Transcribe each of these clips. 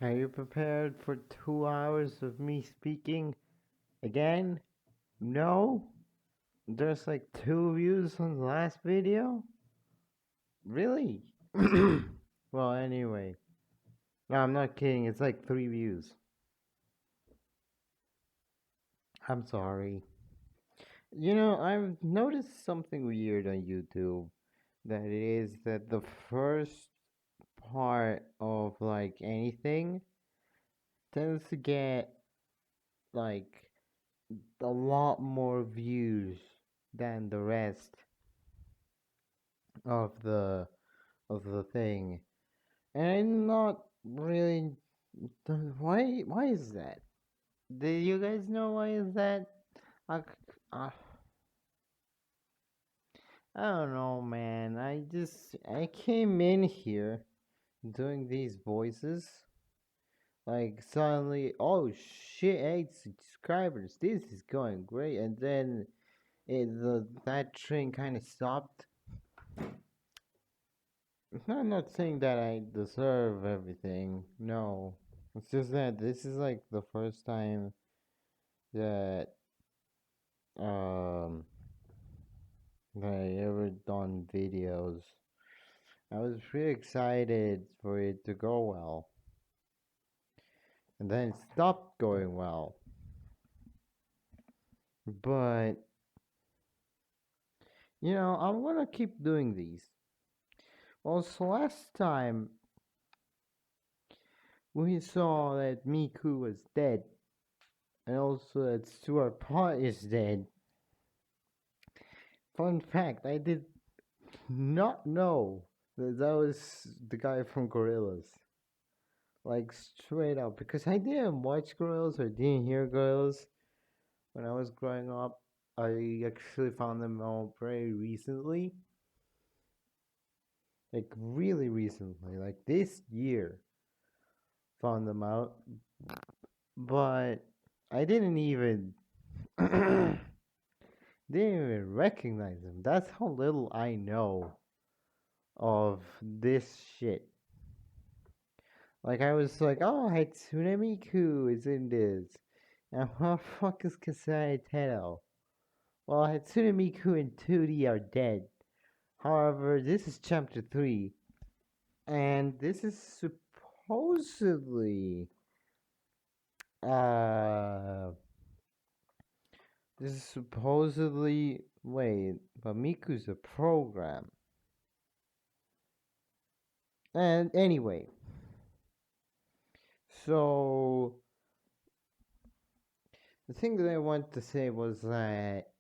Are you prepared for 2 hours of me speaking again? No? There's like 2 views on the last video? Really? Well, anyway. No, I'm not kidding. It's like 3 views. I'm sorry. I've noticed something weird on YouTube. That it is that the first part of like anything tends to get like a lot more views than the rest of the thing. And I'm not really why is that? Do you guys know why is that? I, I, I don't know, man. I came in here doing these voices. Like suddenly, oh shit, 8 subscribers. This is going great, and then that train kind of stopped. I'm not saying that I deserve everything. No, it's just that this is like the first time that um that I ever done videos. I was pretty excited for it to go well, and then it stopped going well. But I'm gonna keep doing these. Also, last time we saw that Miku was dead, and also that Stuart Pot is dead. Fun fact: I did not know that that was the guy from Gorillas. Like straight up, because I didn't watch Gorillas or didn't hear Gorillas when I was growing up. I actually found them all very recently, like really recently, like this year. Found them out, but I didn't even recognize them. That's how little I know of this shit. Like I was like, oh, Hatsune Miku is in this. And what the fuck is Kasai Tero? Well, Hatsune Miku and 2D are dead. However, this is chapter 3. And uh this is supposedly wait, but Miku's a program. And anyway, so the thing that I want to say was that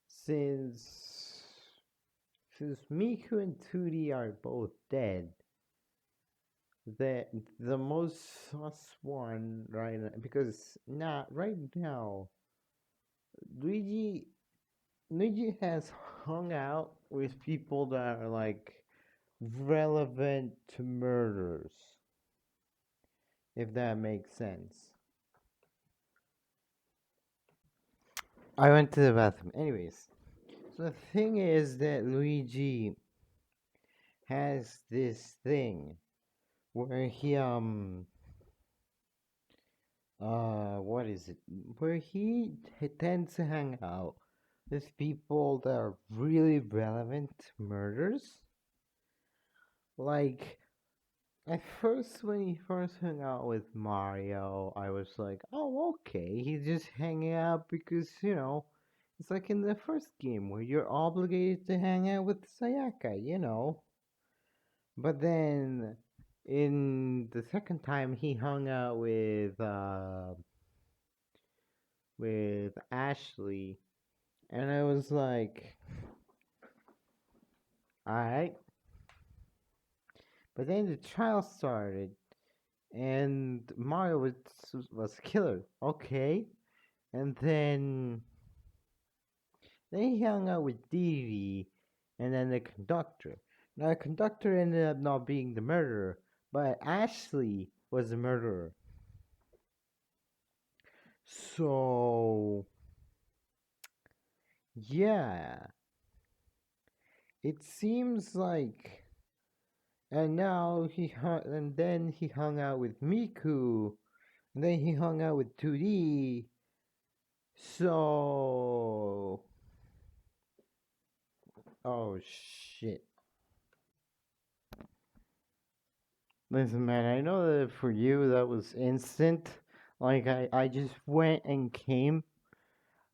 since since Miku and 2D are both dead, the the most sus one right now, because not right now Luigi Luigi has hung out with people that are like relevant to murders, if that makes sense. I went to the bathroom. Anyways, so the thing is that Luigi has this thing where what is it? Where he tends to hang out with people that are really relevant to murders. Like at first, when he first hung out with Mario, I was like, oh, okay, he's just hanging out because, it's like in the first game where you're obligated to hang out with Sayaka. But then in the second time, he hung out with Ashley, and I was like, alright. But then the trial started, and Mario was killer. Okay. And then he hung out with Dee Dee and then the conductor. Now the conductor ended up not being the murderer, but Ashley was the murderer. So yeah. It seems like And now and then he hung out with Miku, and then he hung out with 2D. So, oh shit. Listen, man, I know that for you that was instant. Like, I just went and came.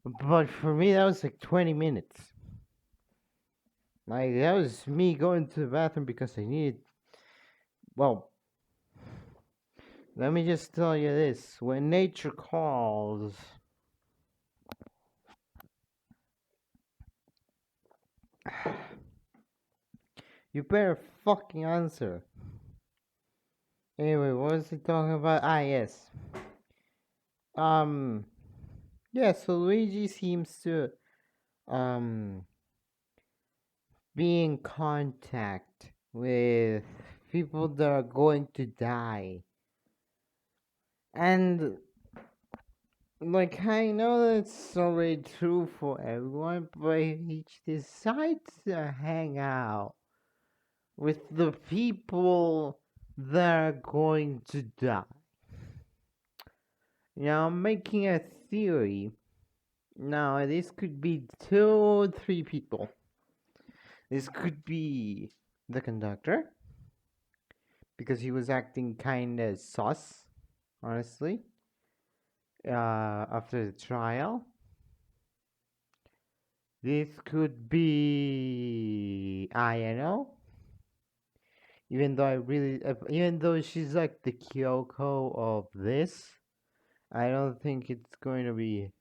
But for me, that was like 20 minutes. Like, that was me going to the bathroom because I needed. Well, let me just tell you this. When nature calls, you better fucking answer. Anyway, what was he talking about? Ah, yes. Um, yeah, so Luigi seems to, um, be in contact with people that are going to die. And, like, I know that's already true for everyone, but he decides to hang out with the people that are going to die. Now, I'm making a theory. Now, this could be 2 or 3 people. This could be the conductor, because he was acting kinda sus, honestly, after the trial. This could be Ayano, even though she's like the Kyoko of this, I don't think it's going to be.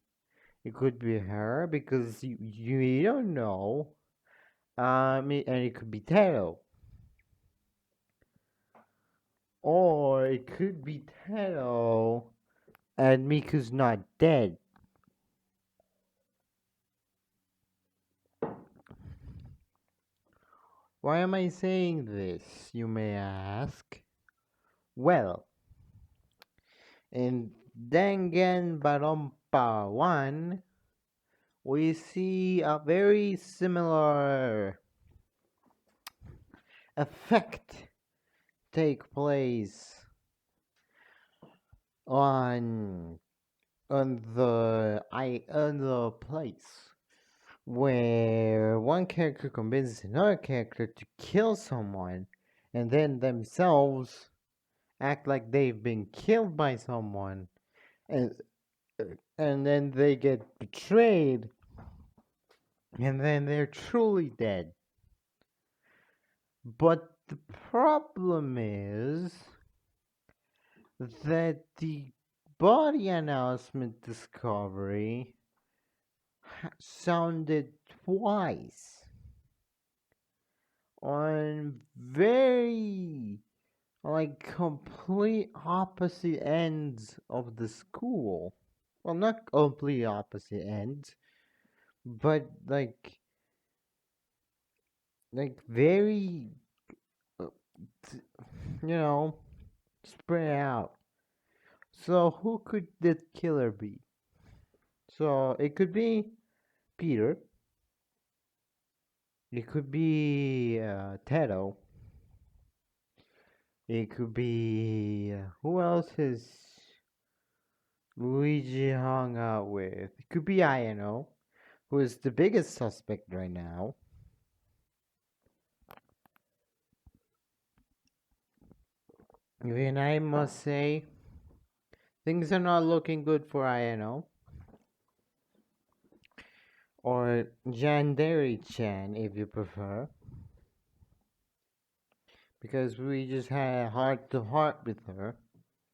It could be her because you don't know. And it could be Taro, or it could be Taro, and Miku's not dead. Why am I saying this, you may ask? Well, in Danganronpa 1, we see a very similar effect take place on on the place where one character convinces another character to kill someone, and then themselves act like they've been killed by someone, and and then they get betrayed, and then they're truly dead. But the problem is that the body announcement discovery sounded twice on very, like, complete opposite ends of the school. Well, not complete opposite ends, but very, uh, you know, spread out. So who could the killer be? So it could be Peter. It could be Tedo. It could be who else is Luigi hung out with? It could be Ayano, who is the biggest suspect right now. Even I must say, things are not looking good for Ayano. Or Jandere-chan, if you prefer. Because we just had a heart to heart with her.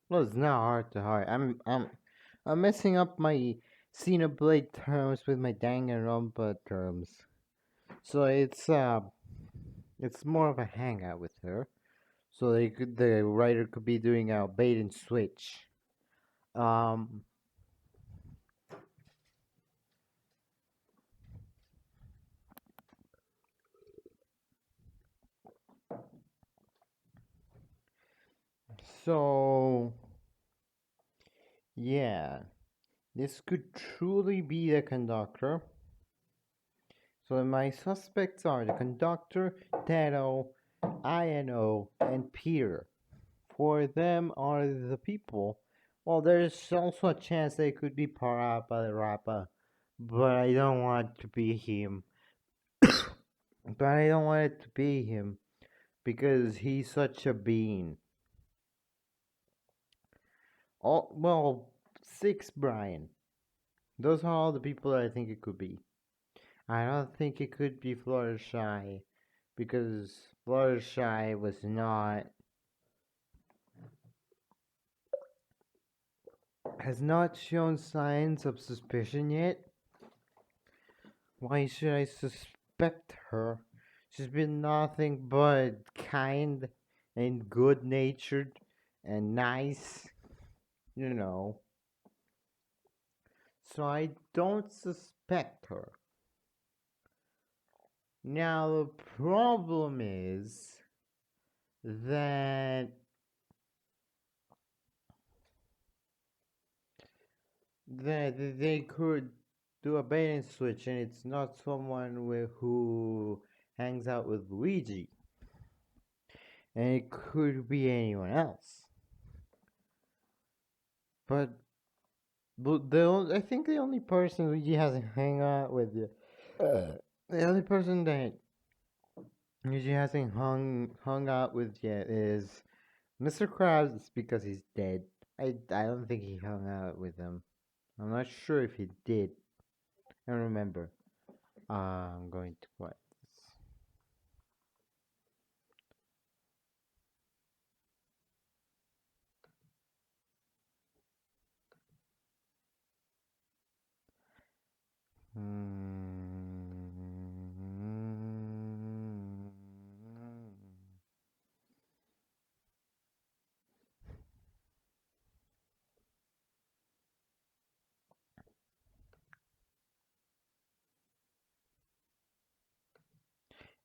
Well, it's not heart to heart. I'm messing up my Xenoblade terms with my Danganronpa terms. So it's more of a hangout with her. So the writer could be doing a bait and switch. Um. So yeah, this could truly be the conductor. So my suspects are the conductor, Taro, Ino, and Peter. For them are the people. Well, there's also a chance they could be Parappa the Rappa, but I don't want to be him. But I don't want it to be him because he's such a bean. All well, six Brian. Those are all the people that I think it could be. I don't think it could be Fluttershy because Fluttershy was not has not shown signs of suspicion yet. Why should I suspect her? She's been nothing but kind and good natured and nice, you know. So I don't suspect her. Now the problem is that they could do a bait and switch, and it's not someone who hangs out with Luigi, and it could be anyone else. But I think the only person Luigi hasn't hung out with yet, the only person that Luigi hasn't hung out with yet is Mr. Krabs because he's dead. I don't think he hung out with him. I'm not sure if he did. I don't remember. I'm going to quiet this.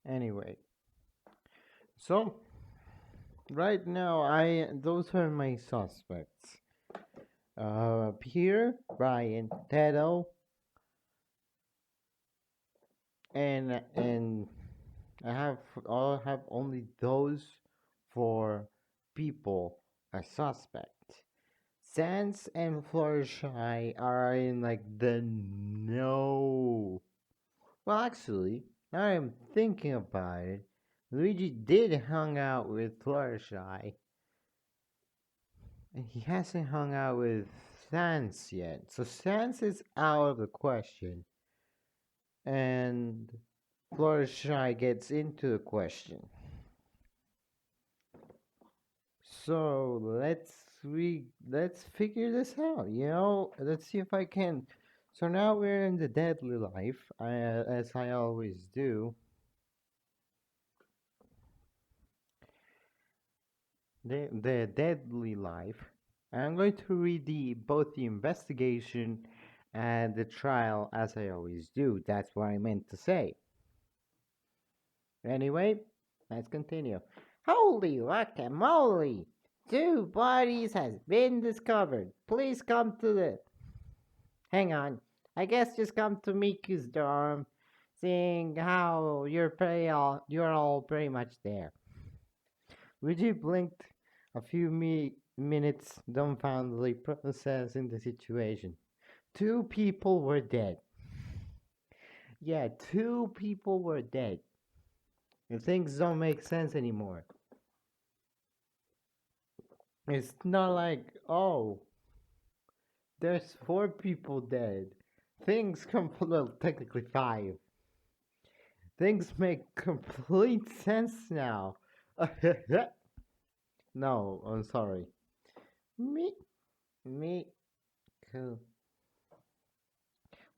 Anyway, so right now those are my suspects. Peter, Brian, Tedo, and I'll have only those four people as suspect. Sans and Fluttershy are in like the no. Well, actually, now I'm thinking about it, Luigi did hang out with Fluttershy, and he hasn't hung out with Sans yet. So Sans is out of the question, and Fluttershy gets into the question. So let's figure this out. Let's see if I can. So now we're in the deadly life, as I always do. The deadly life. I'm going to read both the investigation and the trial as I always do. That's what I meant to say. Anyway, let's continue. Holy guacamole! Two bodies has been discovered. Please come to the. Hang on. I guess just come to Miku's dorm, seeing how you're all pretty much there. Luigi blinked a few minutes, dumbfoundedly processing the situation. Two people were dead. Yeah, two people were dead. And things don't make sense anymore. It's not like, oh, there's four people dead. Things come, well, technically five. Things make complete sense now. No, I'm sorry. Me, me, cool.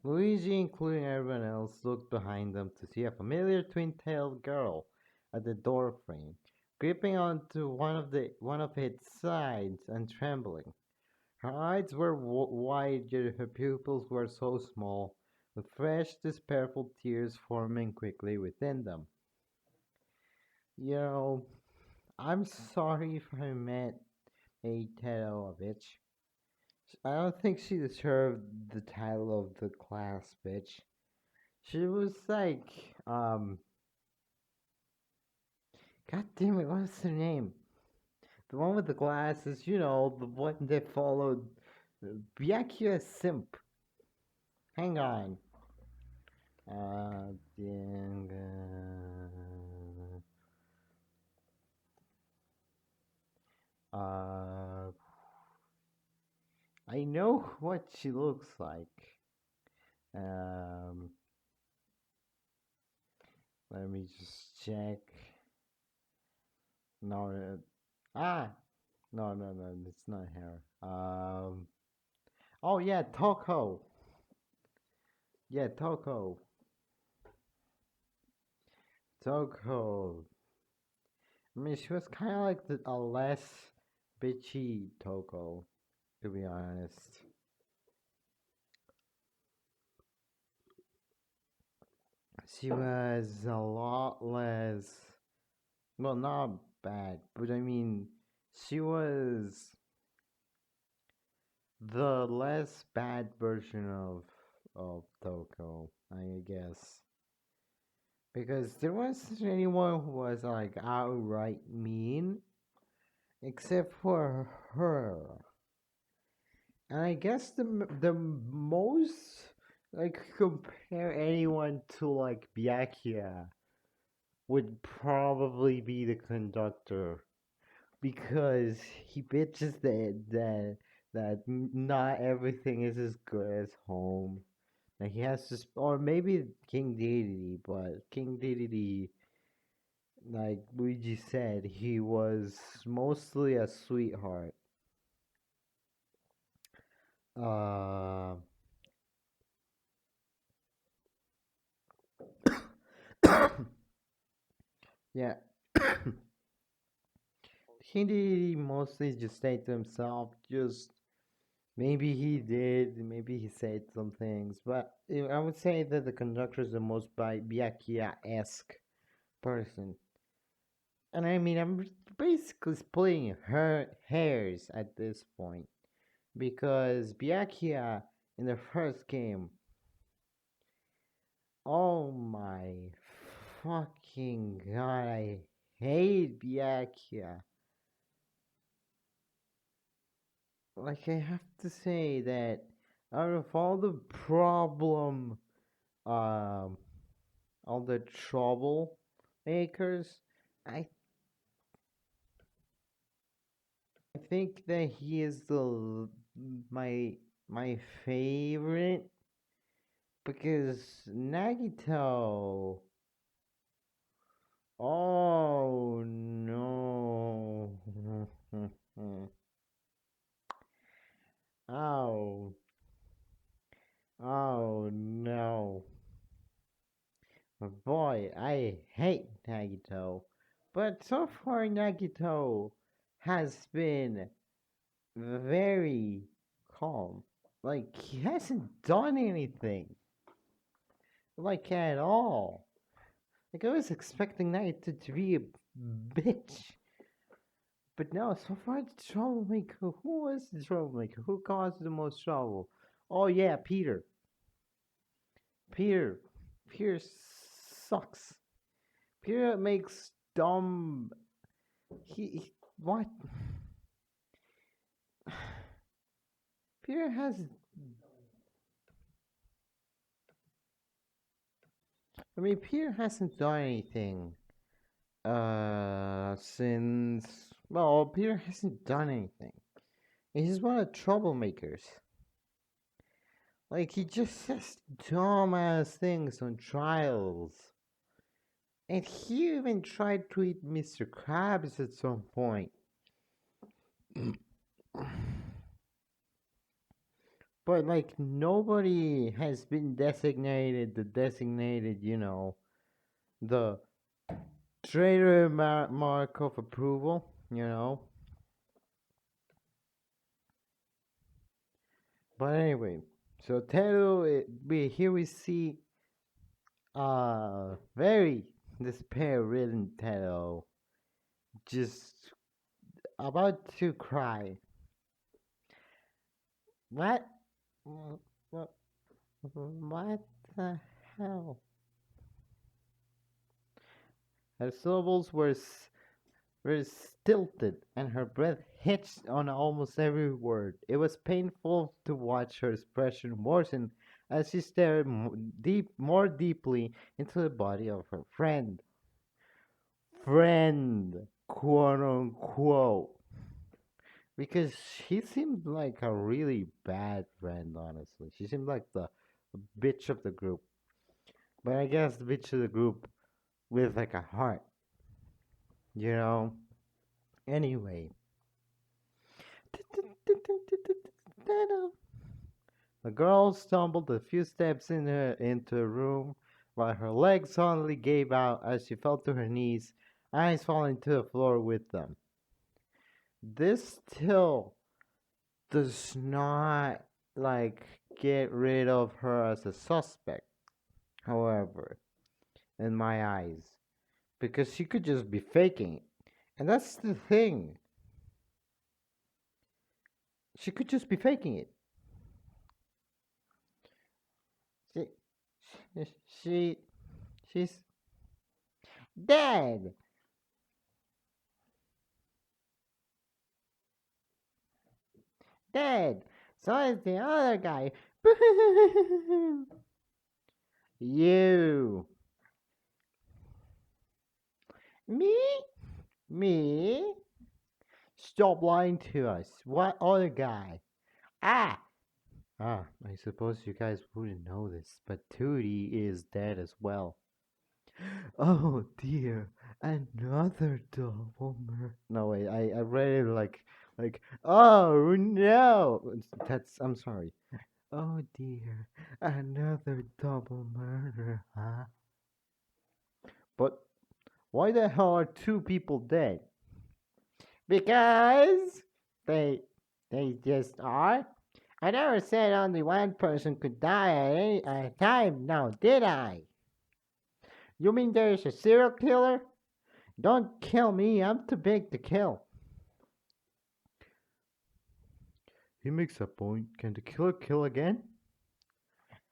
Luigi, including everyone else, looked behind them to see a familiar twin-tailed girl at the doorframe, gripping onto one of its sides and trembling. Her eyes were wide, yet her pupils were so small, with fresh, despairing tears forming quickly within them. You know, I'm sorry if I met a Teto a bitch. I don't think she deserved the title of the class bitch. She was like, God damn it, what's her name? The one with the glasses, you know, the one that followed Byakuya Simp. Hang on. Dangan. Uh, I know what she looks like. Um, Let me just check. No, ah, no, it's not her. Oh yeah, Toko. Yeah, Toko. Toko. I mean, she was kind of like a less bitchy Toko, to be honest. She was a lot less. Well, not bad, but I mean, she was the less bad version of Toko, I guess. Because there wasn't anyone who was like outright mean, except for her. And I guess the most like compare anyone to like Byakuya would probably be the conductor because he bitches that not everything is as good as home. Like he has to, or maybe King Dedede, but King Dedede, like Luigi said, he was mostly a sweetheart. Uh, yeah, King Dedede mostly just stayed to himself. Just maybe he did, maybe he said some things, but I would say that the conductor is the most Byakuya-esque person. And I mean, I'm basically splitting her hairs at this point because Byakuya in the first game, oh my fucking god, I hate Byakuya. Like I have to say that out of all the um, all the trouble makers, I think that he is the my my favorite because Nagito. Oh no. Oh. Oh no. Boy, I hate Nagito. But so far Nagito has been very calm. Like he hasn't done anything. Like at all. Like I was expecting Nagito to be a bitch. But no, so far the troublemaker. Who was the troublemaker? Who caused the most trouble? Oh yeah, Peter. Peter. Peter sucks. Peter makes dumb. What? Peter has. I mean, Peter hasn't done anything. Since well, Peter hasn't done anything. He's one of the troublemakers. Like he just says dumbass things on trials. And he even tried to eat Mr. Krabs at some point. But like nobody has been designated the traitor mark of approval. But anyway, so Teru, here we see very despair-ridden Teru just about to cry. What? What? What the hell? Her syllables were was tilted, and her breath hitched on almost every word. It was painful to watch her expression worsen as she stared more deeply into the body of her friend. Friend, quote unquote. Because she seemed like a really bad friend, honestly. She seemed like the bitch of the group. But I guess the bitch of the group with like a heart, you know? Anyway. The girl stumbled a few steps into a room while her legs suddenly gave out as she fell to her knees, eyes falling to the floor with them. This still does not like get rid of her as a suspect, however, in my eyes, because she could just be faking it. And that's the thing. She could just be faking it. She, she, she's dead. Dead. So is the other guy. You. Me? Me? Stop lying to us. What other guy? Ah! I suppose you guys wouldn't know this, but Tootie is dead as well. Oh dear, another double murder. No wait, I read it like oh no. I'm sorry. Oh dear, another double murder, huh? But why the hell are two people dead? Because they they just are. I never said only one person could die at a time, now did I? You mean there's a serial killer? Don't kill me, I'm too big to kill. He makes a point. Can the killer kill again?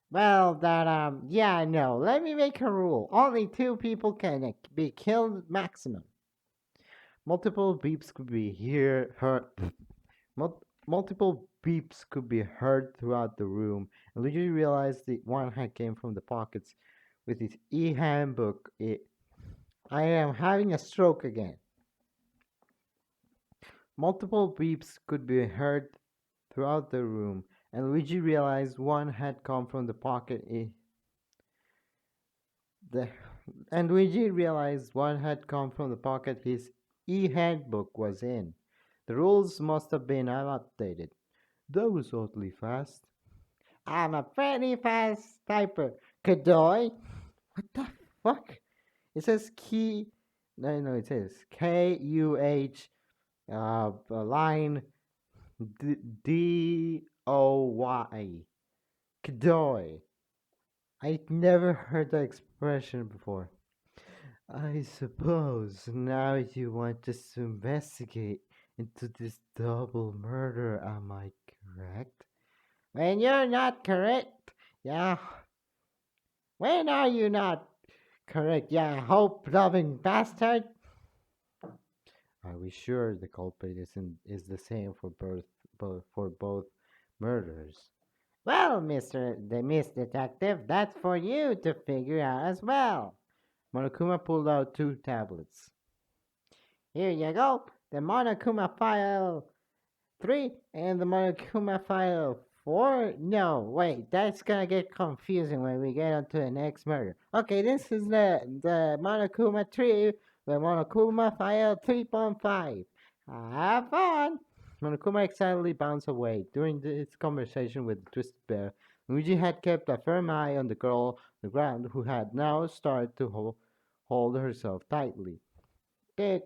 Well, yeah, no. Let me make a rule. Only two people can be killed maximum. Multiple beeps could be heard. Multiple beeps could be heard throughout the room, and Luigi realized the one had came from the pockets with his e-handbook. I am having a stroke again. Multiple beeps could be heard throughout the room, and Luigi realized one had come from the pocket. The, and Luigi realized one had come from the pocket his e-handbook was in. The rules must have been updated. That was oddly fast. I'm a pretty fast typer. Kadoy? What the fuck? It says key. No, it says KUH line DOY. Kadoy. I never heard that expression before. I suppose now you want us to investigate into this double murder, am I correct? When you're not correct, yeah. When are you not correct, yeah, hope loving bastard? Are we sure the culprit is the same for both murders? Well, Miss Detective, that's for you to figure out as well. Monokuma pulled out two tablets. Here you go. The Monokuma file 3 and the Monokuma file 4. No, wait, that's gonna get confusing when we get onto the next murder. Okay, this is the Monokuma 3, the Monokuma file 3.5. Have fun! Monokuma excitedly bounced away. During this conversation with the Twisted Bear, Luigi had kept a firm eye on the girl on the ground who had now started to hold herself tightly. Did,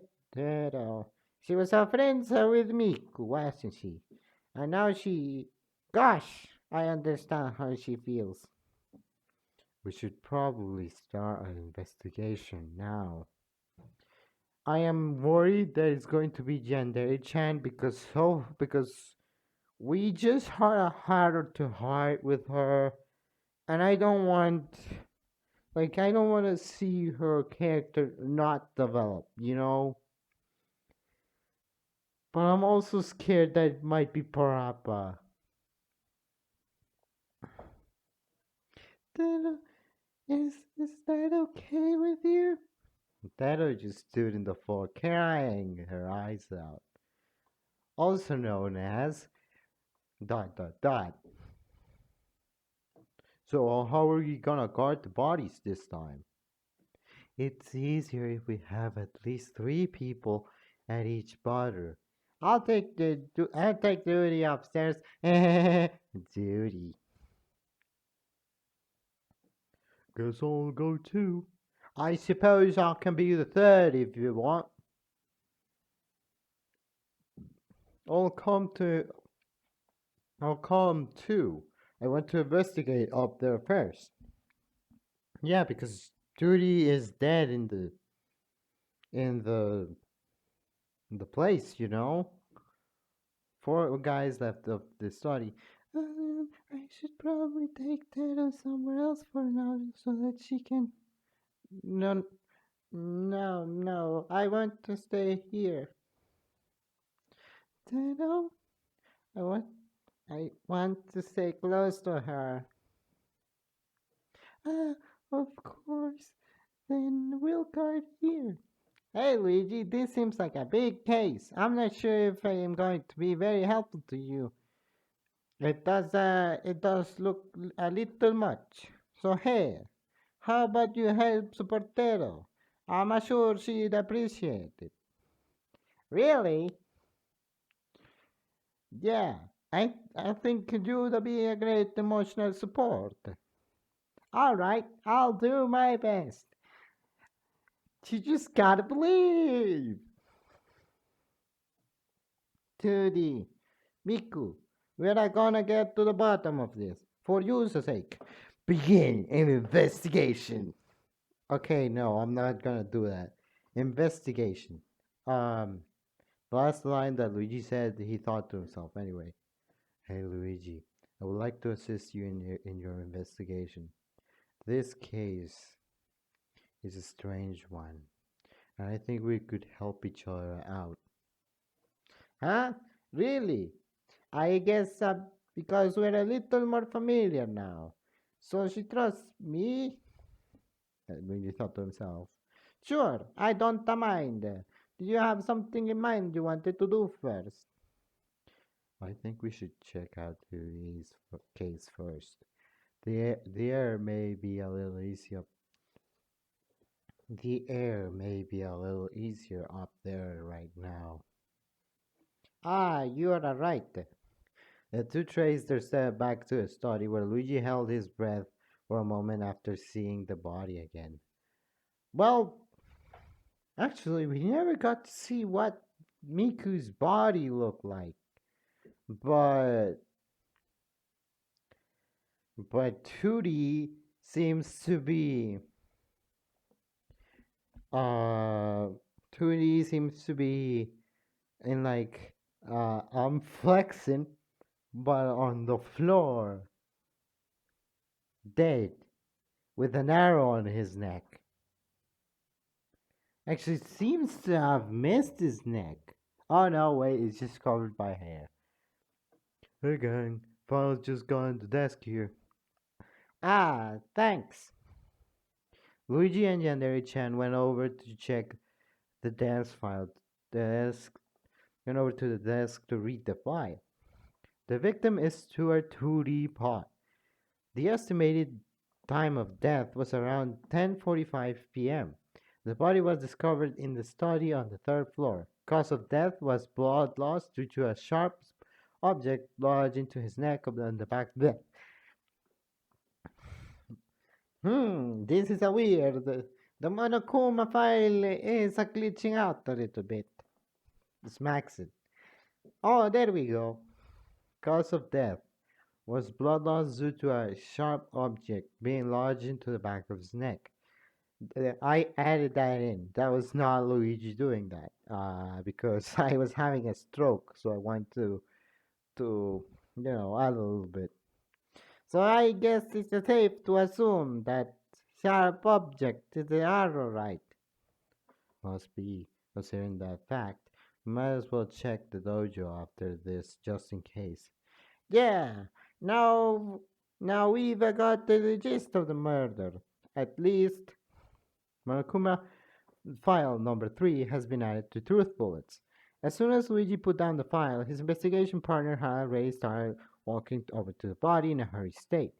She was a friend with Miku, wasn't she? And now she. Gosh, I understand how she feels. We should probably start an investigation now. I am worried that it's going to be Yandere-chan because we just had a heart to heart with her, and I don't want to see her character not develop. You know. But I'm also scared that it might be Parappa. Dada, is that okay with you? Dada just stood in the floor, crying her eyes out. Also known as dot dot dot. So how are you gonna guard the bodies this time? It's easier if we have at least three people at each border. I'll take duty upstairs. Duty. Guess I'll go too. I suppose I can be the third if you want. I'll come to I'll come too. I want to investigate up there first. Yeah, because Judy is dead in the place, you know. Four guys left of the study. I should probably take Tato somewhere else for now so that she can. No, no. I want to stay here. Tato, I want, I want to stay close to her. Ah, of course. Then we'll guard here. Hey Luigi, this seems like a big case. I'm not sure if I am going to be very helpful to you. It does look a little much. So hey, how about you help Supportero? I'm sure she'd appreciate it. Really? Yeah, I think you'd be a great emotional support. All right, I'll do my best. You just gotta believe. 2D. Miku, we're gonna get to the bottom of this. For your sake. Begin an investigation. Okay, no, I'm not gonna do that. Investigation. Um, the last line that Luigi said, he thought to himself anyway. Hey Luigi, I would like to assist you in your investigation. This case is a strange one, and I think we could help each other out. Huh? Really? I guess because we're a little more familiar now. So she trusts me? Luigi thought to himself. Sure, I don't mind. Do you have something in mind you wanted to do first? I think we should check out Huey's case first. The air may be a little easier. The air may be a little easier up there right now. Ah, you are right. The two traced their step back to a study where Luigi held his breath for a moment after seeing the body again. Well, actually, we never got to see what Miku's body looked like, but Tootie seems to be uh Tootie seems to be in like I'm flexing, but on the floor, dead with an arrow on his neck. Actually, seems to have missed his neck. Oh no, wait, it's just covered by hair. Hey gang, file's just got on the desk here. Ah, thanks. Luigi and Yandere-chan went over to check the desk file. The desk went over to the desk to read the file. The victim is Stuart 2D Pot. The estimated time of death was around 10:45 p.m. The body was discovered in the study on the third floor. Cause of death was blood loss due to a sharp object lodged into his neck on the back. Bleh. This is a weird. The Monokuma file is a glitching out a little bit. Smacks it. Oh, there we go. Cause of death was blood loss due to a sharp object being lodged into the back of his neck. I added that in. That was not Luigi doing that because I was having a stroke, so I want to add a little bit. So I guess it's safe to assume that sharp object is the arrow, right? Must be, considering that fact. Might as well check the dojo after this, just in case. Yeah, now, now we've got the gist of the murder. At least, Monokuma file number 3 has been added to Truth Bullets. As soon as Luigi put down the file, his investigation partner Ray started walking over to the body in a hurried state.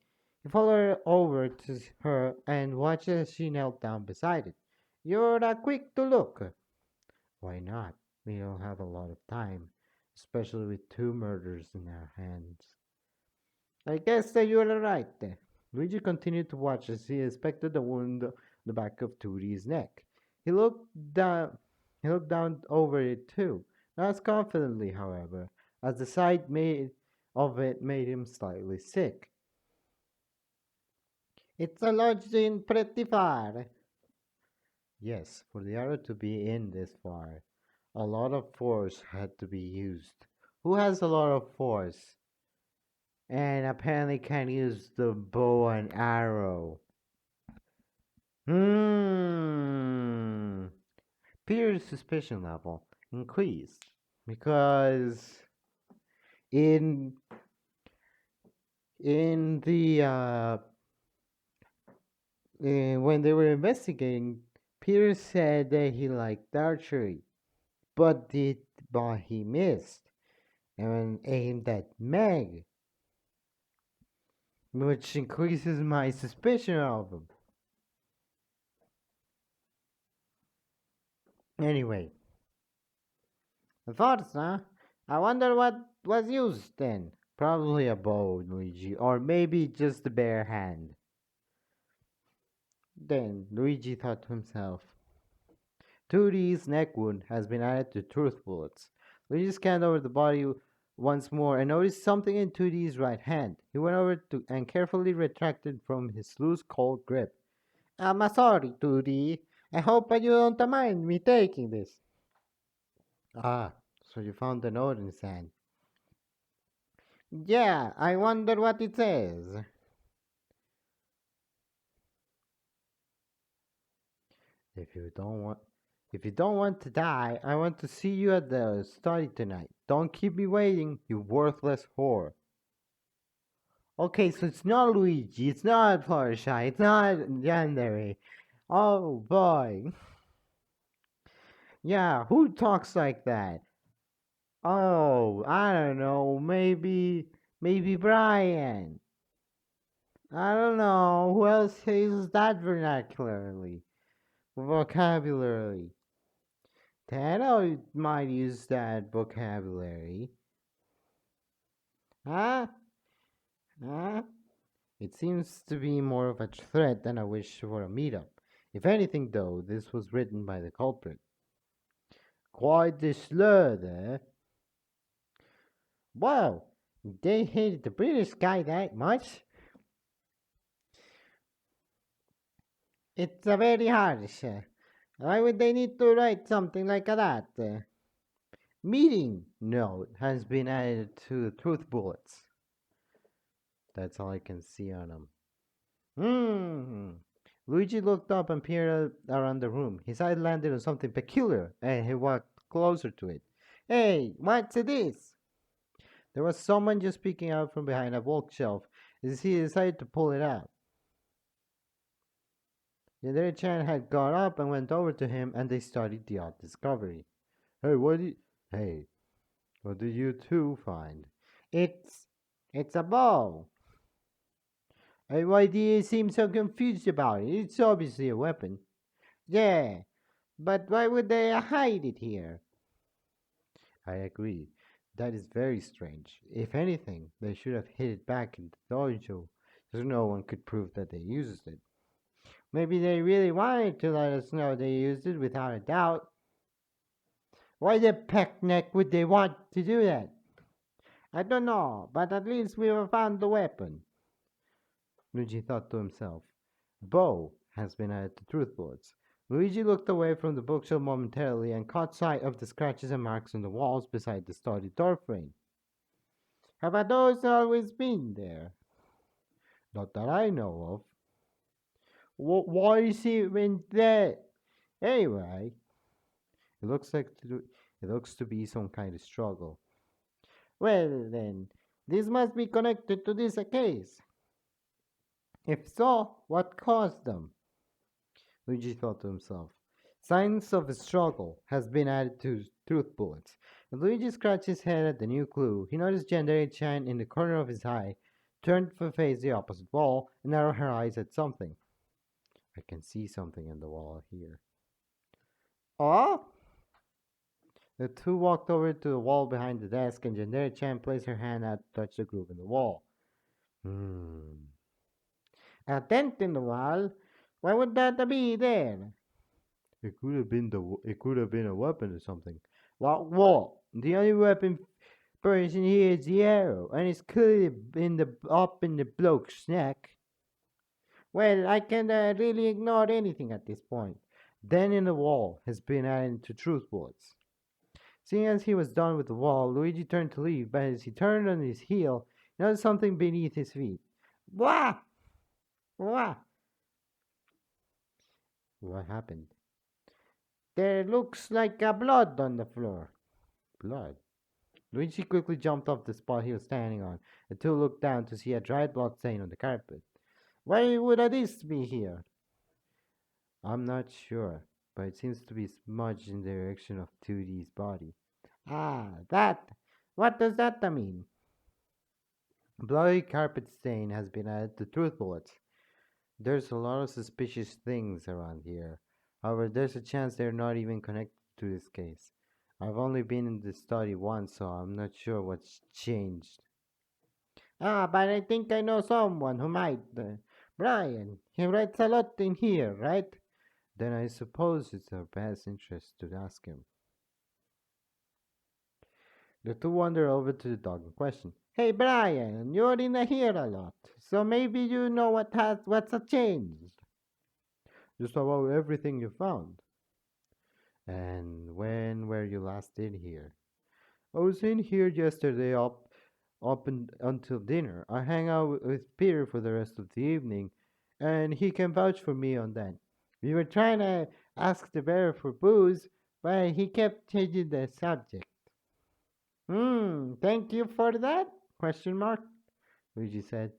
He followed over to her and watched as she knelt down beside it. You're quick to look. Why not? We don't have a lot of time, especially with two murders in our hands. I guess that you're right. Luigi continued to watch as he inspected the wound on the back of Tootie's neck. He looked down. He looked down over it too, not as confidently, however, as the sight made of it made him slightly sick. It's a lodged in pretty far. Yes, for the arrow to be in this far, a lot of force had to be used. Who has a lot of force? And apparently can use the bow and arrow. Hmm. Peter's suspicion level increased because in in the when they were investigating, Peter said that he liked archery, but he missed and aimed at Meg, which increases my suspicion of him. Anyway, the thoughts, huh? I wonder what was used then. Probably a bow, Luigi, or maybe just a bare hand. Then Luigi thought to himself, 2D's neck wound has been added to truth bullets. Luigi scanned over the body once more and noticed something in 2D's right hand. He went over to and carefully retracted from his loose, cold grip. I'm sorry, 2D. I hope you don't mind me taking this. Ah, so you found the note in his hand. Yeah, I wonder what it says. If you don't want if you don't want to die, I want to see you at the study tonight. Don't keep me waiting, you worthless whore. Okay, so it's not Luigi, it's not Fluttershy, it's not Yandere. Oh boy. Yeah, who talks like that? Oh, I don't know, maybe Brian. I don't know, who else uses that vocabulary? Tano might use that vocabulary. Huh? Huh? It seems to be more of a threat than a wish for a meetup. If anything, though, this was written by the culprit. Quite the slur there. Wow, they hated the British guy that much? It's a very harsh. Why would they need to write something like that? Meeting note has been added to the truth bullets. That's all I can see on them. Hmm. Luigi looked up and peered around the room. His eye landed on something peculiar, and he walked closer to it. Hey, what's this? There was someone just peeking out from behind a bookshelf as he decided to pull it out. Yandere-chan had got up and went over to him, and they studied the odd discovery. Hey, Hey, what did you two find? It's... it's a bow. Hey, why do you seem so confused about it? It's obviously a weapon. Yeah, but why would they hide it here? I agree. That is very strange. If anything, they should have hid it back in the dojo, so no one could prove that they used it. Maybe they really wanted to let us know they used it without a doubt. Why the peck neck would they want to do that? I don't know, but at least we have found the weapon. Luigi thought to himself. Bow has been added to truth bullets. Luigi looked away from the bookshelf momentarily and caught sight of the scratches and marks on the walls beside the study doorframe. Have those always been there? Not that I know of. Why is he in there? Anyway, it It looks to be some kind of struggle. Well, then, this must be connected to this case. If so, what caused them? Luigi thought to himself. Signs of a struggle has been added to truth bullets. As Luigi scratched his head at the new clue, he noticed Yandere Chan in the corner of his eye, turned to face the opposite wall, and narrowed her eyes at something. I can see something in the wall here. Oh? The two walked over to the wall behind the desk, and Yandere Chan placed her hand out to touch the groove in the wall. Hmm. A dent in the wall? Why would that be there? It could have been a weapon or something. What? The only weapon person here is the arrow, and it's clearly up in the bloke's neck. Well, I can't really ignore anything at this point. Then in the wall has been added to truth bullets. Seeing as he was done with the wall, Luigi turned to leave, but as he turned on his heel, he noticed something beneath his feet. Wah! Wah! What happened? There looks like a blood on the floor. Blood? Luigi quickly jumped off the spot he was standing on. The two looked down to see a dried blood stain on the carpet. Why would this be here? I'm not sure, but it seems to be smudged in the direction of 2D's body. Ah, that! What does that mean? Bloody carpet stain has been added to truth bullets. There's a lot of suspicious things around here. However, there's a chance they're not even connected to this case. I've only been in the study once, so I'm not sure what's changed. Ah, but I think I know someone who might. Brian, he writes a lot in here, right? Then I suppose it's our best interest to ask him. The two wander over to the dog in question. Hey, Brian, you're in here a lot, so maybe you know what's changed. Just about everything you found. And when were you last in here? I was in here yesterday until dinner. I hang out with Peter for the rest of the evening, and he can vouch for me on that. We were trying to ask the bear for booze, but he kept changing the subject. Thank you for that? Question mark? Luigi said.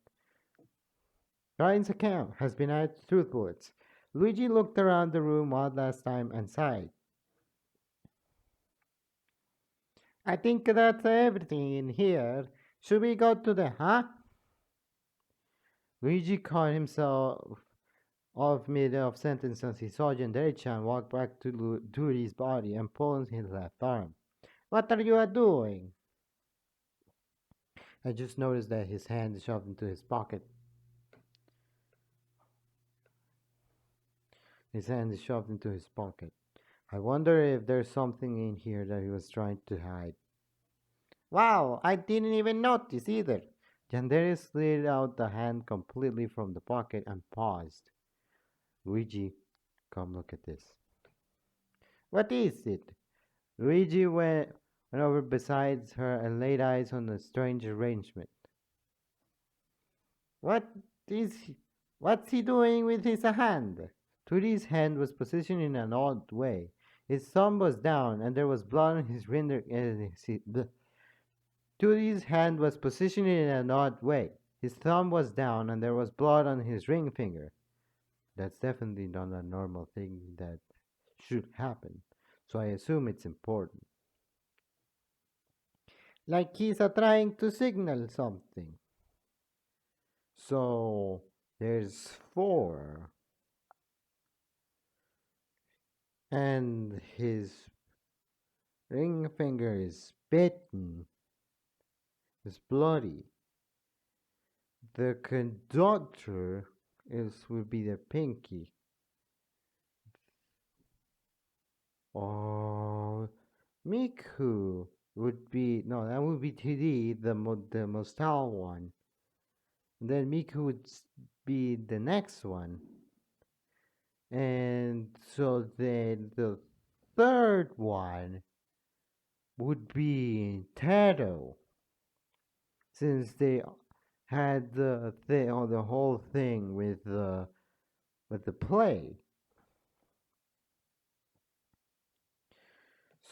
Ryan's account has been added to truth bullets. Luigi looked around the room one last time and sighed. I think that's everything in here. Should we go to the Luigi caught himself off mid of sentence as he saw Yandere-chan walk back to Duri's body and pull on his left arm. What are you doing? I just noticed that his hand is shoved into his pocket. His hand is shoved into his pocket. I wonder if there's something in here that he was trying to hide. Wow, I didn't even notice either. Yandere slid out the hand completely from the pocket and paused. Luigi, come look at this. What is it? Luigi went over beside her and laid eyes on the strange arrangement. What is he, what's he doing with his hand? Turi's hand was positioned in an odd way. His thumb was down, and there was blood on his ring. Turi's hand was positioned in an odd way. His thumb was down, and there was blood on his ring finger. That's definitely not a normal thing that should happen, so I assume it's important. Like he's trying to signal something. So there's four. And his ring finger is bitten. It's bloody. The conductor would be the pinky. Oh, Miku would be no, that would be 2D, the Mostal one. And then Miku would be the next one. And so then the third one would be Taro, since they had the whole thing with the play.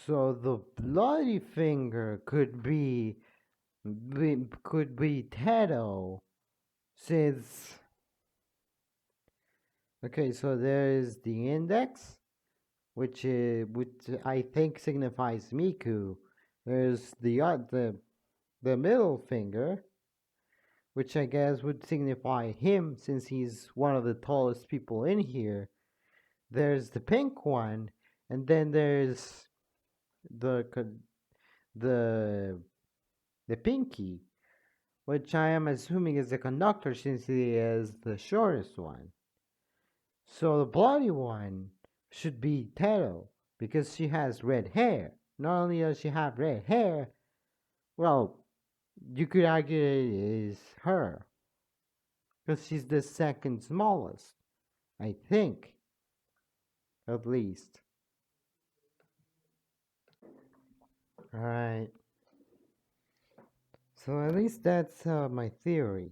So the bloody finger could be Teto, since okay, so there is the index, which I think signifies Miku. There's the middle finger, which I guess would signify him since he's one of the tallest people in here. There's the pink one, and then there's the the the pinky, which I am assuming is the conductor since he is the shortest one. So the bloody one should be Taro because she has red hair. Not only does she have red hair, well, you could argue it is her because she's the second smallest, I think, at least. Alright, so at least that's my theory.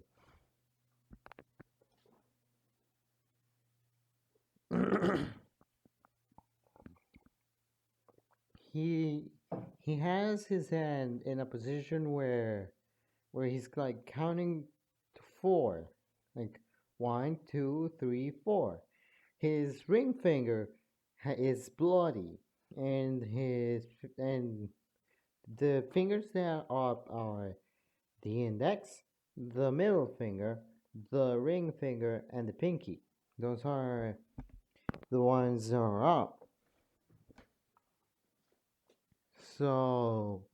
he he has his hand in a position where he's like counting to four, like 1, 2, 3, 4. His ring finger is bloody, and the fingers that are up are the index, the middle finger, the ring finger, and the pinky. Those are the ones that are up. So,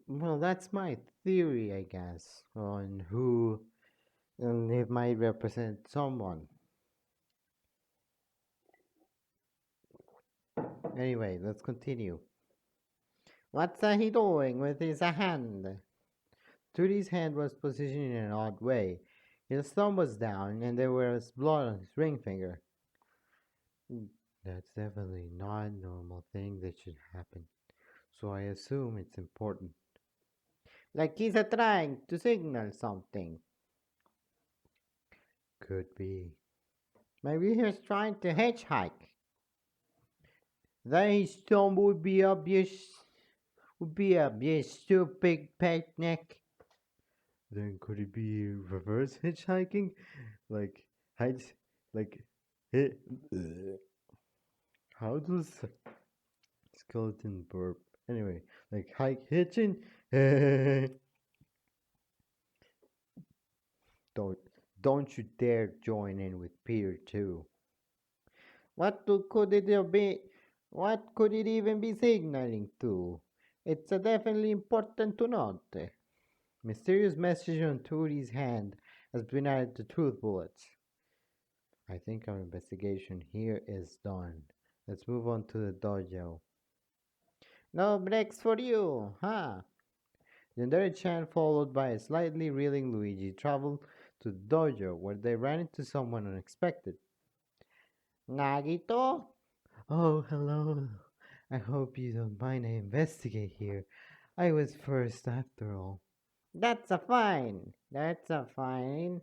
well, that's my theory, I guess, on who and it might represent someone. Anyway, let's continue. What's he doing with his hand? Trudy's hand was positioned in an odd way. His thumb was down, and there was blood on his ring finger. That's definitely not a normal thing that should happen, so I assume it's important. Like he's trying to signal something. Could be. Maybe he's trying to hitchhike. Then his thumb would be a stupid picnic. Then could it be reverse hitchhiking? Like hitch like hit how does skeleton burp? Anyway, like hike hitching. don't don't you dare join in with Peter too. Could it be? What could it even be signaling to? It's definitely important to note. Mysterious message on Tooty's hand has been added to truth bullets. I think our investigation here is done. Let's move on to the dojo. No breaks for you, huh? The dirty Chan, followed by a slightly reeling Luigi, traveled to the dojo where they ran into someone unexpected. Nagito? Oh, hello. I hope you don't mind I investigate here. I was first after all. That's a fine. That's a fine.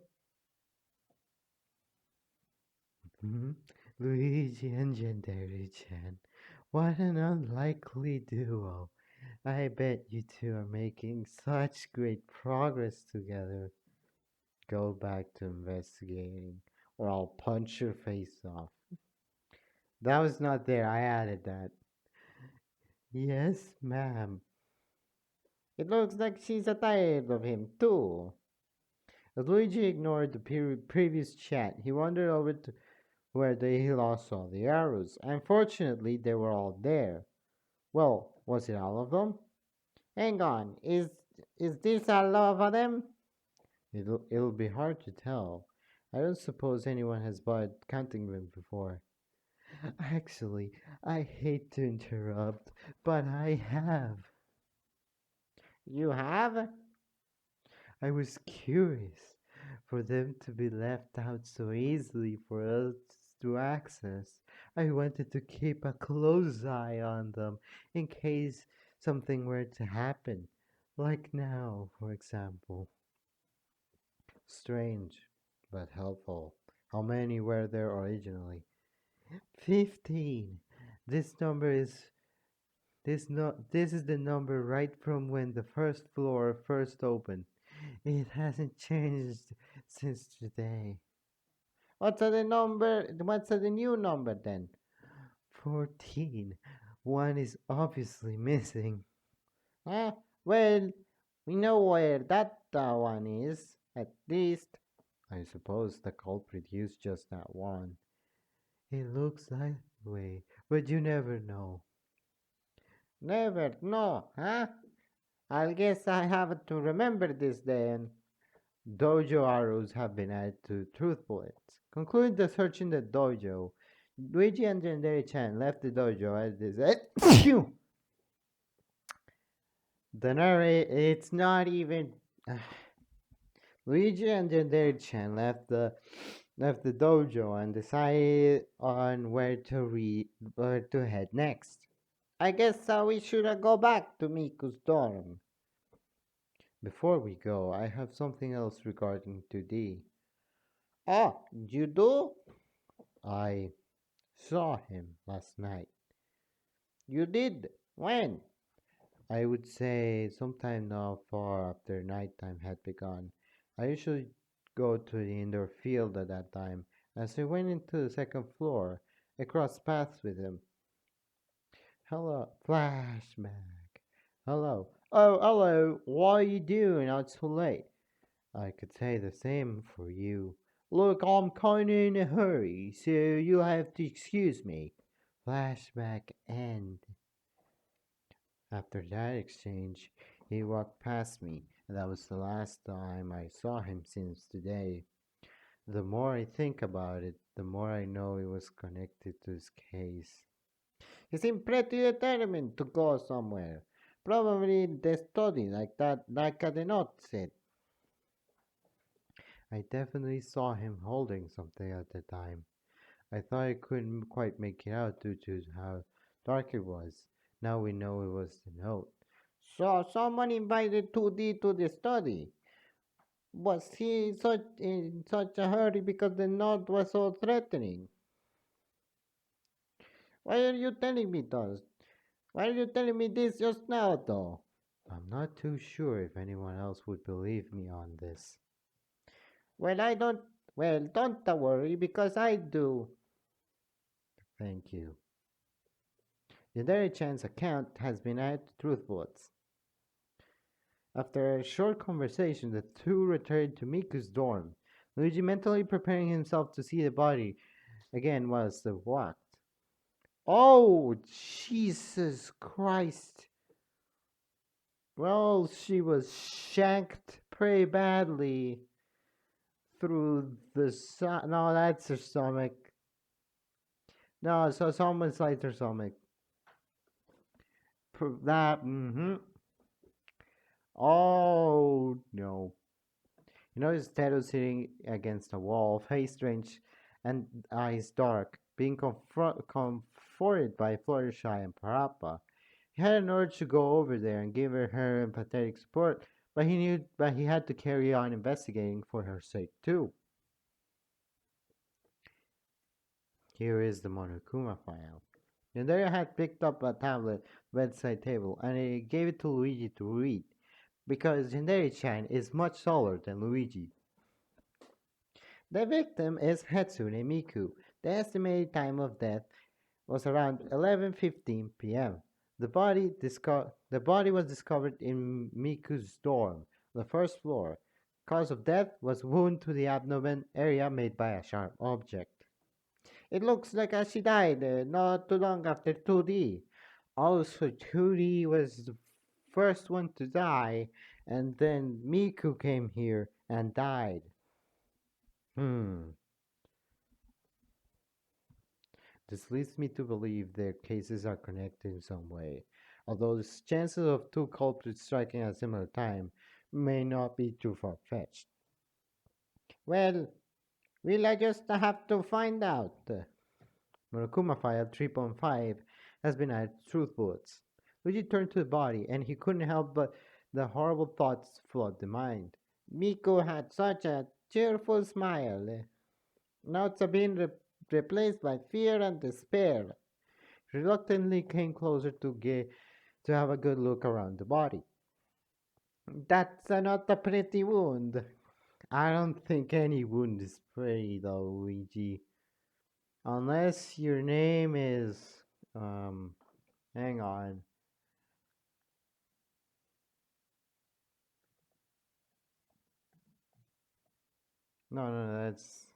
Hmm? Luigi and Yandere-chan. What an unlikely duo. I bet you two are making such great progress together. Go back to investigating, or I'll punch your face off. That was not there, I added that. Yes, ma'am. It looks like she's tired of him, too. As Luigi ignored the previous chat, he wandered over to where he lost all the arrows. Unfortunately, they were all there. Well, was it all of them? Hang on, is this all of them? It'll be hard to tell. I don't suppose anyone has bought counting room before. Actually, I hate to interrupt, but I have. You have? I was curious for them to be left out so easily for us to access. I wanted to keep a close eye on them in case something were to happen. Like now, for example. Strange, but helpful. How many were there originally? 15. This number is This is the number right from when the first floor first opened. It hasn't changed since today. What's the new number then? 14. One is obviously missing. Ah, well, we know where that one is, at least. I suppose the culprit used just that one. It looks that way, but you never know. Never know, huh? I guess I have to remember this then. Dojo arrows have been added to truth bullets. Concluding the search in the dojo, Luigi and Yandere-chan left the dojo as they said. The narrate, it's not even. Luigi and Yandere-chan left the dojo and decided on where to head next. I guess we should go back to Miku's dorm. Before we go, I have something else regarding 2D. Oh, you do? I saw him last night. You did? When? I would say sometime not far after nighttime had begun. I usually go to the indoor field at that time. As I went into the second floor, I crossed paths with him. Hello, flashback. Hello. Oh, hello. What are you doing out so late? I could say the same for you. Look, I'm kinda in a hurry, so you'll have to excuse me. Flashback end. After that exchange, he walked past me, and that was the last time I saw him since today. The more I think about it, the more I know it was connected to his case. He seemed pretty determined to go somewhere. Probably the study like that, like the note said. I definitely saw him holding something at the time. I thought I couldn't quite make it out due to how dark it was. Now we know it was the note. So someone invited 2D to the study. Was he in such a hurry because the note was so threatening? Why are you telling me this? Why are you telling me this just now, though? I'm not too sure if anyone else would believe me on this. Well, I don't. Well, don't worry because I do. Thank you. Yandere-chan's account has been added to Truth Bullets. After a short conversation, the two returned to Miku's dorm. Luigi, mentally preparing himself to see the body again, was walked. Oh, Jesus Christ! Well, she was shanked pretty badly through no, that's her stomach. No, so someone sliced her stomach. That, mm-hmm. Oh, no. You notice Tato sitting against a wall, face strange and eyes dark, being comforted by Fluttershy and Parappa. He had an urge to go over there and give her empathetic support, but he had to carry on investigating for her sake too. Here is the Monokuma file. Yandere had picked up a tablet bedside table and he gave it to Luigi to read, because Yandere-chan is much taller than Luigi. The victim is Hatsune Miku. The estimated time of death was around 11:15 p.m. The body was discovered in Miku's dorm, the first floor. Cause of death was wound to the abdomen area made by a sharp object. It looks like she died not too long after 2D. Also, 2D was the first one to die, and then Miku came here and died. This leads me to believe their cases are connected in some way, although the chances of two culprits striking at a similar time may not be too far fetched. Well, we'll just have to find out. Murakuma file 3.5 has been added to Truth Bullets. Luigi turned to the body, and he couldn't help but the horrible thoughts flood the mind. Miku had such a cheerful smile. Now it's been replaced by fear and despair. Reluctantly came closer to to have a good look around the body. That's not a pretty wound. I don't think any wound is pretty though, Luigi. Unless your name is, um, hang on. No, no, that's,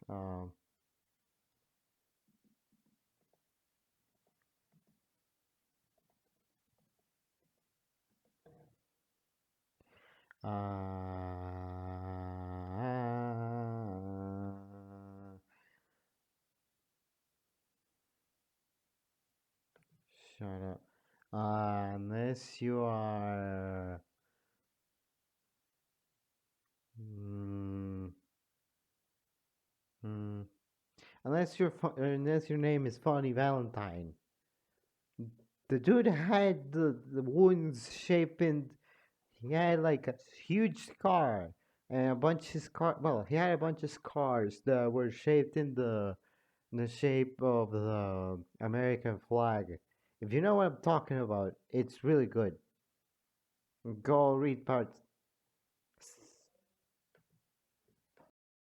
shut up. Unless you are, mm, mm, unless your name is Funny Valentine. The dude had the wounds shaped in. He had like a huge scar and a bunch of scar. Well, he had a bunch of scars that were shaped in the shape of the American flag. If you know what I'm talking about, it's really good. Go read parts.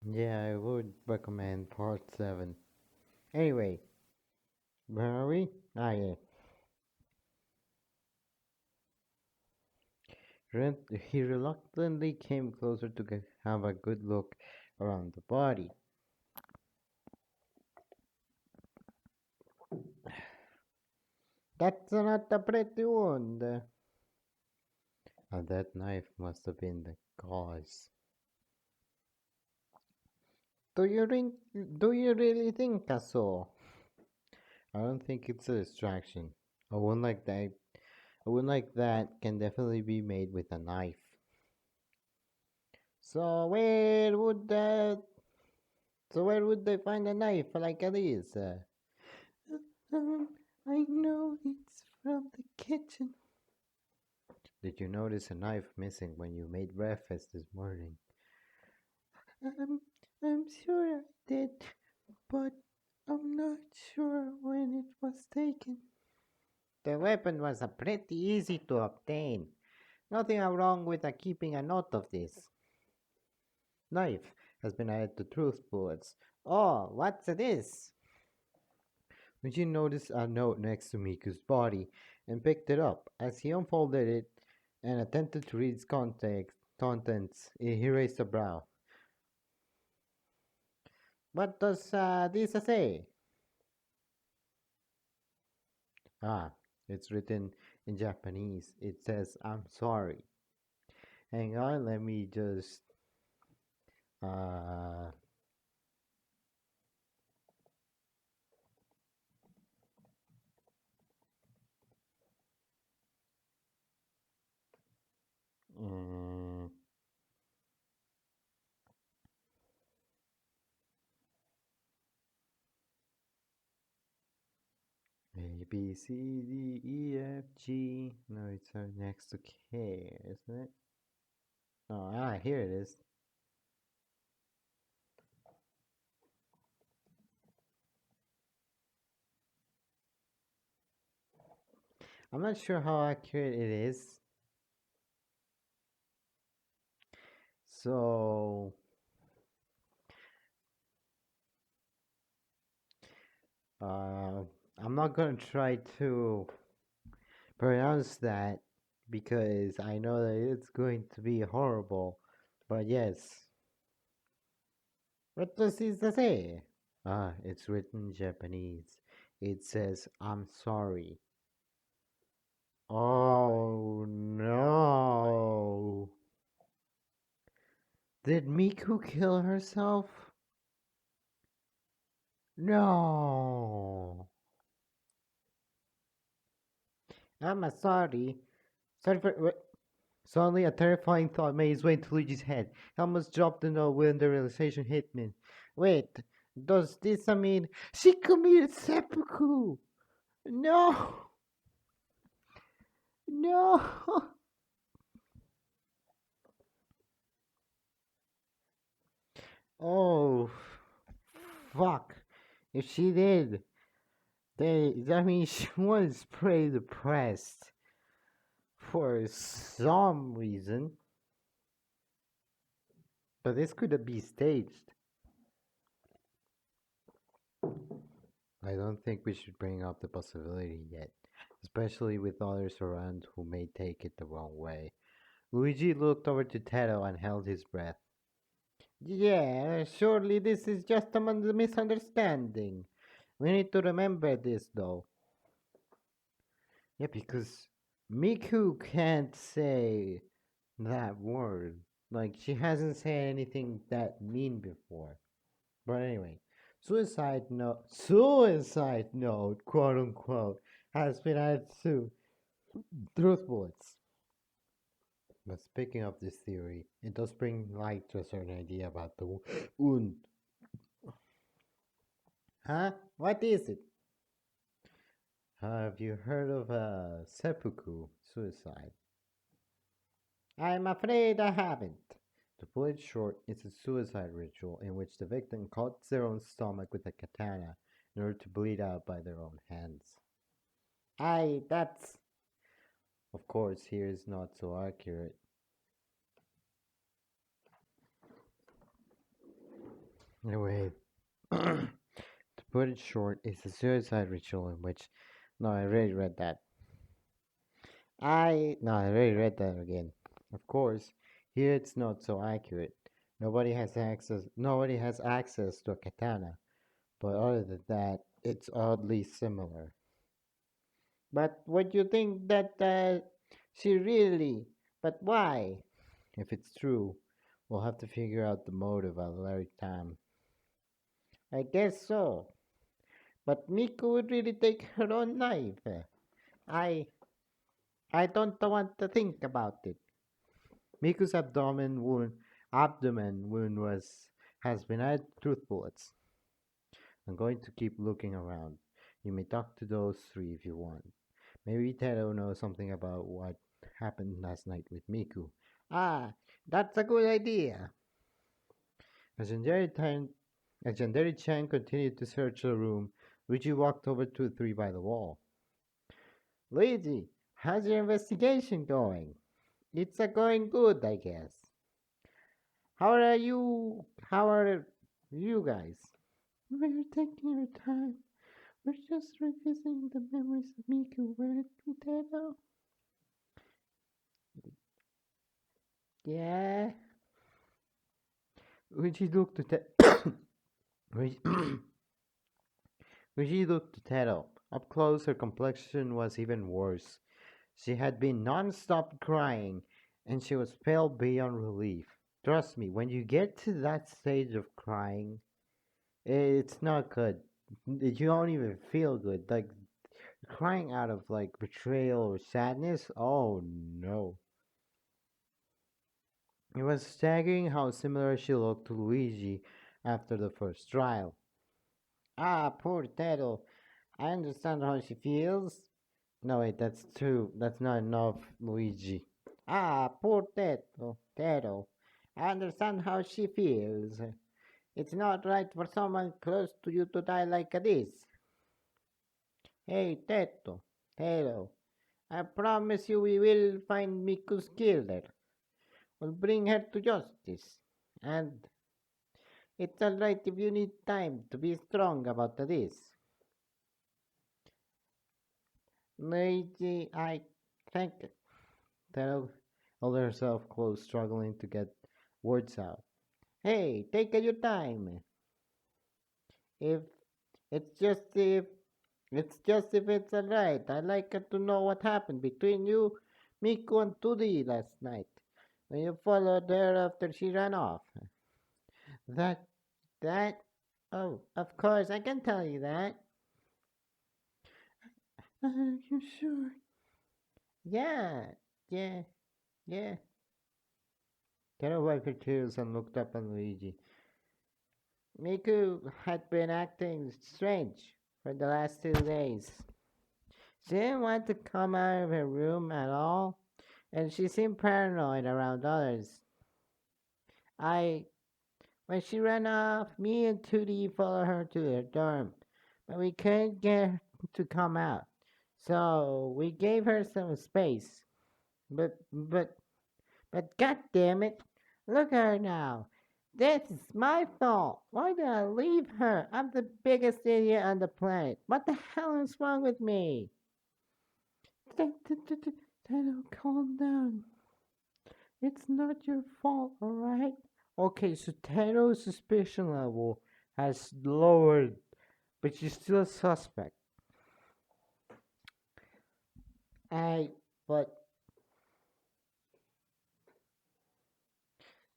Yeah, I would recommend part 7. Anyway, where are we? Ah, yeah. He reluctantly came closer to have a good look around the body. That's not a pretty wound. That knife must have been the cause. Do you really think so? I don't think it's a distraction. A wound like that, a wound like that can definitely be made with a knife. So where would they find a knife like this? Um, I know it's from the kitchen. Did you notice a knife missing when you made breakfast this morning? Um, I'm sure I did, but I'm not sure when it was taken. The weapon was pretty easy to obtain. Nothing wrong with keeping a note of this. Knife has been added to truth bullets. Oh, what's this? Eugene noticed a note next to Miku's body and picked it up. As he unfolded it and attempted to read its contents, he raised a brow. What does this say? Ah, it's written in Japanese. It says, I'm sorry. Hang on, let me just. Uh, mm, A, B, C, D, E, F, G. No, it's next to K, isn't it? Oh, here it is. I'm not sure how accurate it is. So, uh, I'm not gonna try to pronounce that because I know that it's going to be horrible. But yes. What does this say? Ah, it's written in Japanese. It says, I'm sorry. Oh no. Did Miku kill herself? No. I'm sorry. Sorry for what? Suddenly, a terrifying thought made its way into Luigi's head. He almost dropped the note when the realization hit me. Wait, does this mean she committed seppuku? No! No! Oh, fuck. If she did, that means she was pretty depressed. for some reason, but this could be staged. I don't think we should bring up the possibility yet, especially with others around who may take it the wrong way. Luigi looked over to Taro and held his breath. Yeah, surely this is just a misunderstanding. We need to remember this though. Yeah, because Miku can't say that word. Like, she hasn't said anything that mean before. But anyway, suicide note, quote unquote, has been added to truth bullets. But speaking of this theory, it does bring light to a certain idea about the wound. Huh? What is it? Have you heard of a seppuku suicide? I'm afraid I haven't. To put it short, it's a suicide ritual in which the victim cuts their own stomach with a katana in order to bleed out by their own hands. That's. Of course, here is not so accurate. Anyway, to put it short, it's a suicide ritual in which. No, I already read that. I already read that again. Of course, here it's not so accurate. Nobody has access to a katana, but other than that, it's oddly similar. But would you think that she really? But why? If it's true, we'll have to figure out the motive at a later time. I guess so. But Miku would really take her own life. I I don't want to think about it. Miku's abdomen wound has been added truth bullets. I'm going to keep looking around. You may talk to those three if you want. Maybe Tero knows something about what happened last night with Miku. Ah, that's a good idea. As Yandere Chan continued to search the room, Luigi walked over to the three by the wall. Luigi, how's your investigation going? It's going good, I guess. How are you? How are you guys? We're taking our time. We're just revisiting the memories of Miku. Weren't we, Tero? Yeah. Luigi looked to Luigi Luigi looked to Tero. Up close, her complexion was even worse. She had been non-stop crying, and she was pale beyond relief. Trust me, when you get to that stage of crying, it's not good. You don't even feel good. Like, crying out of like betrayal or sadness. Oh no. It was staggering how similar she looked to Luigi after the first trial. Ah, poor Tero. I understand how she feels. No, wait, that's true. That's not enough, Luigi. Ah, poor Teto. Tero. I understand how she feels. It's not right for someone close to you to die like this. Hey, Teto. Tero. I promise you we will find Miku's killer. We'll bring her to justice. And it's alright if you need time to be strong about this. Luigi, I think. Tell held herself close, struggling to get words out. Hey, take your time. If it's just if it's alright. I'd like to know what happened between you, Miku, and Tudi last night when you followed her after she ran off. That that oh, of course I can tell you that. Are you sure? Yeah, yeah, yeah. Tara wiped her tears and looked up at Luigi. Miku had been acting strange for the last 2 days. She didn't want to come out of her room at all, and she seemed paranoid around others. I, when she ran off, me and Tootie followed her to her dorm, but we couldn't get her to come out, so we gave her some space. But but god damn it, look at her now. This is my fault. Why did I leave her? I'm the biggest idiot on the planet. What the hell is wrong with me? Tato, calm down. It's not your fault, alright? Okay, so Tato's suspicion level has lowered, but she's still a suspect. I, but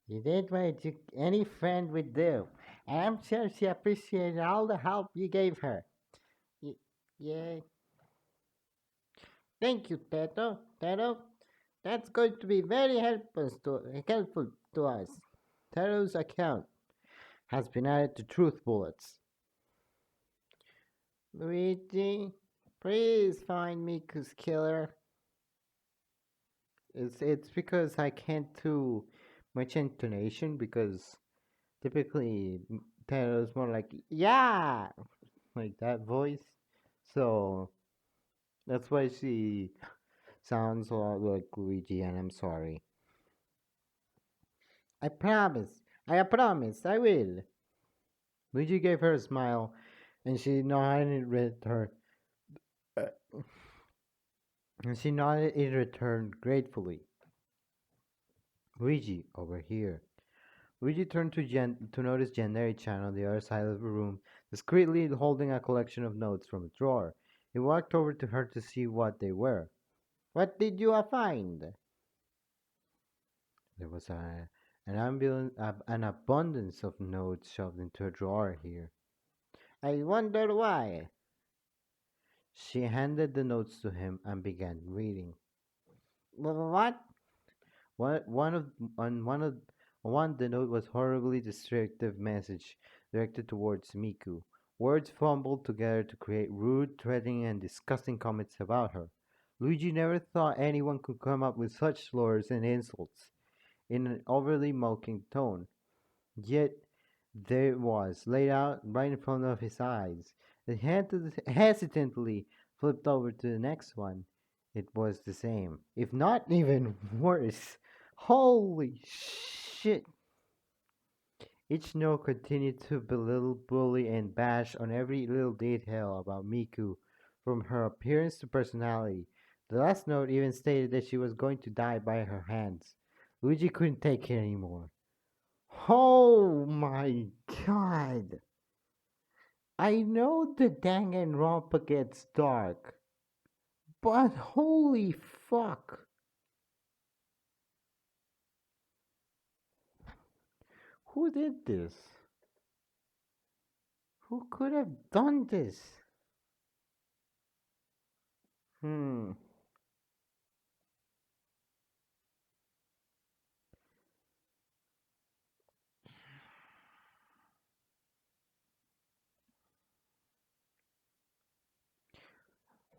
you did what any friend would do, and I'm sure she appreciated all the help you gave her. Y- yeah, thank you, Tato. Tato, that's going to be very helpful to us. Tato's account has been added to Truth Bullets. Luigi, please find Miku's killer. It's because I can't do much intonation because typically Tato's more like yeah, like that voice. So that's why she sounds a lot like Luigi, and I'm sorry. I promise. I promise. I will. Luigi gave her a smile, and she nodded in return. And she nodded in return gratefully. Luigi, over here. Luigi turned to notice Gennari Chan on the other side of the room, discreetly holding a collection of notes from a drawer. He walked over to her to see what they were. What did you find? There was an abundance of notes shoved into a drawer here. I wonder why. She handed the notes to him and began reading. What? One of on one of one the note was horribly destructive message directed towards Miku. Words fumbled together to create rude, threatening, and disgusting comments about her. Luigi never thought anyone could come up with such slurs and insults in an overly mocking tone. Yet there it was, laid out right in front of his eyes. He hesitantly flipped over to the next one. It was the same, if not even worse. Holy shit! Each note continued to belittle, bully, and bash on every little detail about Miku, from her appearance to personality. The last note even stated that she was going to die by her hands. Luigi couldn't take it anymore. Oh my god! I know the Danganronpa gets dark, but holy fuck! Who did this? Who could have done this? Hmm.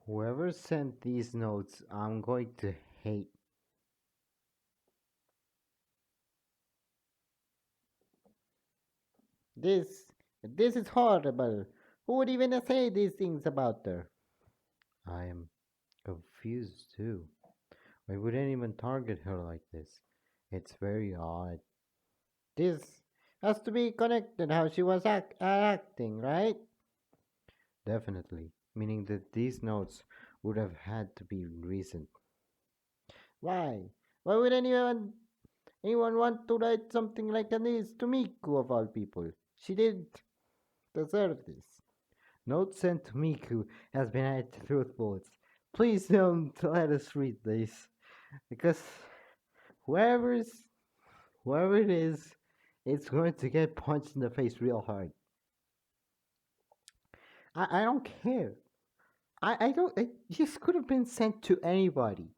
Whoever sent these notes, I'm going to hate. This. This is horrible. Who would even say these things about her? I am confused too. Why would anyone target her like this? It's very odd. This has to be connected how she was acting, right? Definitely, meaning that these notes would have had to be recent. Why? Why would anyone want to write something like this to Miku of all people? She did deserve this. Note sent to Miku has been added to Truth Bullets. Please don't let us read this, because whoever's whoever it is, it's going to get punched in the face real hard. I don't care. I don't. This could have been sent to anybody.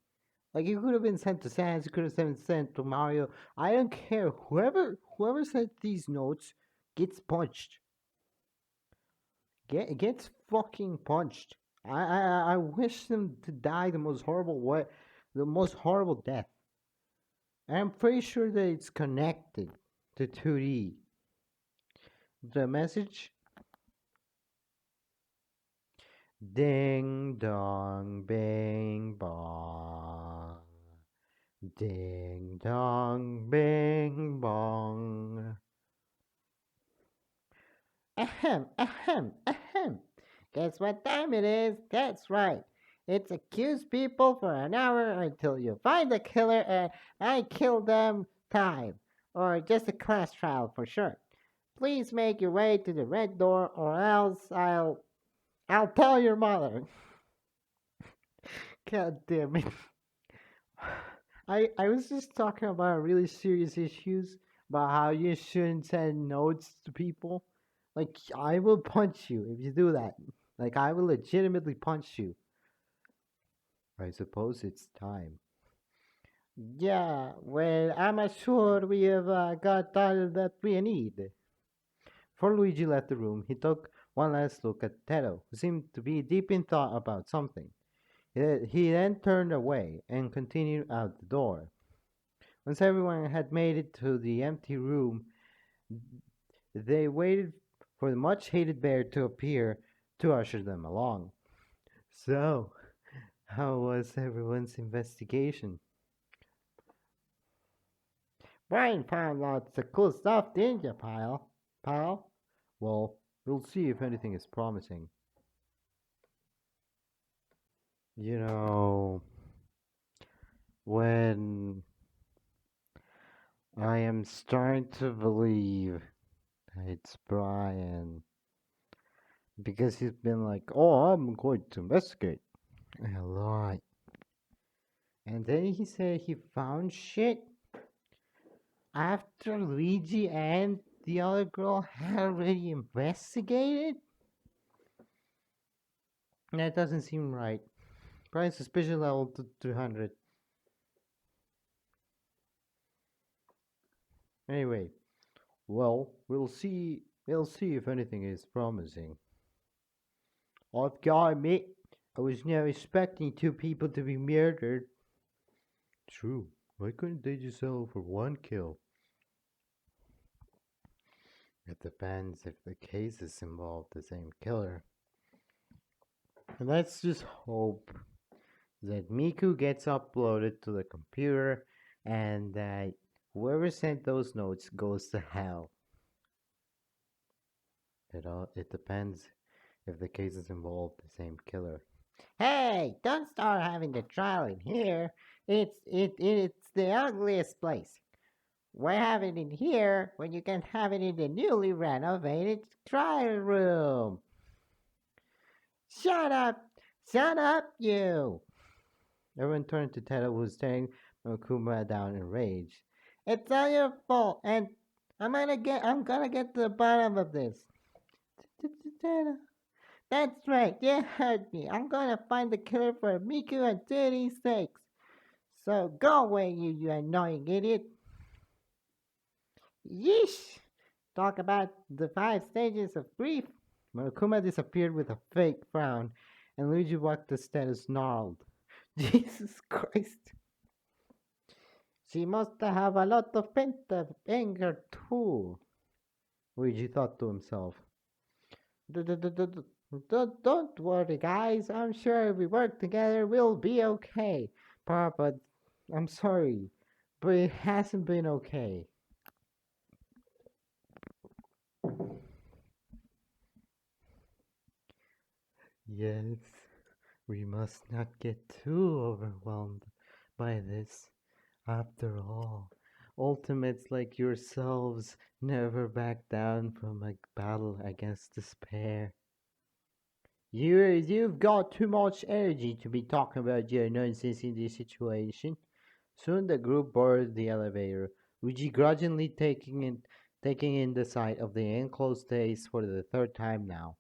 Like it could have been sent to Sans. It could have been sent to Mario. I don't care. Whoever sent these notes gets punched. Gets fucking punched. I wish them to die the most horrible way, the most horrible death. And I'm pretty sure that it's connected to 2D. The message: Ding dong, bing bong. Ding dong, bing bong. Ahem, ahem, ahem. Guess what time it is? That's right. It's accuse people for an hour until you find the killer and I kill them time. Or just a class trial for sure. Please make your way to the red door or else I'll tell your mother. God damn it. I was just talking about really serious issues about how you shouldn't send notes to people. Like I will punch you if you do that. Like I will legitimately punch you. I suppose it's time. Yeah, well, I'm sure we have got all that we need. Before Luigi left the room, he took one last look at Teddo, who seemed to be deep in thought about something. He then turned away and continued out the door. Once everyone had made it to the empty room, they waited for the much hated bear to appear to usher them along. So, how was everyone's investigation? Brian found lots of cool stuff, didn't you, pal? Well, we'll see if anything is promising. You know, when I am starting to believe it's Brian because he's been like, "Oh, I'm going to investigate a lot," and then he said he found shit after Luigi and the other girl had already investigated. That doesn't seem right. Brian's suspicion level to 200. Anyway, well, we'll see if anything is promising. I've got to admit, I was never expecting two people to be murdered. True. Why couldn't they just settle for one kill? It depends if the cases involve the same killer. And let's just hope that Miku gets uploaded to the computer and that whoever sent those notes goes to hell. It depends if the cases involve the same killer. Hey, don't start having the trial in here. It's the ugliest place. Why have it in here when you can have it in the newly renovated trial room? Shut up! Shut up, you! Everyone turned to Ted, who was staring Makuma down in rage. It's all your fault, and I'm gonna get to the bottom of this. That's right, you heard me. I'm gonna find the killer for Miku and 36. So go away, you annoying idiot. Yeesh! Talk about the 5 stages of grief. Murukuma disappeared with a fake frown, and Luigi walked the stairs snarled. Jesus Christ. She must have a lot of pent-up anger too, Luigi thought to himself. Don't worry, guys. I'm sure if we work together, we'll be okay. Papa, I'm sorry, but it hasn't been okay. Yes, we must not get too overwhelmed by this. After all, ultimates like yourselves never back down from a battle against despair. You've got too much energy to be talking about your nonsense in this situation. Soon the group boarded the elevator, Luigi grudgingly taking in the sight of the enclosed space for the third time now.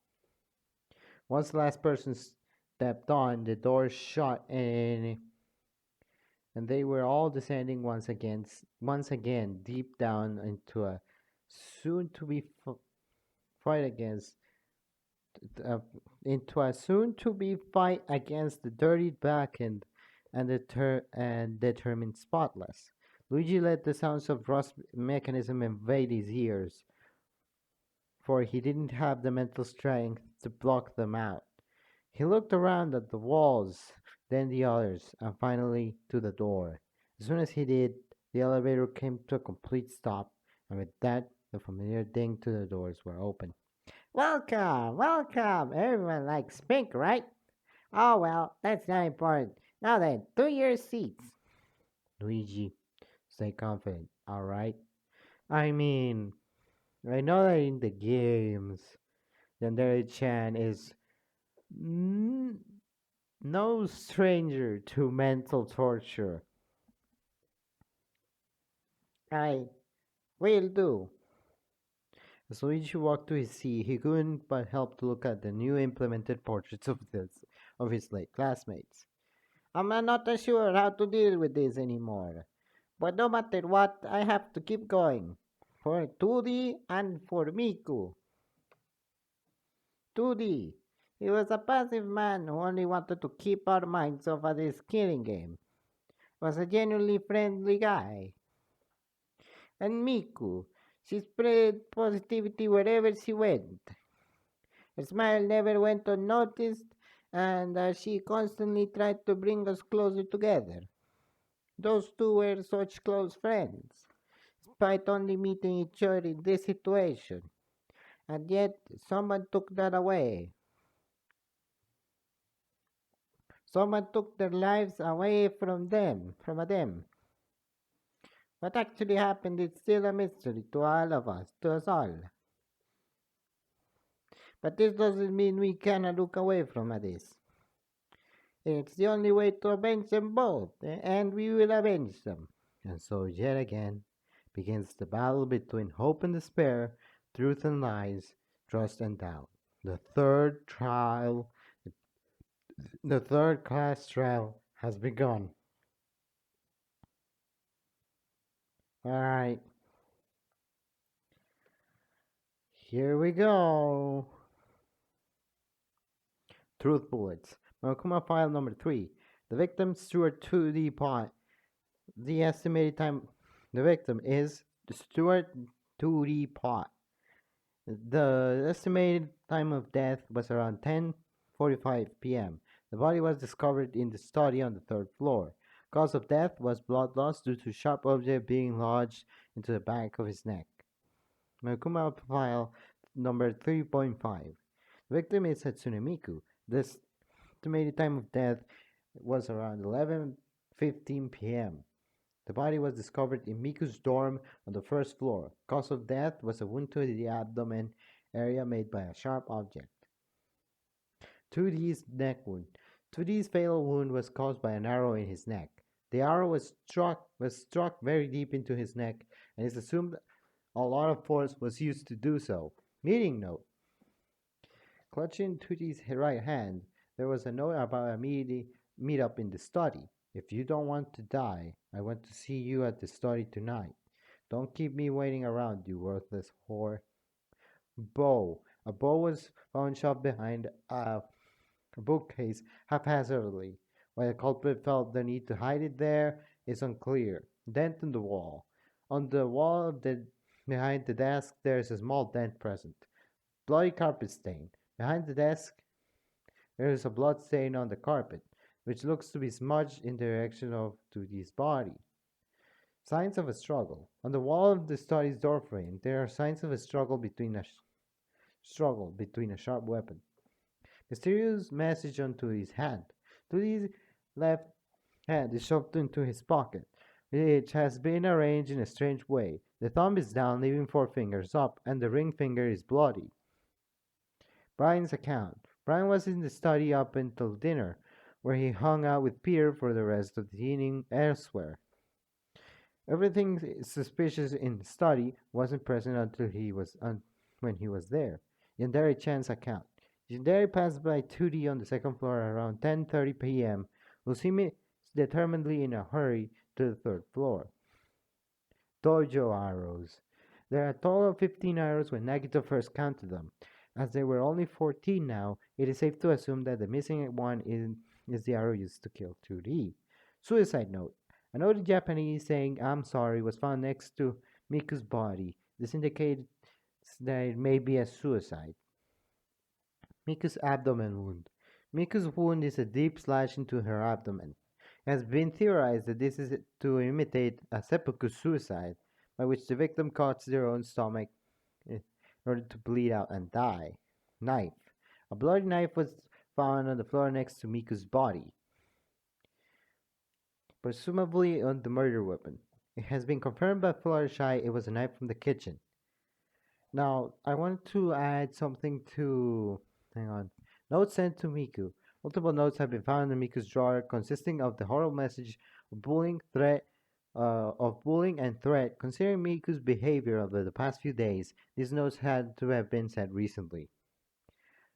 Once the last person stepped on, the door shut and they were all descending once again deep down soon to be fight against into a soon to be fight against the dirty back and determined spotless. Luigi let the sounds of rust mechanism invade his ears, for he didn't have the mental strength to block them out. He looked around at the walls, then the others, and finally to the door. As soon as he did, the elevator came to a complete stop, and with that, the familiar ding to the doors were open. Welcome, welcome! Everyone likes pink, right? Oh well, that's not important. Now then, to your seats. Luigi, stay confident, alright? I mean, I know that in the games, Yandere-chan is n- no stranger to mental torture. I will do. As Luigi walked to his seat, he couldn't but help to look at the new implemented portraits of his late classmates. I'm not sure how to deal with this anymore. But no matter what, I have to keep going. For 2D and for Miku. 2D. He was a passive man who only wanted to keep our minds off of this killing game. Was a genuinely friendly guy. And Miku. She spread positivity wherever she went. Her smile never went unnoticed, and she constantly tried to bring us closer together. Those two were such close friends, despite only meeting each other in this situation. And yet, someone took that away. Someone took their lives away from them. What actually happened is still a mystery to all of us, to us all. But this doesn't mean we cannot look away from this. It's the only way to avenge them both, and we will avenge them. And so, yet again, begins the battle between hope and despair, truth and lies, trust and doubt. The third trial, the third class trial has begun. Alright, here we go. Truth bullets. Mokuma file number 3. The victim, Stuart 2D pot. The estimated time. The victim is Stuart 2D pot. The estimated time of death was around 10:45 p.m. The body was discovered in the study on the third floor. Cause of death was blood loss due to sharp object being lodged into the back of his neck. Mokuma file number 3.5. The victim is Hatsune Miku. The estimated time of death was around 11:15 p.m. The body was discovered in Miku's dorm on the first floor. Cause of death was a wound to the abdomen area made by a sharp object. 2D's neck wound. 2D's fatal wound was caused by an arrow in his neck. The arrow was struck very deep into his neck, and it's assumed a lot of force was used to do so. Meeting note. Clutching 2D's right hand, there was a note about a meet-up in the study. If you don't want to die, I want to see you at the study tonight. Don't keep me waiting around, you worthless whore. Bow. A bow was found shoved behind a bookcase haphazardly. Why the culprit felt the need to hide it there is unclear. Dent in the wall. On the wall behind the desk, there is a small dent present. Bloody carpet stain. Behind the desk, there is a blood stain on the carpet, which looks to be smudged in the direction of Tudi's body. Signs of a struggle. On the wall of the study's doorframe, there are signs of a struggle between a sharp weapon. Mysterious message on Tudi's hand. Tudi's left hand is shoved into his pocket, which has been arranged in a strange way. The thumb is down, leaving four fingers up, and the ring finger is bloody. Brian's account. Brian was in the study up until dinner, where he hung out with Peter for the rest of the evening elsewhere. Everything suspicious in the study wasn't present until when he was there. Yandere Chan's account. Yandere passed by 2D on the second floor around 10:30 p.m. Lucimi determinedly in a hurry to the third floor. Dojo arrows. There are a total of 15 arrows when Nagito first counted them. As there were only 14 now, it is safe to assume that the missing one is the arrow used to kill 2D. Suicide note. A note in Japanese saying "I'm sorry" was found next to Miku's body. This indicates that it may be a suicide. Miku's abdomen wound. Miku's wound is a deep slash into her abdomen. It has been theorized that this is to imitate a seppuku suicide, by which the victim cuts their own stomach in order to bleed out and die. Knife. A bloody knife was found on the floor next to Miku's body, presumably on the murder weapon. It has been confirmed by Fluttershy it was a knife from the kitchen. Now, I want to add something to. Hang on. Notes sent to Miku. Multiple notes have been found in Miku's drawer consisting of the horrible message of bullying and threat. Considering Miku's behavior over the past few days, these notes had to have been sent recently.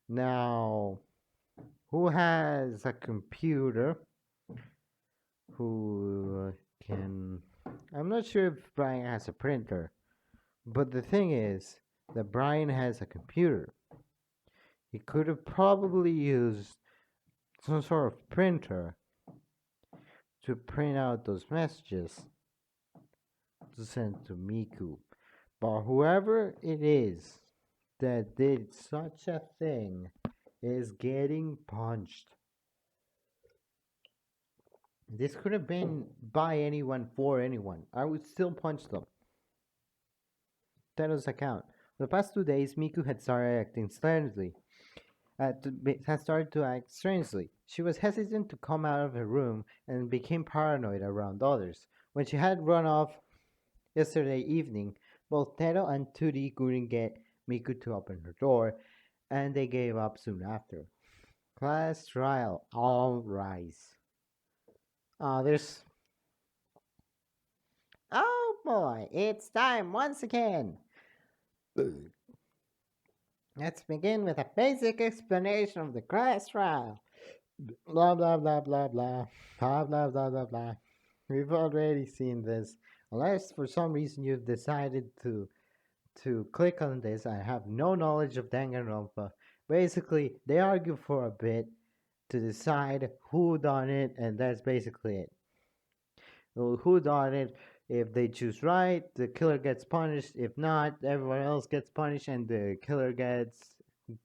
Now, who has a computer? Who can. I'm not sure if Brian has a printer, but the thing is that Brian has a computer. He could have probably used some sort of printer to print out those messages to send to Miku. But whoever it is that did such a thing is getting punched. This could have been by anyone for anyone. I would still punch them. Tero's account. For the past 2 days, Miku had started acting strangely. Had started to act strangely. She was hesitant to come out of her room and became paranoid around others. When she had run off yesterday evening, both Tero and Turi couldn't get Miku to open her door, and they gave up soon after. Class trial, all rise. There's. Oh boy, it's time once again. Let's begin with a basic explanation of the class trial. Blah blah blah blah blah. Blah blah blah blah blah. We've already seen this. Unless for some reason you've decided to click on this, I have no knowledge of Danganronpa. Basically, they argue for a bit to decide who done it, and that's basically it. Who done it? If they choose right, the killer gets punished. If not, everyone else gets punished, and the killer gets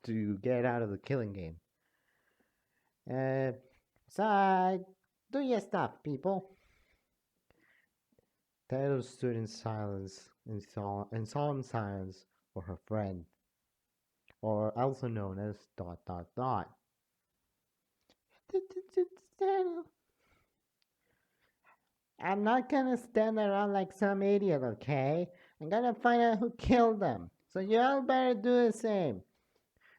to get out of the killing game. Side, do your stuff, people. Tato stood in silence, in solemn silence for her friend, or also known as dot dot dot. I'm not gonna stand around like some idiot, okay? I'm gonna find out who killed them. So you all better do the same.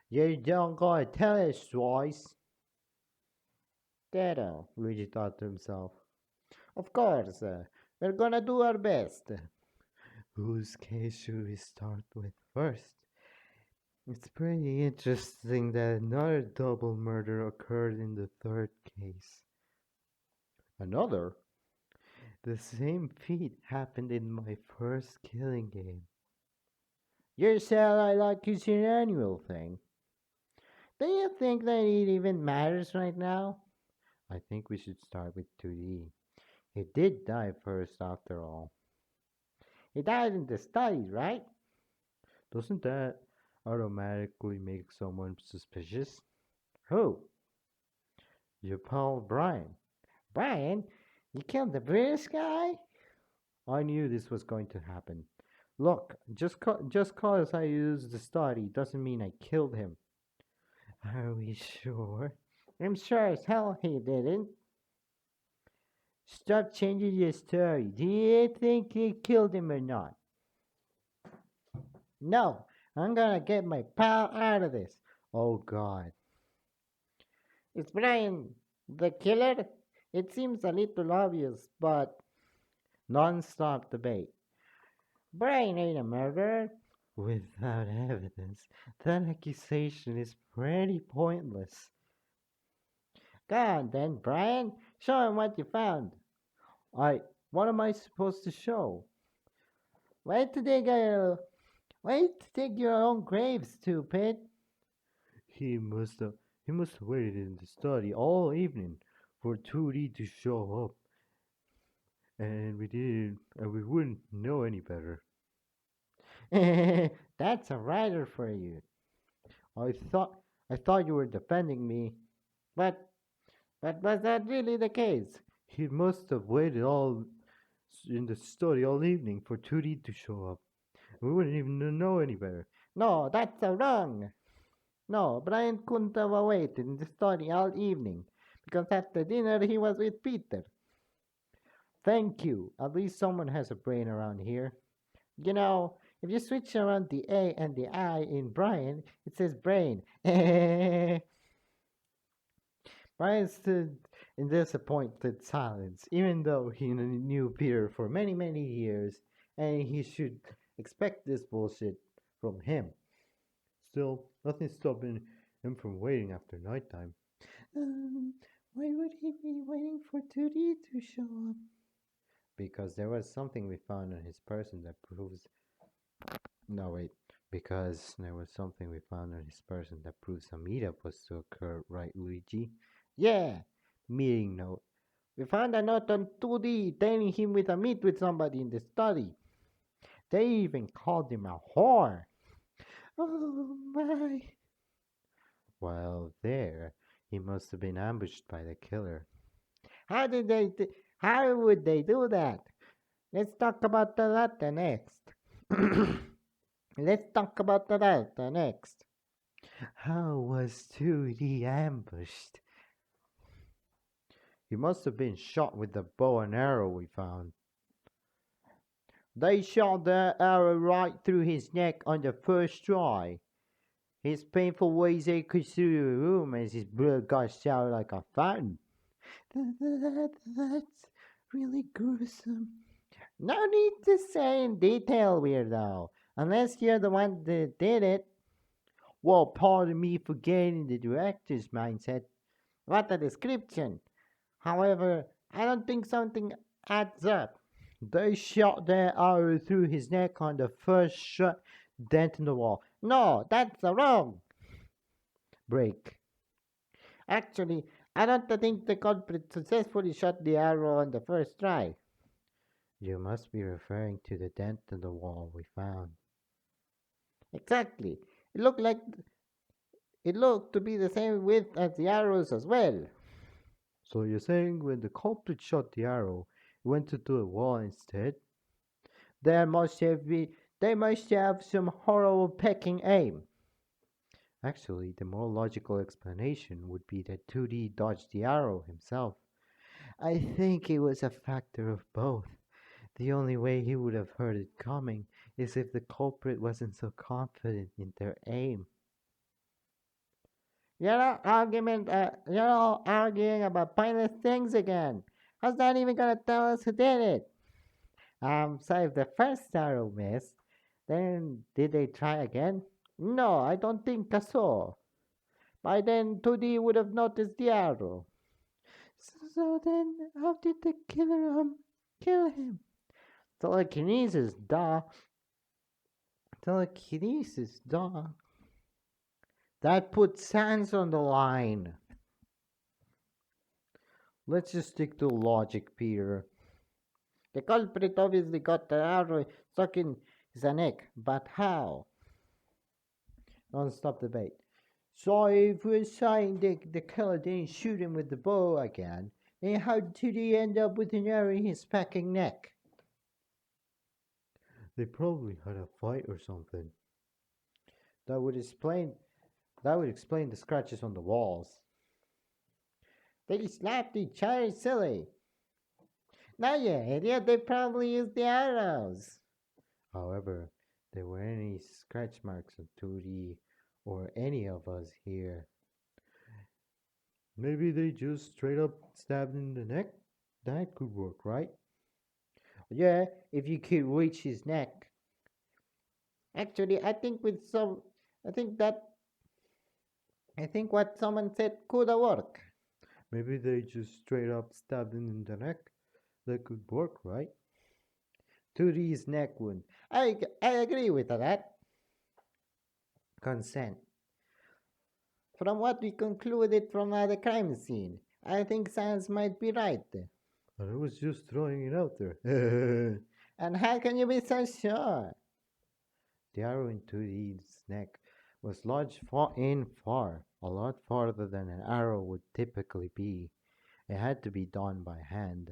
You don't gotta tell us twice. Tato, Luigi thought to himself. Of course, we're gonna do our best. Whose case should we start with first? It's pretty interesting that another double murder occurred in the third case. Another? The same feat happened in my first killing game. You said I like it's an annual thing. Do you think that it even matters right now? I think we should start with 2D. He did die first after all. He died in the study, right? Doesn't that automatically make someone suspicious? Who? Your pal Brian. Brian? You killed the British guy? I knew this was going to happen. Look, just cause I used the study doesn't mean I killed him. Are we sure? I'm sure as hell he didn't. Stop changing your story. Do you think he killed him or not? No, I'm gonna get my pal out of this. Oh God. Is Brian the killer? It seems a little obvious, but non-stop debate. Brian ain't a murderer. Without evidence, that accusation is pretty pointless. Go on then, Brian. Show him what you found. What am I supposed to show? Wait to dig your own grave, stupid. He must have waited in the study all evening for 2D to show up. And we wouldn't know any better. That's a writer for you. I thought you were defending me. But was that really the case? He must have waited all in the study all evening for 2D to show up. We wouldn't even know any better. No, that's wrong. No, Brian couldn't have waited in the study all evening because after dinner he was with Peter. Thank you. At least someone has a brain around here. You know, if you switch around the A and the I in Brian, it says brain. Brian stood in disappointed silence, even though he knew Peter for many, many years, and he should expect this bullshit from him. Still, nothing stopping him from waiting after nighttime. Why would he be waiting for 2D to show up? Because there was something we found on his person that proves. No, wait. Because there was something we found on his person that proves a meetup was to occur, right, Luigi? Yeah! Meeting note. We found a note on 2D telling him we to meet with somebody in the study. They even called him a whore. Oh my. While there, he must have been ambushed by the killer. How would they do that? Let's talk about the latter next. Let's talk about the latter next. How was 2D ambushed? He must have been shot with the bow and arrow we found. They shot the arrow right through his neck on the first try. His painful ways echoed through the room as his blood gushed out like a fountain. That's really gruesome. No need to say in detail, weirdo, unless you're the one that did it. Well, pardon me for getting the director's mindset. What a description. However, I don't think something adds up. They shot their arrow through his neck on the first shot, dent in the wall. No, that's wrong. Break. Actually, I don't think the culprit successfully shot the arrow on the first try. You must be referring to the dent in the wall we found. Exactly. It looked to be the same width as the arrows as well. So you're saying when the culprit shot the arrow, it went into the wall instead? There must have been, they must have some horrible pecking aim. Actually, the more logical explanation would be that 2D dodged the arrow himself. I think it was a factor of both. The only way he would have heard it coming is if the culprit wasn't so confident in their aim. You're all arguing about pointless things again. How's that even gonna tell us who did it? So if the first arrow missed, then did they try again? No, I don't think so. By then, 2D would have noticed the arrow. So then, how did the killer kill him? Telekinesis, duh. Telekinesis, duh. That puts Sans on the line. Let's just stick to logic, Peter. The culprit obviously got the arrow stuck in his neck, but how? Non-stop debate. So if we're saying the killer didn't shoot him with the bow again, then how did he end up with an arrow in his fucking neck? They probably had a fight or something. That would explain the scratches on the walls. They slapped each other silly. No, you idiot, they probably used the arrows. However, there were any scratch marks on 2D or any of us here. Maybe they just straight up stabbed in the neck? That could work, right? Yeah, if you could reach his neck. Actually, I think what someone said could work. Maybe they just straight up stabbed him in the neck. That could work, right? 2D's neck wound. I agree with that. Consent. From what we concluded from the crime scene, I think Sans might be right. I was just throwing it out there. And how can you be so sure? The arrow in 2D's neck was lodged a lot farther than an arrow would typically be. It had to be done by hand.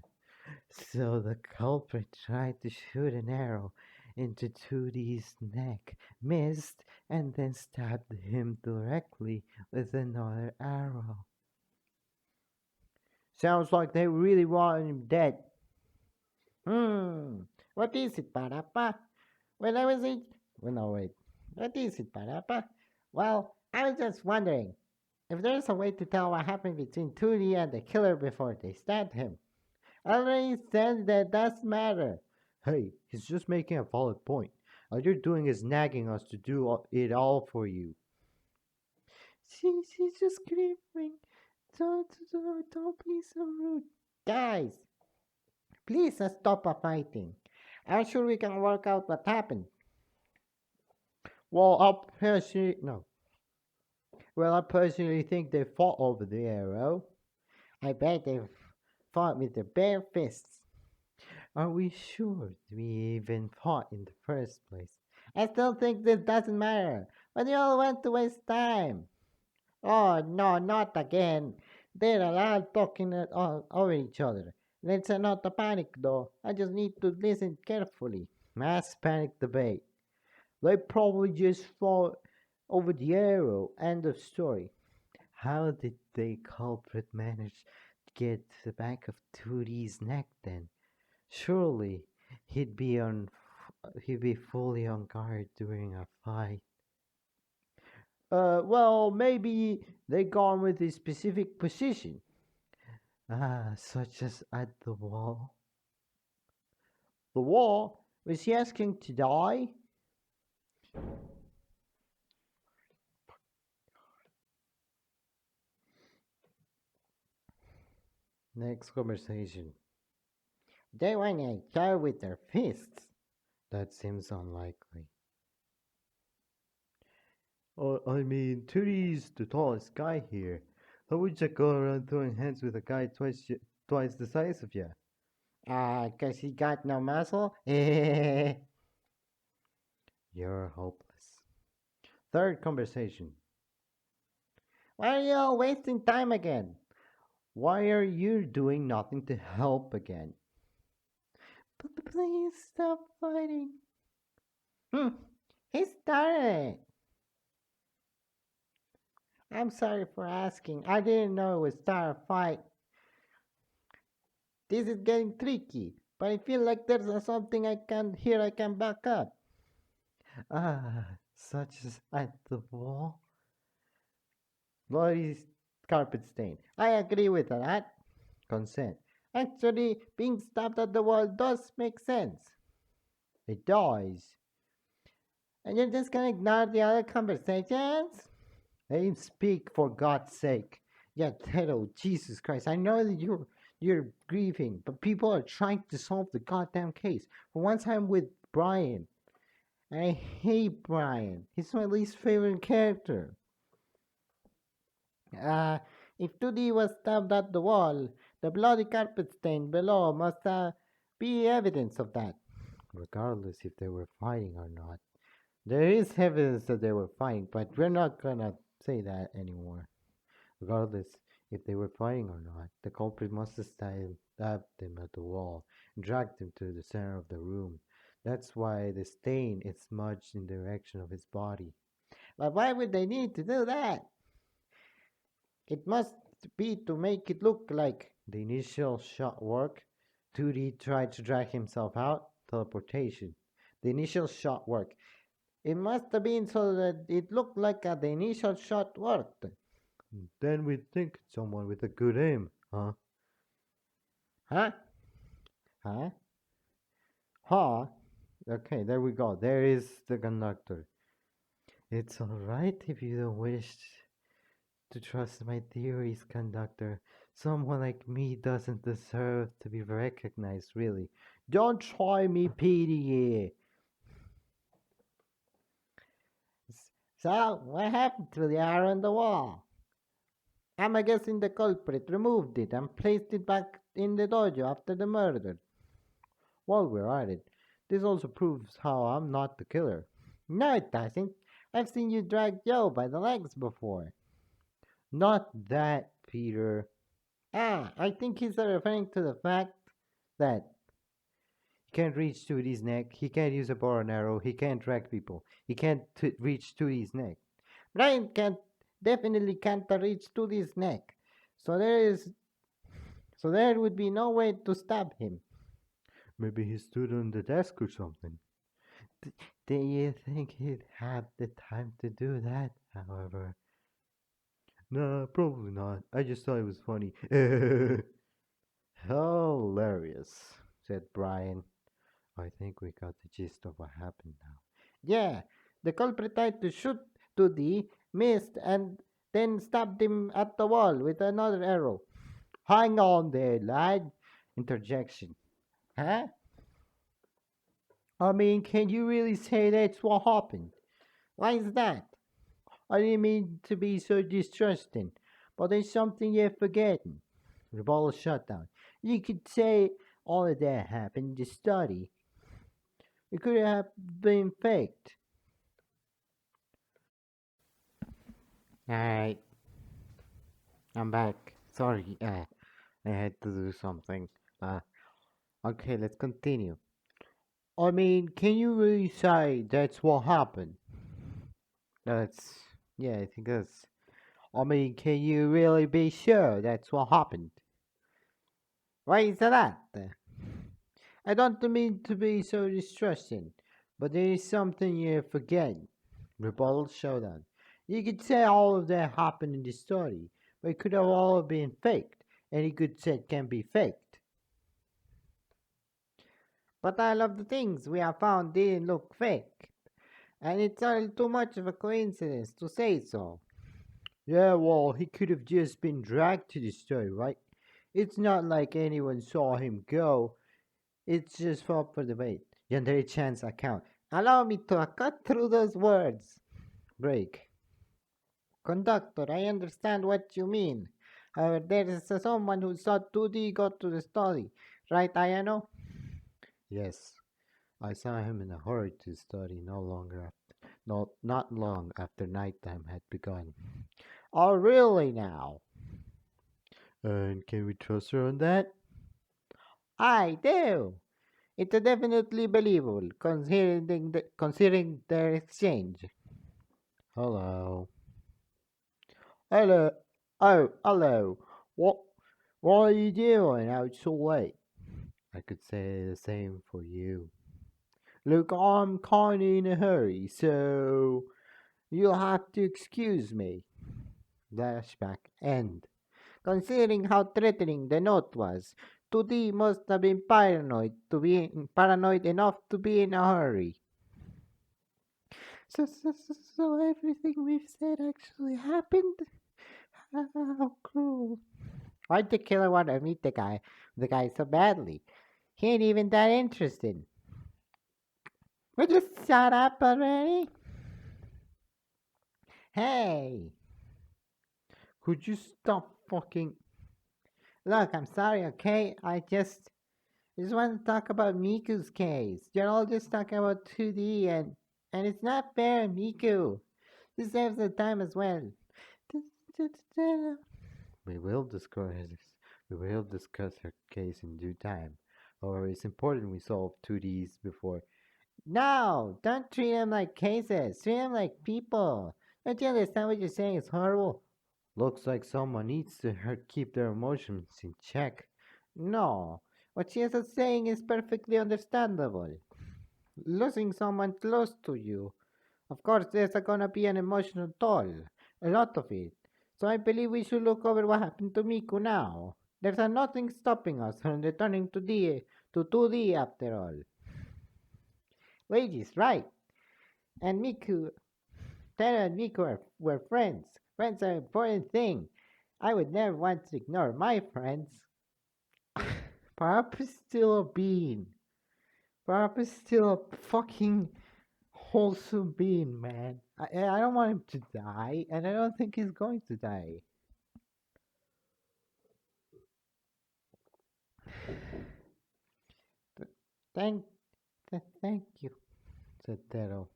So the culprit tried to shoot an arrow into 2D's neck, missed, and then stabbed him directly with another arrow. Sounds like they really want him dead. Hmm. What is it, Parappa? When I was in... Well, no, wait. What is it, Parappa? Well, I was just wondering if there's a way to tell what happened between Tootie and the killer before they stabbed him. I already said that doesn't matter. Hey, he's just making a valid point. All you're doing is nagging us to do it all for you. She's just screaming. Don't be so rude. Guys, please stop fighting. I'm sure we can work out what happened. Well, I personally no. Well, I personally think they fought over the arrow. I bet they fought with their bare fists. Are we sure we even fought in the first place? I still think this doesn't matter, but you all want to waste time. Oh, no, not again. They're all talking all over each other. Let's not panic though. I just need to listen carefully. Mass panic debate. They probably just fought over the arrow. End of story. How did the culprit manage to get to the back of Tootie's neck then? Surely he'd be fully on guard during a fight. Well, maybe they gone with a specific position. Such as at the wall. The wall? Was he asking to die? Next conversation. They want to kill with their fists. That seems unlikely. I mean, Tootie's the tallest guy here. How would you go around throwing hands with a guy twice the size of you? 'Cause he got no muscle? Why You're hopeless. Third conversation. are you all wasting time again? Why are you doing nothing to help again? But please stop fighting. Hmm, he started it. I'm sorry for asking. I didn't know it would start a fight. This is getting tricky, but I feel like there's something I can back up. Such as at the wall? Bloody carpet stain. I agree with that. Consent. Actually, being stabbed at the wall does make sense. It dies. And you're just gonna ignore the other conversations? Hey, speak for God's sake. Yeah, Teto, Jesus Christ. I know that you're grieving, but people are trying to solve the goddamn case. For once I'm with Brian. I hate Brian. He's my least favorite character. Uh, if 2D was stabbed at the wall, the bloody carpet stain below must be evidence of that. Regardless if they were fighting or not. There is evidence that they were fighting, but we're not gonna say that anymore. Regardless if they were fighting or not, the culprit must have stabbed them at the wall and dragged him to the center of the room. That's why the stain is smudged in the direction of his body. But why would they need to do that? It must be to make it look like The initial shot worked. 2D tried to drag himself out. Teleportation. the initial shot worked. It must have been so that it looked like the initial shot worked. Then we'd think someone with a good aim, huh? Huh? Huh? Huh? Okay, there we go. There is the conductor. It's alright if you don't wish to trust my theories, conductor. Someone like me doesn't deserve to be recognized, really. Don't try me, PDA. So, what happened to the arrow on the wall? I'm guessing the culprit removed it and placed it back in the dojo after the murder. While we're at it, this also proves how I'm not the killer. No, it doesn't. I've seen you drag Joe by the legs before. Not that, Peter. I think he's referring to the fact that He can't reach Tootie's neck. He can't use a bow and arrow. He can't track people. He can't reach Tootie's neck. Brian can't definitely can't reach to his neck. So there would be no way to stab him. Maybe he stood on the desk or something. Do you think he'd have the time to do that? However, no, probably not. I just thought it was funny. Hilarious, said Brian. I think we got the gist of what happened now. Yeah, the culprit tried to shoot Tudi, missed, and then stabbed him at the wall with another arrow. Hang on there, lad. Interjection. Huh? I mean, can you really say that's what happened? Why is that? I didn't mean to be so distrusting, but there's something you're forgetting. The ball is shut down. You could say all of that happened in the study. It could have been faked. Alright, I'm back. Sorry, I had to do something. okay, let's continue. I mean, can you really say that's what happened? That's, yeah, I think that's, I mean, can you really be sure that's what happened? why is that? I don't mean to be so distrusting, but there is something you're forgetting. Rebuttal showdown. You could say all of that happened in the story, but it could have all been faked. Any good set can be faked. But all of the things we have found didn't look fake. And it's all too much of a coincidence to say so. Yeah, well, he could have just been dragged to the story, right? It's not like anyone saw him go. It's just up for debate. Yandere Chan's account. Allow me to cut through those words. Break. Conductor, I understand what you mean. However, there is someone who saw 2D go to the study. Right, Ayano? Yes, I saw him in a hurry to study not long after nighttime had begun. Oh, really now? And can we trust her on that? I do. It's definitely believable, considering their exchange. Hello. Hello. Oh, hello. What are you doing out so late? I could say the same for you. Look, I'm kinda in a hurry, so you'll have to excuse me. Flashback end. Considering how threatening the note was, 2D must have been paranoid enough to be in a hurry. So everything we've said actually happened? How cruel. Why'd the killer want to meet the guy so badly? He ain't even that interested. Would you shut up already? Hey, Could you stop fucking. look, I'm sorry, okay? I just want to talk about Miku's case. You're all just talking about 2D and it's not fair, Miku. Deserves the time as well. We will discuss we will discuss her case in due time. However, it's important we solve 2Ds before. No, don't treat them like cases. Treat them like people. Don't you understand what you're saying is horrible? Looks like someone needs to keep their emotions in check. No, what she is saying is perfectly understandable. Losing someone close to you, of course, there's gonna be an emotional toll, a lot of it. So I believe we should look over what happened to Miku now. There's nothing stopping us from returning to 2D after all. Wade is right. And Tara and Miku were friends. Friends are an important thing. I would never want to ignore my friends. Perhaps still a bean. Perhaps still a fucking wholesome being, man. I don't want him to die, and I don't think he's going to die. Thank, thank you. Said Tero.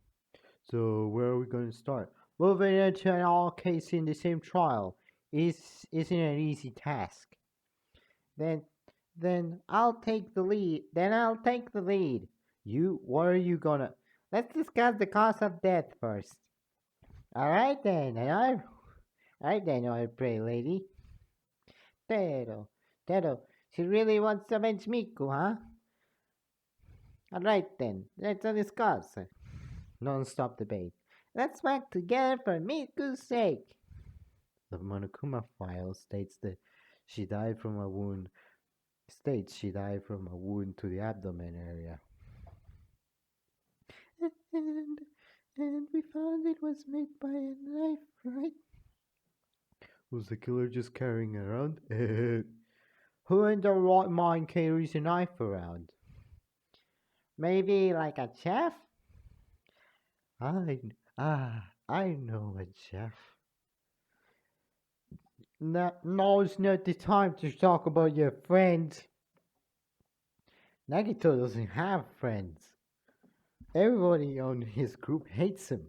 So where are we going to start? Moving into an all case in the same trial isn't an easy task. Then, then I'll take the lead. Then I'll take the lead. What are you gonna? Let's discuss the cause of death first. All right then, our pretty lady. Tero, she really wants to avenge Miku, huh? All right then, let's discuss. Non-stop debate. Let's work together for Miku's sake. The Monokuma file she died from a wound. States she died from a wound to the abdomen area. And and we found it was made by a knife, right? Was the killer just carrying it around? Who in their right mind carries a knife around? Maybe like a chef? I know a chef. No, now's not the time to talk about your friends. Nagito doesn't have friends. Everybody on his group hates him.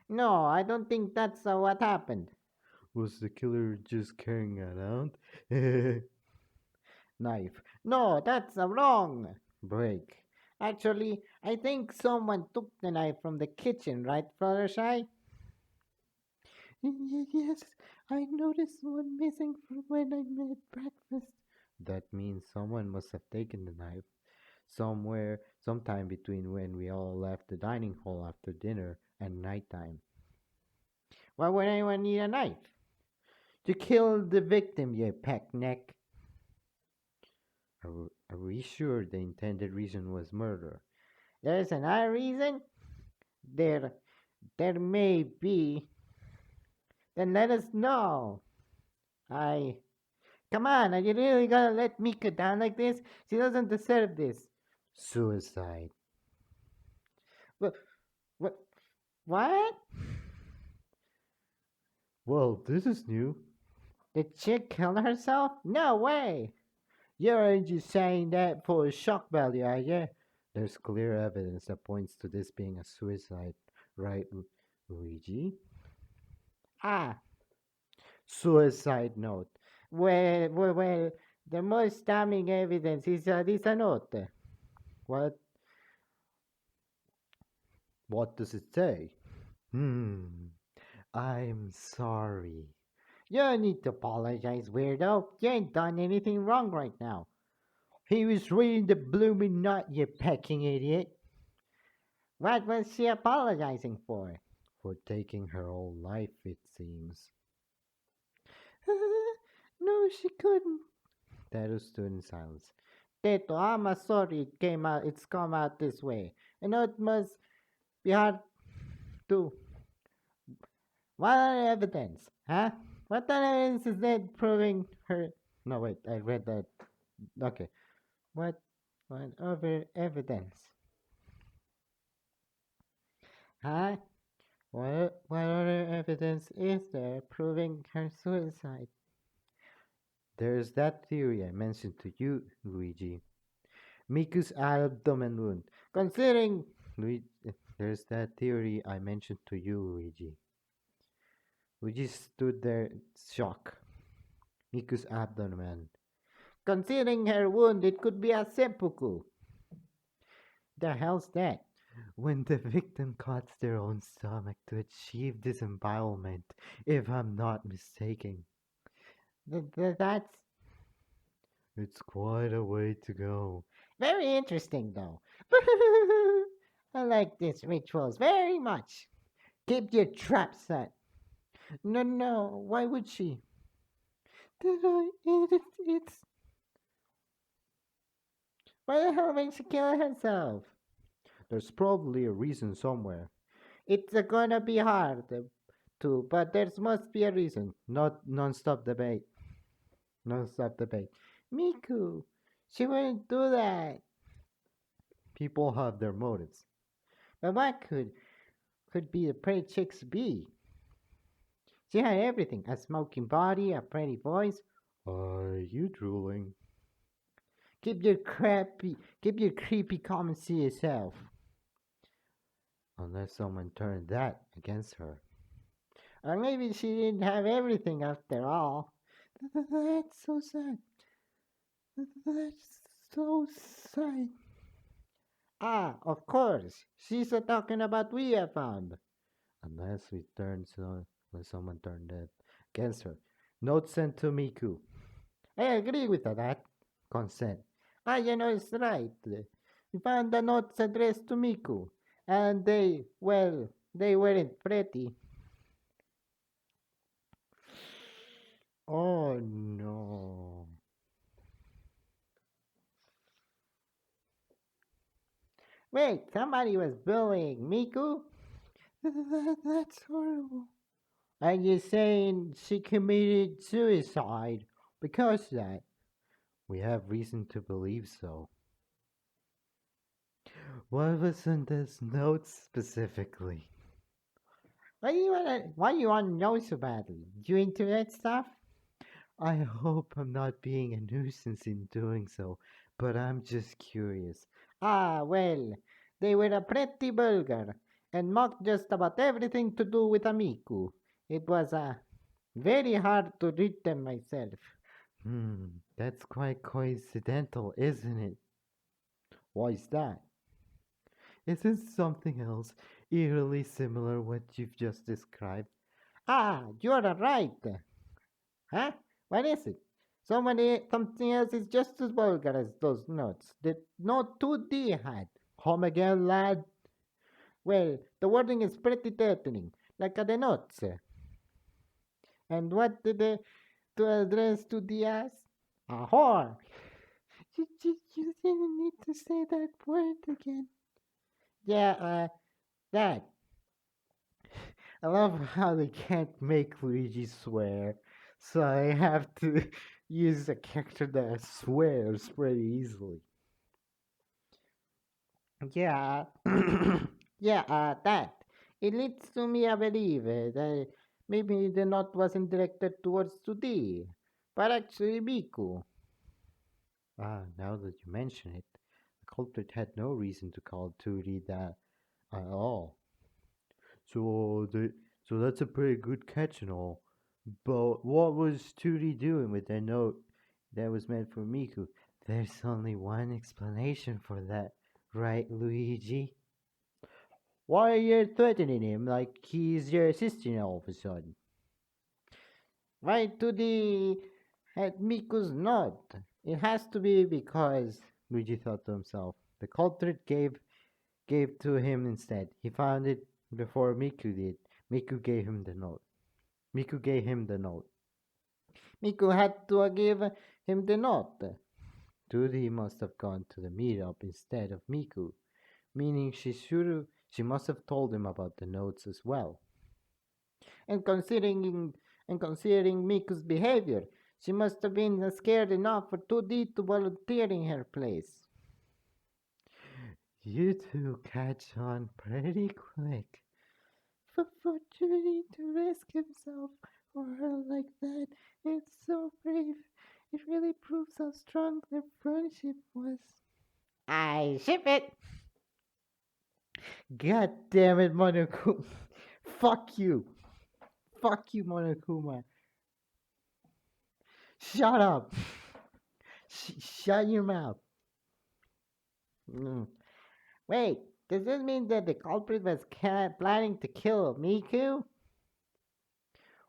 No, I don't think that's what happened. Was the killer just carrying it around? Knife. No, that's wrong. Break. Actually, I think someone took the knife from the kitchen, right, Fluttershy? Yes, I noticed one missing from when I made breakfast. That means someone must have taken the knife sometime between when we all left the dining hall after dinner and nighttime. Why would anyone need a knife? To kill the victim, you peck neck. Are we sure the intended reason was murder? There's another reason? There, there may be. Then let us know. I. Come on, are you really gonna let Mika down like this? She doesn't deserve this. Suicide. What? What? What? Well, this is new. Did she kill herself? No way! You aren't just saying that for shock value, are you? There's clear evidence that points to this being a suicide, right, Luigi? Ah, Suicide note. well, the most damning evidence is this note. What? What does it say? I'm sorry. You don't need to apologize, weirdo. You ain't done anything wrong right now. He was reading the blooming note, you pecking idiot. What was she apologizing for? For taking her own life, it seems. No, she couldn't. Teru stood in silence. Teto, I'm sorry it's come out this way. I know it must be hard to. What other evidence? Huh? What other evidence is there proving her? No, wait, I read that. Okay. What? What other evidence? Huh? What other evidence is there proving her suicide? There's that theory I mentioned to you, Luigi. Miku's abdomen wound. Considering Luigi, there's that theory I mentioned to you, Luigi. Luigi stood there in shock. Miku's abdomen. considering her wound, it could be a seppuku. The hell's that? When the victim cuts their own stomach to achieve disembowelment, if I'm not mistaken. That's It's quite a way to go. very interesting, though. I like these rituals very much. Keep your trap set. No, why would she? It's. Why the hell would she kill herself? There's probably a reason somewhere. It's gonna be hard to, but there must be a reason. Not non-stop debate. Non-stop debate. Miku, she wouldn't do that. People have their motives. But what could be the pretty chick's be? She had everything: a smoking body, a pretty voice. Are you drooling? Keep your creepy comments to yourself. Unless someone turned that against her. Or maybe she didn't have everything after all. That's so sad. That's so sad. Ah, of course. She's talking about we have found. Unless we turn so when someone turned it against her. Note sent to Miku. I agree with that. Consent. Ah, it's right. We found the notes addressed to Miku. And they weren't pretty. Oh no. Wait, somebody was bullying Miku? That's horrible. Are you saying she committed suicide because of that? We have reason to believe so. What was in this note specifically? Why you wanna know so badly? You into that stuff? I hope I'm not being a nuisance in doing so, but I'm just curious. Ah, well, they were a pretty vulgar and mocked just about everything to do with Amiku. It was very hard to read them myself. That's quite coincidental, isn't it? Why is that? Isn't something else eerily similar what you've just described? Ah, you're right. Huh? What is it? Something else is just as vulgar as those notes. The note 2D had. Home again, lad? Well, the wording is pretty threatening, like the notes. And what did they to address to the ass? A whore. You didn't need to say that word again. Yeah, that. I love how they can't make Luigi swear, so I have to use a character that swears pretty easily. Yeah, yeah, that. It leads to me, I believe, that maybe the note wasn't directed towards 2D, but actually Miku. Now that you mention it, the culprit had no reason to call 2D that at all. So so that's a pretty good catch and all. But what was 2D doing with that note that was meant for Miku? There's only one explanation for that, right, Luigi? Why are you threatening him like he's your assistant all of a sudden? Why 2D had Miku's note? It has to be because. Luigi thought to himself. The culprit gave to him instead. He found it before Miku did. Miku gave him the note. Miku gave him the note. Miku had to give him the note. 2D must have gone to the meetup instead of Miku, meaning she must have told him about the notes as well. And considering Miku's behavior, she must have been scared enough for 2D to volunteer in her place. You two catch on pretty quick. For Judy to risk himself for her like that, it's so brave. It really proves how strong their friendship was. I ship it. God damn it, Monokuma. Fuck you. Fuck you, Monokuma. Shut up. Shut your mouth. Mm. Wait, does this mean that the culprit was planning to kill Miku?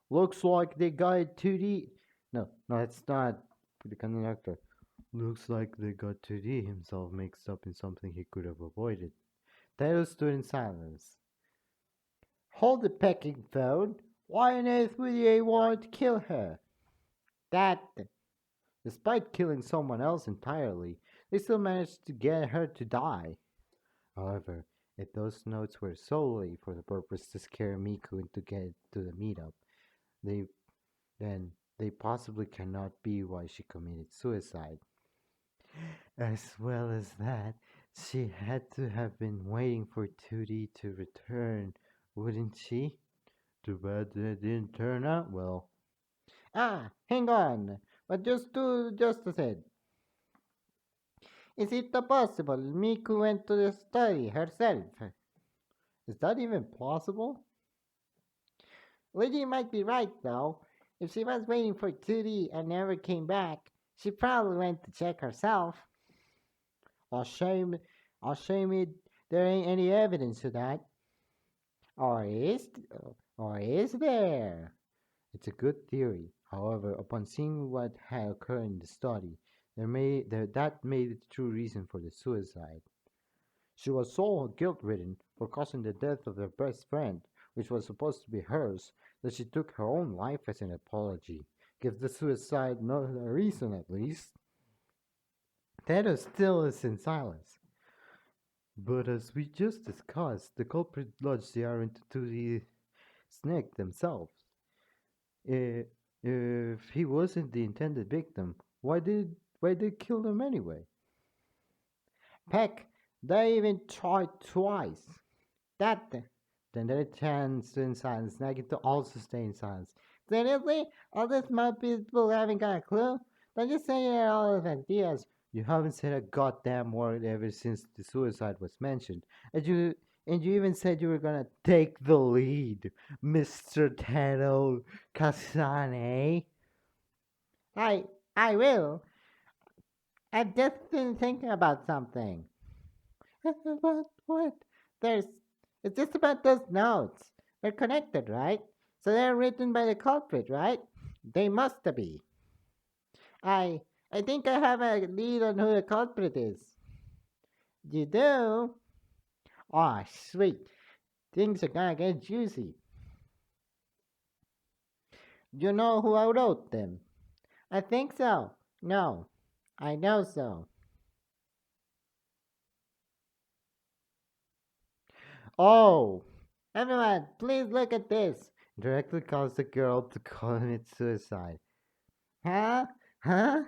Looks like they got 2D. No, it's not the conductor. Looks like they got 2D himself mixed up in something he could have avoided. Taylor stood in silence. Hold the pecking phone. Why on earth would they want to kill her? That. Despite killing someone else entirely, they still managed to get her to die. However, if those notes were solely for the purpose to scare Miku into get to the meetup, they then they possibly cannot be why she committed suicide. As well as that, she had to have been waiting for 2D to return, wouldn't she? Too bad that didn't turn out well. Hang on. But just a second. Is it possible Miku went to the study herself? Is that even possible? Luigi might be right though. If she was waiting for 2D and never came back, She probably went to check herself. I'll shame, I'll shame it. There ain't any evidence of that. Or is, or is there? It's a good theory. However, upon seeing what had occurred in the study, that made the true reason for the suicide. She was so guilt-ridden for causing the death of her best friend, which was supposed to be hers, that she took her own life as an apology. Give the suicide no a reason, at least. Tato still is in silence. But as we just discussed, the culprit lodged the iron into the snake themselves. I- If he wasn't the intended victim, why did kill them anyway? Peck, they even tried twice. That. Then there are chance to in silence, nagging to also stay in silence. Seriously? All this smart people haven't got a clue? Don't just say you all of ideas. You haven't said a goddamn word ever since the suicide was mentioned. And you even said you were gonna take the lead, Mr. Tano Kasane. I I will. I've just been thinking about something. About what? There's it's just about those notes. They're connected, right? So they're written by the culprit, right? They must be. I I think I have a lead on who the culprit is. You do? Oh, sweet. Things are gonna get juicy. You know who I wrote them? I think so. No, I know so. Oh! Everyone, please look at this. Directly caused the girl to commit suicide. Huh? Huh?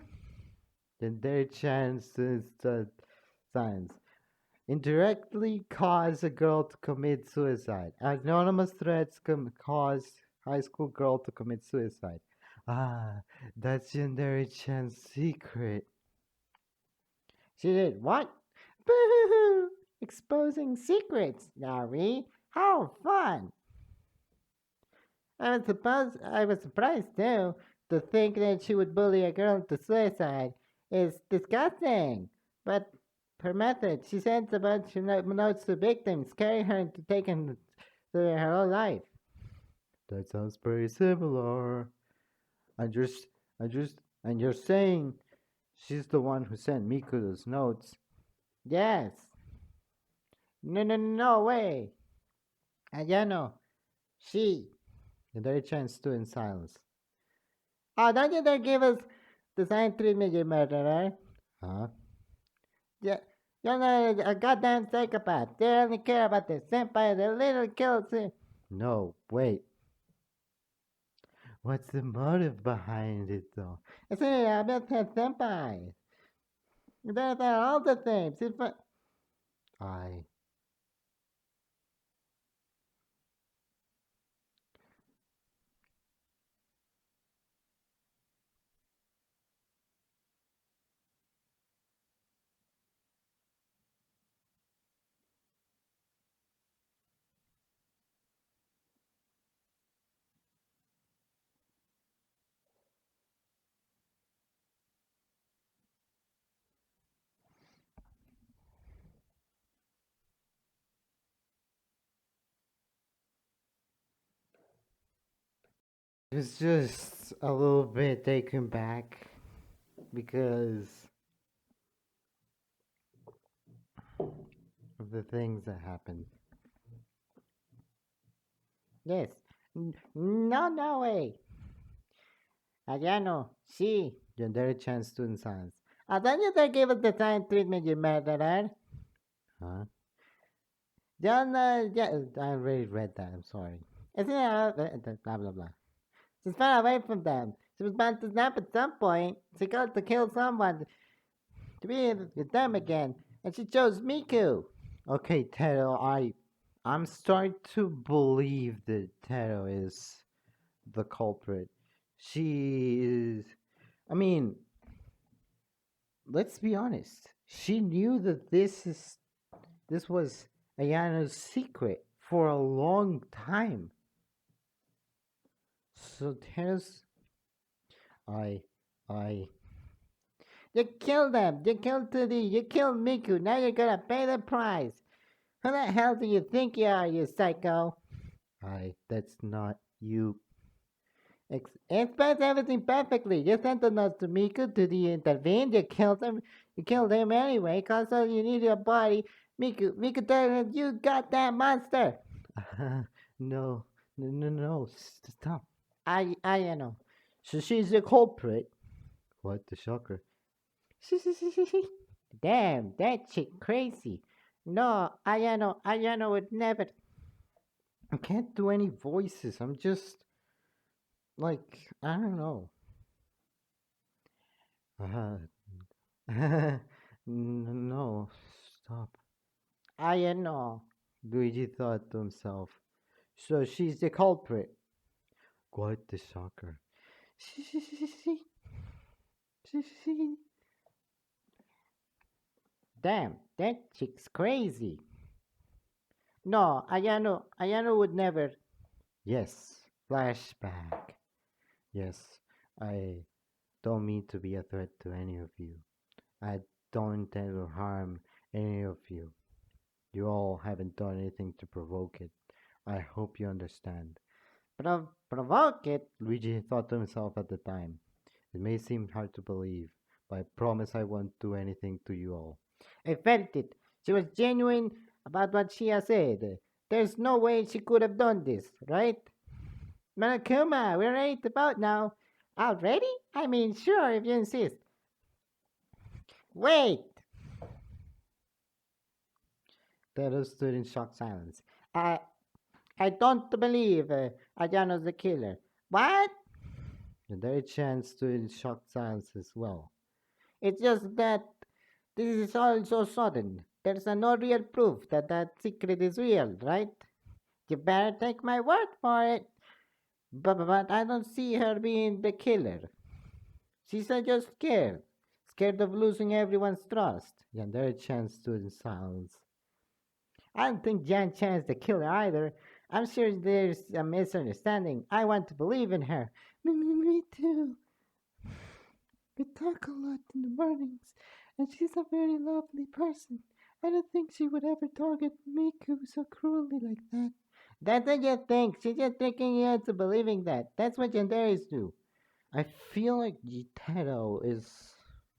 Then their chance to instant science. Indirectly cause a girl to commit suicide. Anonymous threats cause high school girl to commit suicide. Ah, that's Yandere Chan's secret. She did what? Boo! Exposing secrets, Nari. How fun! I was surprised too. To think that she would bully a girl to suicide is disgusting. But her method, she sends a bunch of notes to victims, carrying her into taking to her whole life. That sounds pretty similar. And you're, s- and you're saying she's the one who sent Miku those notes. Yes. No, no, no way. Ayano. She. Yandere Chan stood in silence. Oh, don't you dare give us the sign treatment, you murderer. Huh? Yeah, you're not a goddamn psychopath. They only care about their senpai, their little kills. No, wait. What's the motive behind it though? It's about their senpai. They're all the things. I was just a little bit taken back because of the things that happened. Yes. No, no way. Ayano. She. Yandere Chan stood in silence. Don't you dare give us the sign treatment, you murderer. Huh? Don't, yeah, I already read that. I'm sorry. isn't it, blah, blah, blah. She's far away from them. She was bound to snap at some point. She got to kill someone to be with them again. And she chose Miku. Okay, Taro, I'm starting to believe that Taro is the culprit. She is. I mean, let's be honest. She knew that this was Ayano's secret for a long time. So Taro's. I I You killed them. You killed Tudi. You killed Miku. Now you're gonna pay the price. Who the hell do you think you are, you psycho? That's not you. Explains everything perfectly. You sent the notes to Miku to the intervene. You killed him. You killed him anyway, cause you need your body. Miku told you got that monster. No, no, stop. I know. So she's the culprit. What the shocker? Damn, that chick crazy. No, Ayano would never. I can't do any voices. I'm just like, I don't know. Uh, no, stop. Ayano. Luigi thought to himself. So she's the culprit. Quite the shocker. Damn, that chick's crazy. No, Ayano would never. Yes, flashback. Yes, I don't mean to be a threat to any of you. I don't intend to harm any of you. You all haven't done anything to provoke it. I hope you understand. Provoke it. Luigi thought to himself at the time. It may seem hard to believe, but I promise I won't do anything to you all. I felt it. She was genuine about what she has said. There's no way she could have done this, right? Manakuma, we're right about now. Already? I mean, sure, if you insist. Wait! Teru stood in shocked silence. I I don't believe Ayano's the killer. What? And there Chan stood in shocked silence as well. It's just that this is all so sudden. There's no real proof that that secret is real, right? You better take my word for it. But I don't see her being the killer. She's just scared. Scared of losing everyone's trust. Yandere Chan stood in silence. I don't think Jan Chan's the killer either. I'm sure there's a misunderstanding. I want to believe in her. Me too. We talk a lot in the mornings, and she's a very lovely person. I don't think she would ever target Miku so cruelly like that. That's what you think. She's just tricking you into believing that. That's what Yanderis do. I feel like Jitaro is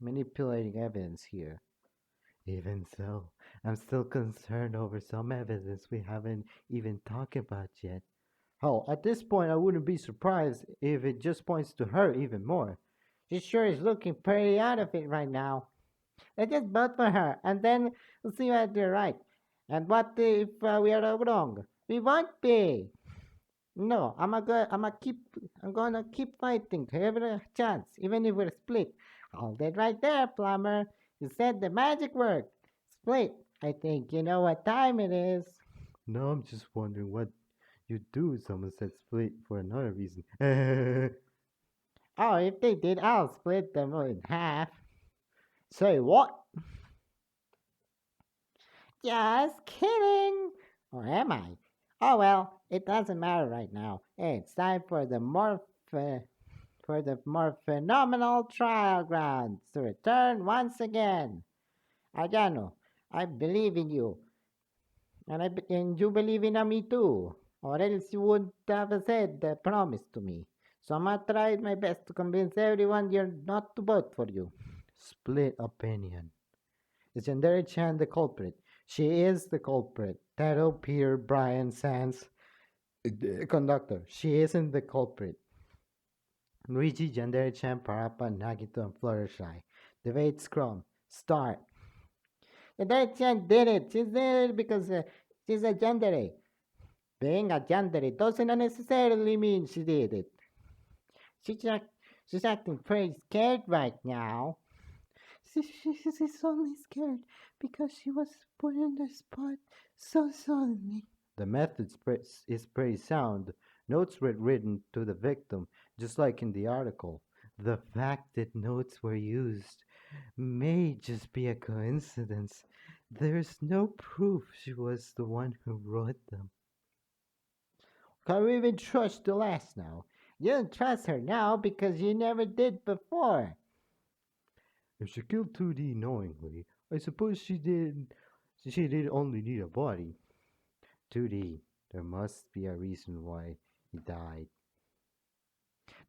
manipulating evidence here. Even so, I'm still concerned over some evidence we haven't even talked about yet. Hell, at this point, I wouldn't be surprised if it just points to her even more. She sure is looking pretty out of it right now. Let's just vote for her, and then we'll see what we're right. And what if we are wrong? We won't be. No, I'm gonna keep fighting every chance, even if we're split. Hold it right there, plumber. You said the magic word. Split. I think you know what time it is. No, I'm just wondering what you'd do if someone said split for another reason. Oh, if they did, I'll split them in half. Say what? Just kidding. Or am I? Oh well, it doesn't matter right now. It's time for the more phenomenal trial grounds to return once again. Ayano, I believe in you, and you believe in me too, or else you wouldn't have said the promise to me. So I'm gonna try my best to convince everyone you're not to vote for you. Split opinion. Is Yandere Chan the culprit? She is the culprit. Taro, Peter, Brian, Sans, the conductor. She isn't the culprit. Luigi, Yandere Chan, Parappa, Nagito, and Fluttershy. Debate Scrum. Start. And that Chan did it. She did it because she's a yandere. Being a yandere doesn't necessarily mean she did it. She's, act- she's acting pretty scared right now. She's only scared because she was put in the spot so suddenly. The method is pretty sound. Notes were written to the victim, just like in the article. The fact that notes were used may just be a coincidence. There's no proof she was the one who wrote them. Can we even trust the last now? You don't trust her now because you never did before. If she killed 2D knowingly, I suppose she did only need a body. 2D, there must be a reason why he died.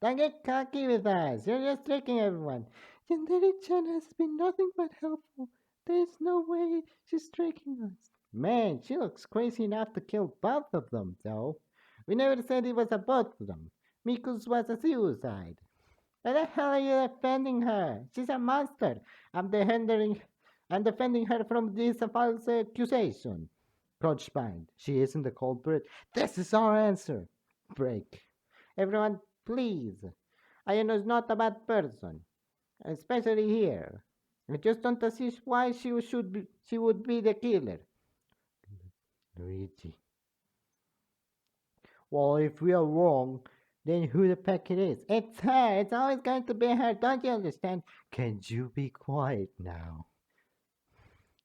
Don't get cocky with us. You're just tricking everyone. Yandere-chan has been nothing but helpful. There's no way she's tricking us. Man, she looks crazy enough to kill both of them, though. We never said it was a both of them. Miku's was a suicide. Why the hell are you defending her? She's a monster. I'm defending, I'm defending her from this false accusation. Crouch bind. She isn't the culprit. This is our answer. Break. Everyone, please. Ayano is not a bad person, especially here. I just don't see why she would be the killer. Luigi. Well, if we are wrong, then who the heck it is? It's her. It's always going to be her. Don't you understand? Can you be quiet now?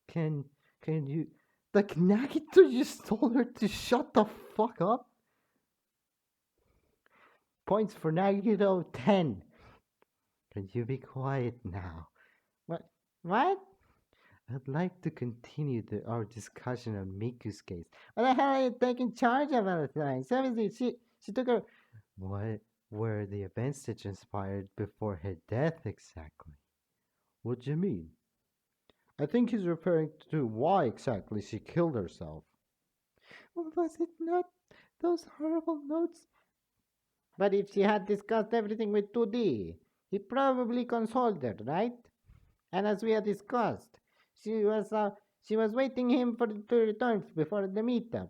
Can you like Nagito just told her to shut the fuck up? Points for Nagito 10. Can you be quiet now? What? What? I'd like to continue our discussion on Miku's case. What the hell are you taking charge of all the time? Seriously, she took her. What were the events that transpired before her death exactly? What do you mean? I think he's referring to why exactly she killed herself. Well, was it not those horrible notes? But if she had discussed everything with 2D, he probably consoled her, right? And as we had discussed, she was waiting him to return before the meetup.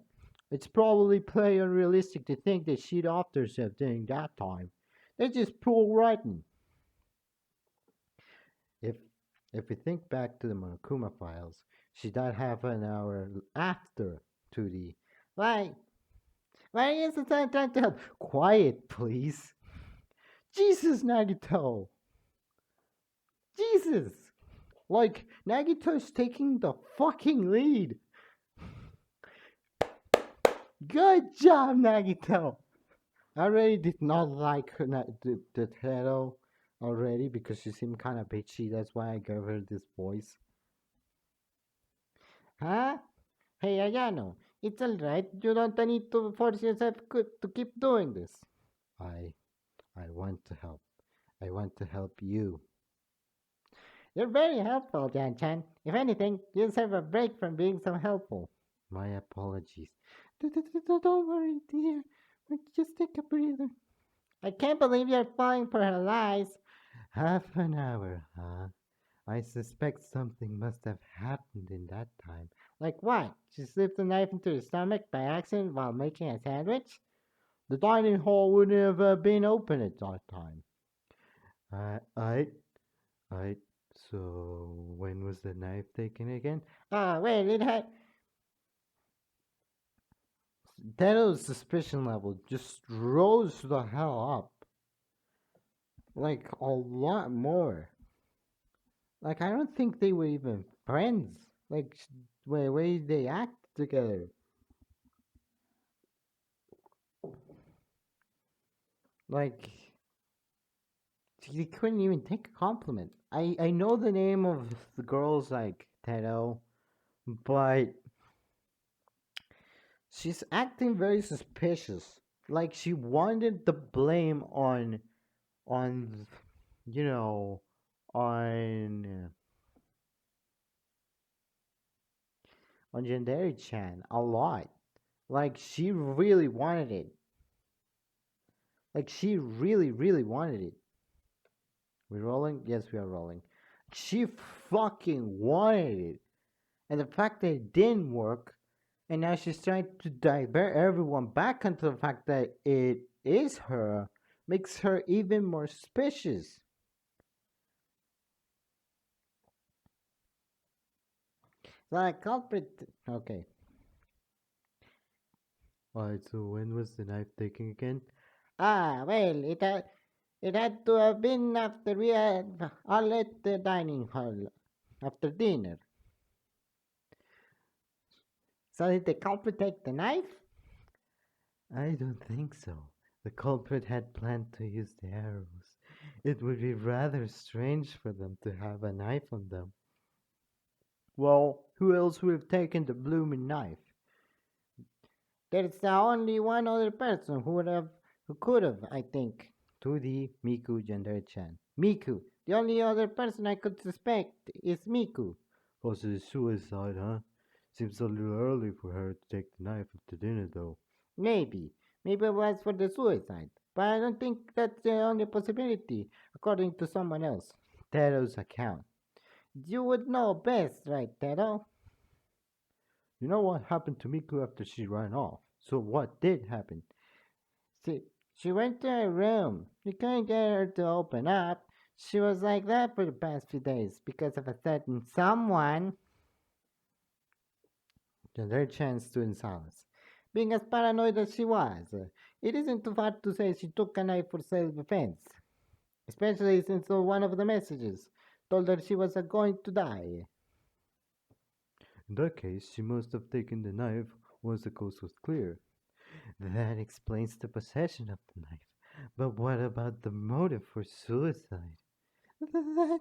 It's probably pretty unrealistic to think that she'd offed herself during that time. That's just poor writing. If if we think back to the Monokuma files, she died half an hour after 2D. Why? Why are you so trying to help? Quiet, please. Jesus, Nagito. Jesus. Like, Nagito's taking the fucking lead. Good job, Nagito. I really did not like her, the Tero already because she seemed kind of bitchy. That's why I gave her this voice. Huh? Hey, Ayano, it's alright. You don't need to force yourself to keep doing this. I I want to help. I want to help you. You're very helpful, Jan-chan. If anything, you deserve a break from being so helpful. My apologies. Don't worry, dear. Just take a breather. I can't believe you're falling for her lies. Half an hour, huh? I suspect something must have happened in that time. Like what? She slipped a knife into her stomach by accident while making a sandwich? The dining hall wouldn't have been open at that time. I, I, I. So when was the knife taken again? Oh, well, it had. Tero's suspicion level just rose the hell up. Like a lot more. Like I don't think they were even friends. Like the way they act together. Like they couldn't even take a compliment. I know the name of the girls like Tero, but she's acting very suspicious. Like she wanted the blame on you know on on Yandere-chan a lot. Like she really wanted it. Like she really wanted it. We rolling? Yes, we are rolling. She fucking wanted it. And the fact that it didn't work, and now she's trying to divert everyone back into the fact that it is her, makes her even more suspicious. The culprit. Okay. Alright, so when was the knife taken again? Ah, well, it had to have been after we had all left the dining hall after dinner. So did the culprit take the knife? I don't think so. The culprit had planned to use the arrows. It would be rather strange for them to have a knife on them. Well, who else would have taken the blooming knife? There's only one other person who could have, I think. To the Miku Gender-chan. Miku. The only other person I could suspect is Miku. Was it suicide, huh? Seems a little early for her to take the knife after dinner, though. Maybe. Maybe it was for the suicide. But I don't think that's the only possibility, according to someone else. Tero's account. You would know best, right, Tero? You know what happened to Miku after she ran off? So what did happen? She went to her room. We couldn't get her to open up. She was like that for the past few days because of a certain someone. Gender-chan stood in silence. Being as paranoid as she was, it isn't too far to say she took a knife for self-defense. Especially since one of the messages told her she was going to die. In that case, she must have taken the knife once the coast was clear. That explains the possession of the knife. But what about the motive for suicide? That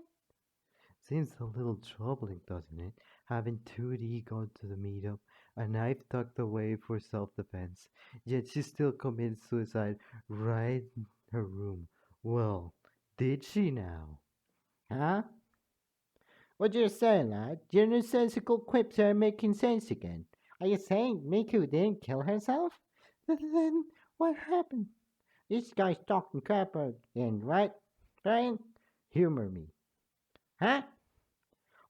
Seems a little troubling, doesn't it? Having 2D go to the meetup, a knife tucked away for self-defense, yet she still committed suicide right in her room. Well, did she now? Huh? What you're saying, lad? Your nonsensical quips are making sense again. Are you saying Miku didn't kill herself? Then what happened? This guy's talking crap again, right? Brian? Humor me. Huh?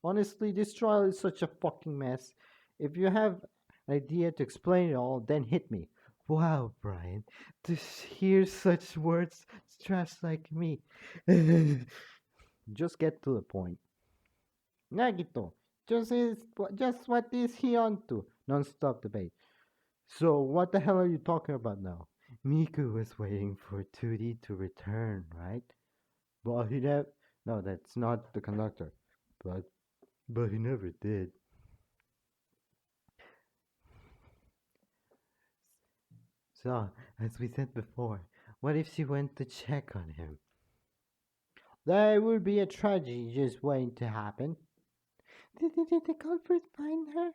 Honestly, this trial is such a fucking mess. If you have an idea to explain it all, then hit me. Wow, Brian, to hear such words, trash like me. Just get to the point. Nagito, just what is he on to? Non-stop debate. So, what the hell are you talking about now? Miku was waiting for 2D to return, right? But he never. No, that's not the conductor. But he never did. So, as we said before, what if she went to check on him? There will be a tragedy just waiting to happen. Did the culprits find her?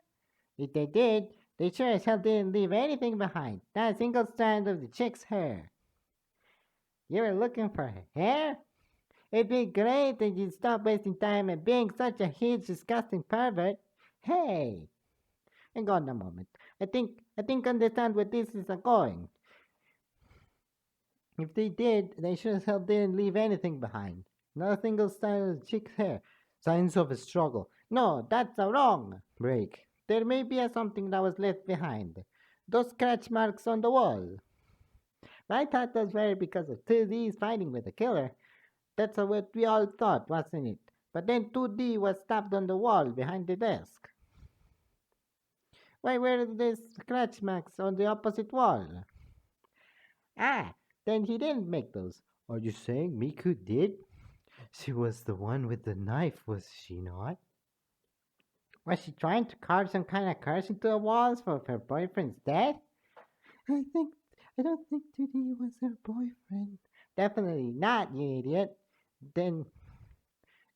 If they did, they sure as hell didn't leave anything behind. Not a single strand of the chick's hair. You were looking for her hair? It'd be great if you'd stop wasting time and being such a huge, disgusting pervert. Hey, hang on a moment. I think understand where this is going. If they did, they sure as hell didn't leave anything behind. Not a single strand of the chick's hair. Signs of a struggle. No, that's a wrong. Break. There may be something that was left behind. Those scratch marks on the wall. I thought those were because of 2D's fighting with the killer. That's what we all thought, wasn't it? But then 2D was stabbed on the wall behind the desk. Why were the scratch marks on the opposite wall? Ah, then he didn't make those. Are you saying Miku did? She was the one with the knife, was she not? Was she trying to carve some kind of curse into the walls for her boyfriend's death? I don't think 2D was her boyfriend. Definitely not, you idiot. Then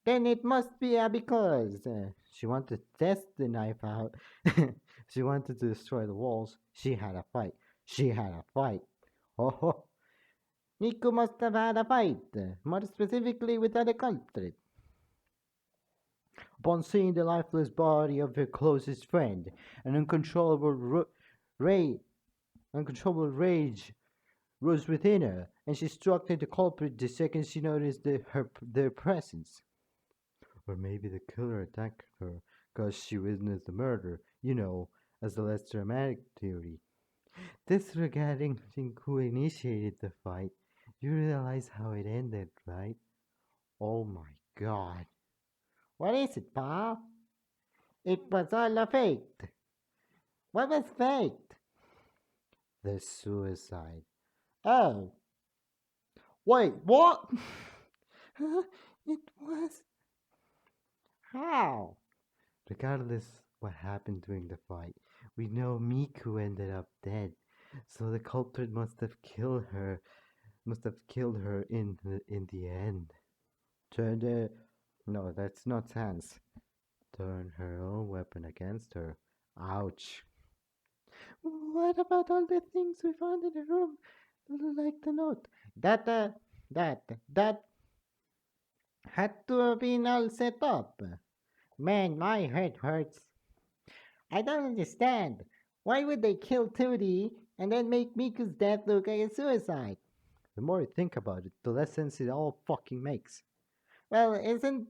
then it must be because She wanted to test the knife out. She wanted to destroy the walls. She had a fight. She had a fight. Oh, ho. Nico must have had a fight, more specifically with the culprit. Upon seeing the lifeless body of her closest friend, an ra- uncontrollable rage rose within her, and she struck at the culprit the second she noticed their presence. Or maybe the killer attacked her because she witnessed the murder, as the less dramatic theory. Disregarding who initiated the fight, you realize how it ended, right? Oh my god. What is it, Paul? It was all a fake. What was faked? The suicide. Oh. Wait, what? It was. How? Regardless what happened during the fight, we know Miku ended up dead. So the culprit must have killed her must have killed her in the end. Turn the no, that's not Sans. Turn her own weapon against her. Ouch. What about all the things we found in the room, like the note? That, that had to have been all set up. Man, my head hurts. I don't understand. Why would they kill Tootie and then make Miku's death look like a suicide? The more I think about it, the less sense it all fucking makes. Well, isn't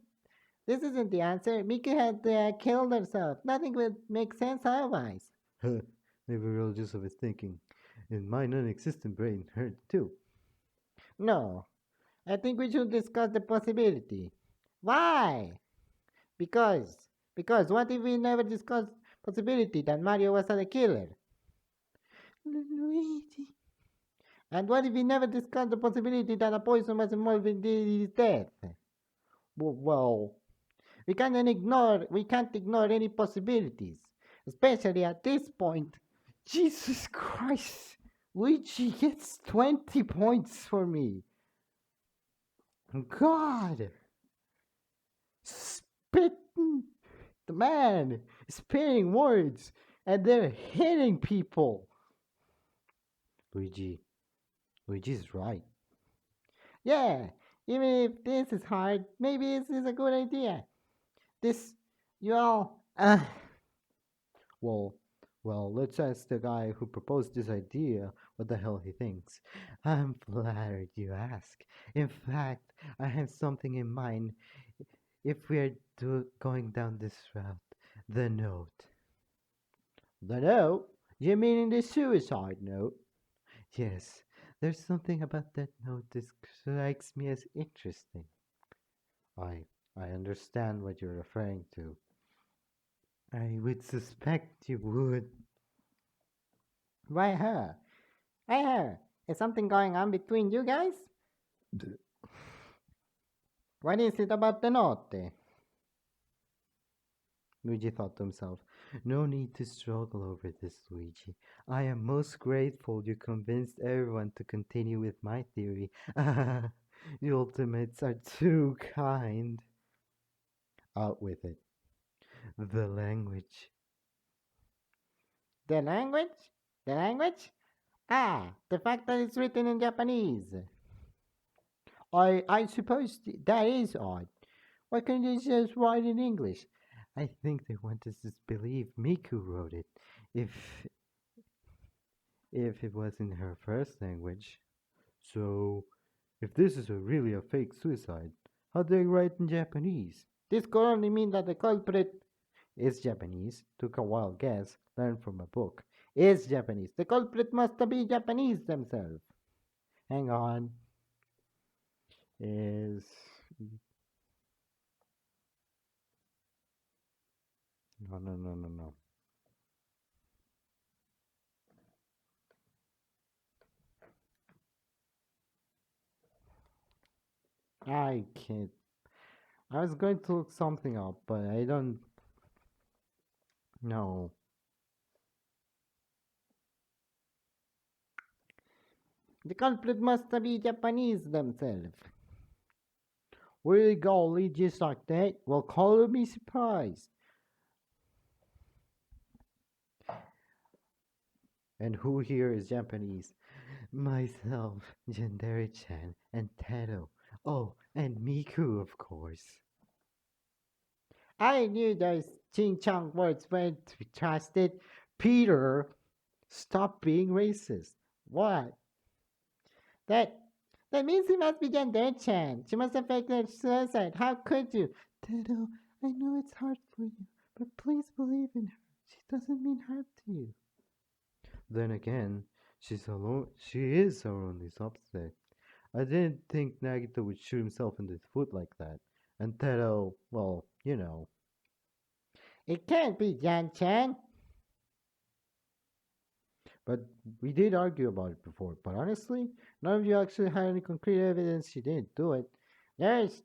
the answer? Miku had killed herself. Nothing would make sense otherwise. Huh, maybe we're all just overthinking. And my non-existent brain hurt too. No, I think we should discuss the possibility. Why? Because what if we never discussed possibility that Mario was the killer? Luigi. And what if we never discussed the possibility that a poison was involved in his death? Well, We can't ignore any possibilities, especially at this point. Jesus Christ! Luigi gets 20 points for me. God! Spitting! The man is spitting words and they're hitting people. Luigi's right. Yeah, even if this is hard, maybe this is a good idea. This, you all, Well, let's ask the guy who proposed this idea what the hell he thinks. I'm flattered you ask. In fact, I have something in mind if we're going down this route. The note. the note? You mean the suicide note? Yes, there's something about that note that strikes me as interesting. I understand what you're referring to. I would suspect you would. Why her? Why her? Is something going on between you guys? What is it about the note? Luigi thought to himself, no need to struggle over this, Luigi. I am most grateful you convinced everyone to continue with my theory. The ultimates are too kind. Out with it. The language. The language? The language? Ah, the fact that it's written in Japanese. I suppose that is odd. Why couldn't you just write in English? I think they want us to believe Miku wrote it. If it was in her first language. So, if this is really a fake suicide, how do they write in Japanese? This could only mean that the culprit is Japanese. Took a wild guess, learned from a book. Is Japanese. The culprit must be Japanese themselves. Hang on. Is. No. I can't. I was going to look something up, but I don't know. The culprit must be Japanese themselves. Where you go, lead just like that? Well, call me surprised. And who here is Japanese? Myself, Jandere-chan, and Teto. Oh, and Miku, of course. I knew those ching chong words weren't to be trusted. Peter, stop being racist. What? That that means he must be Chan. She must have faked her suicide. How could you? Teto, I know it's hard for you, but please believe in her. She doesn't mean harm to you. Then again, she is our only subject. I didn't think Nagito would shoot himself in the foot like that. And Teto, well, you know. It can't be Chan. But we did argue about it before. But honestly, none of you actually had any concrete evidence she didn't do it. There's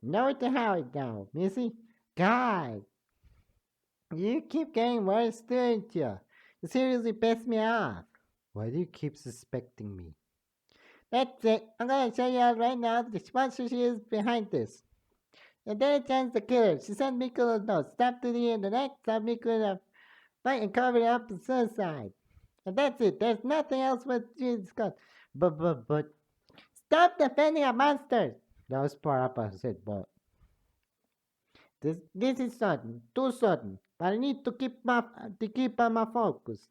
no to how it now, Missy. God, you keep getting worse, don't you? You seriously piss me off. Why do you keep suspecting me? That's it. I'm gonna show you all right now the sponsor she is behind this. And then it turns the killer. She sent Miku a note. Stabbed to the in the neck, stabbed Miku in the fight and covered it up the suicide. And that's it. There's nothing else with you discuss. But stop defending a monster. That was Parappa who said, but this is sudden, too sudden. But I need to keep my focus.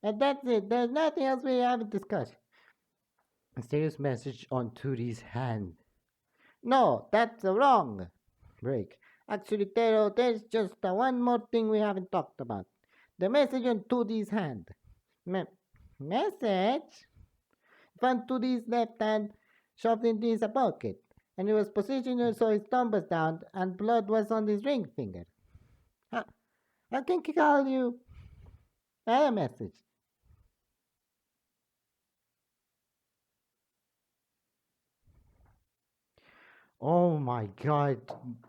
And that's it. There's nothing else we haven't discussed. Mysterious message on Tootie's hand. No, that's wrong. Break. Actually, Tero, there's just one more thing we haven't talked about. The message on 2D's hand. Message? Found 2D's left hand shoved into his pocket, and it was positioned so his thumb was down and blood was on his ring finger. How, how can he call you a message? Oh my god,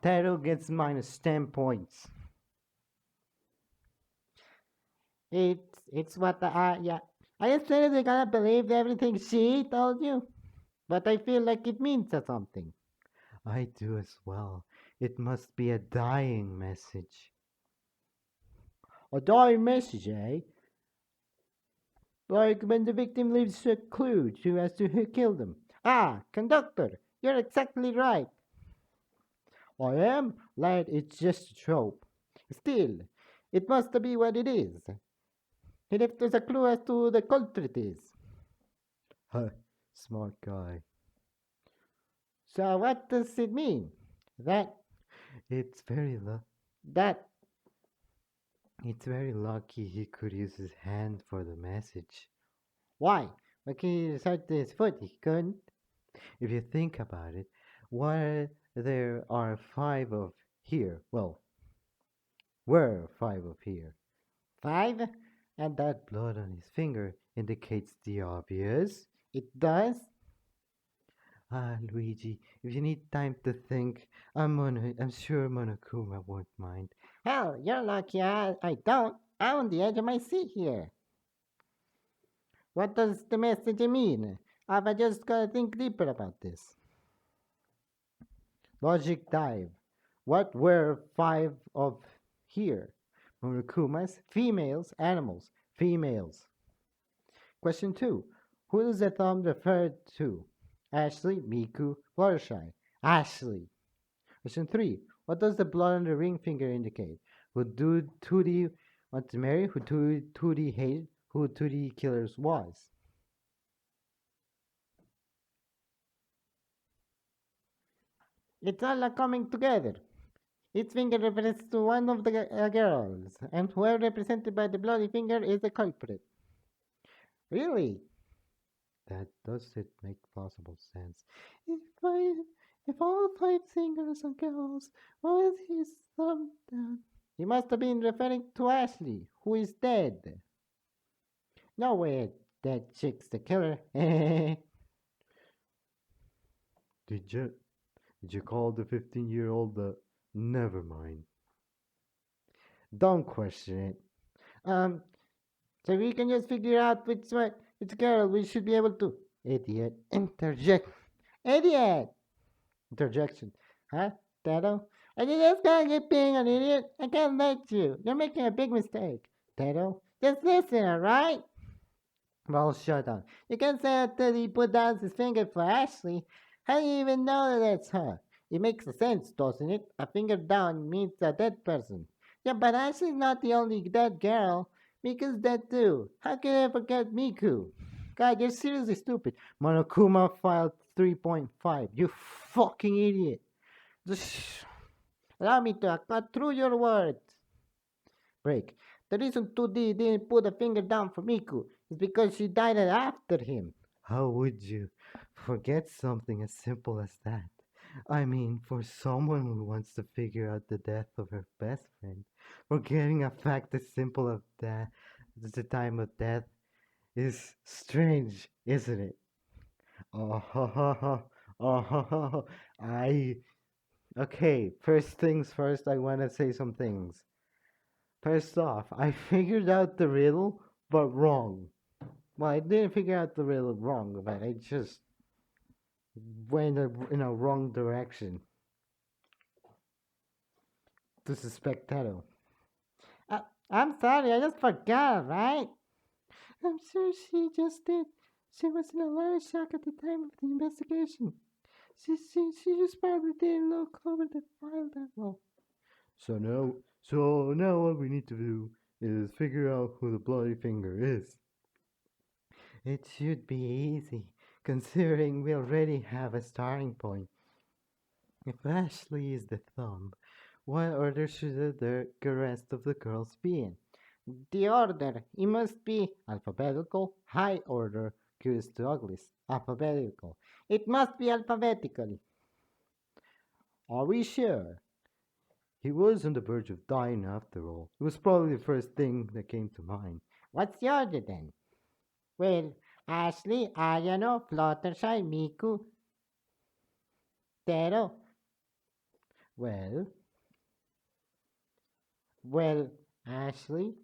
Taro gets minus 10 points. It's what yeah. I just seriously gonna believe everything she told you, but I feel like it means something. I do as well. It must be a dying message. A dying message, eh? Like when the victim leaves a clue to as to who killed them. Ah, conductor, you're exactly right. I am? Lad, it's just a trope. Still, it must be what it is. He left us a clue as to the culprit is. Huh, smart guy. So what does it mean? That It's very that it's very lucky he could use his hand for the message. why? Like he decided his foot, he couldn't. If you think about it, why there are 5 of here? Well, were 5 of here. 5? And that blood on his finger indicates the obvious. It does? Ah, Luigi, if you need time to think, I'm sure Monokuma won't mind. Hell, you're lucky I don't. I'm on the edge of my seat here. What does the message mean? I've just gotta think deeper about this. Logic dive. What were 5 of here? Monokumas, females, animals, females. Question 2. Who does the thumb refer to? Ashley, Miku, Fluttershy. Ashley. Question 3. What does the blood on the ring finger indicate? Who do Tootie want to marry? Who Tootie hated? Who Tootie killers was? It's all coming together. Each finger represents to one of the girls, and whoever represented by the bloody finger is the culprit. Really? That does it make plausible sense. If I, if all 5 singers are girls, why is his thumb down? He must have been referring to Ashley, who is dead. No way that chick's the killer. Did you call the 15-year-old the? Never mind. Don't question it. So we can just figure out which girl we should be able to. Idiot. Idiot! Interjection. Huh? Tato? Are you just gonna keep being an idiot? I can't let you. You're making a big mistake. Tato? Just listen, alright? Well, shut up. You can say that he put down his finger for Ashley. How do you even know that that's her? It makes sense, doesn't it? A finger down means a dead person. Yeah, but Ashley's not the only dead girl. Miku's dead too. How can I forget Miku? God, you're seriously stupid. Monokuma filed 3.5. You fucking idiot. Just allow me to cut through your words. Break. The reason 2D didn't put a finger down for Miku is because she died after him. How would you forget something as simple as that? I mean, for someone who wants to figure out the death of her best friend, forgetting a fact as simple as that, the time of death, is strange, isn't it? Oh, ha, ha, ha. Oh, ha, ha, ha. Okay, first things first, I want to say some things. First off, I figured out the riddle, but wrong. Well, I didn't figure out the real wrong, but I just went in a wrong direction to suspect Tato. Uh, I'm sorry, I just forgot, right? I'm sure she just did. She was in a lot of shock at the time of the investigation. She just probably didn't look over the file that well. So now what we need to do is figure out who the bloody finger is. It should be easy, considering we already have a starting point. If Ashley is the thumb, what order should the rest of the girls be in? The order, it must be alphabetical, high order, curious to uglies, alphabetical. It must be alphabetical. Are we sure? He was on the verge of dying after all. It was probably the first thing that came to mind. What's the order then? Well, Ashley, Ayano, Fluttershy, Miku, Tero. Well, Well, Ashley,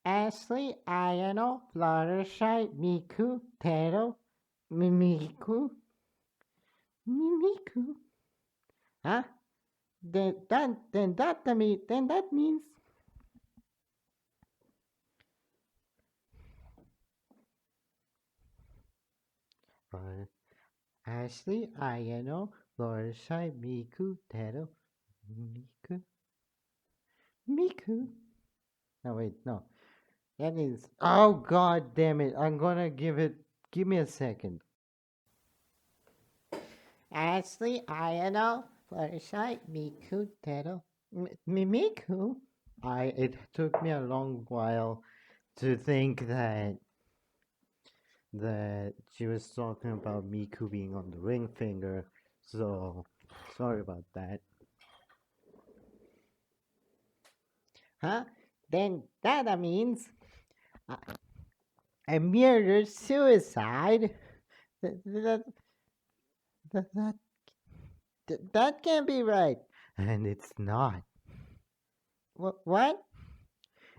Ayano, Fluttershy, Miku, Tero, Mimiku, Mimiku. Huh? Then that means uh, Ashley, Ayano, Fluttershy, Miku, Tero, Miku, Miku. no, wait, no. That is. Oh, god damn it. I'm gonna give it. Give me a second. Ashley, Ayano, Fluttershy, Miku, Tero, Mimiku. It took me a long while to think that she was talking about Miku being on the ring finger. So, sorry about that. Huh? Then that means a, a murder suicide. That, that, that, that, that can't be right. And it's not. What?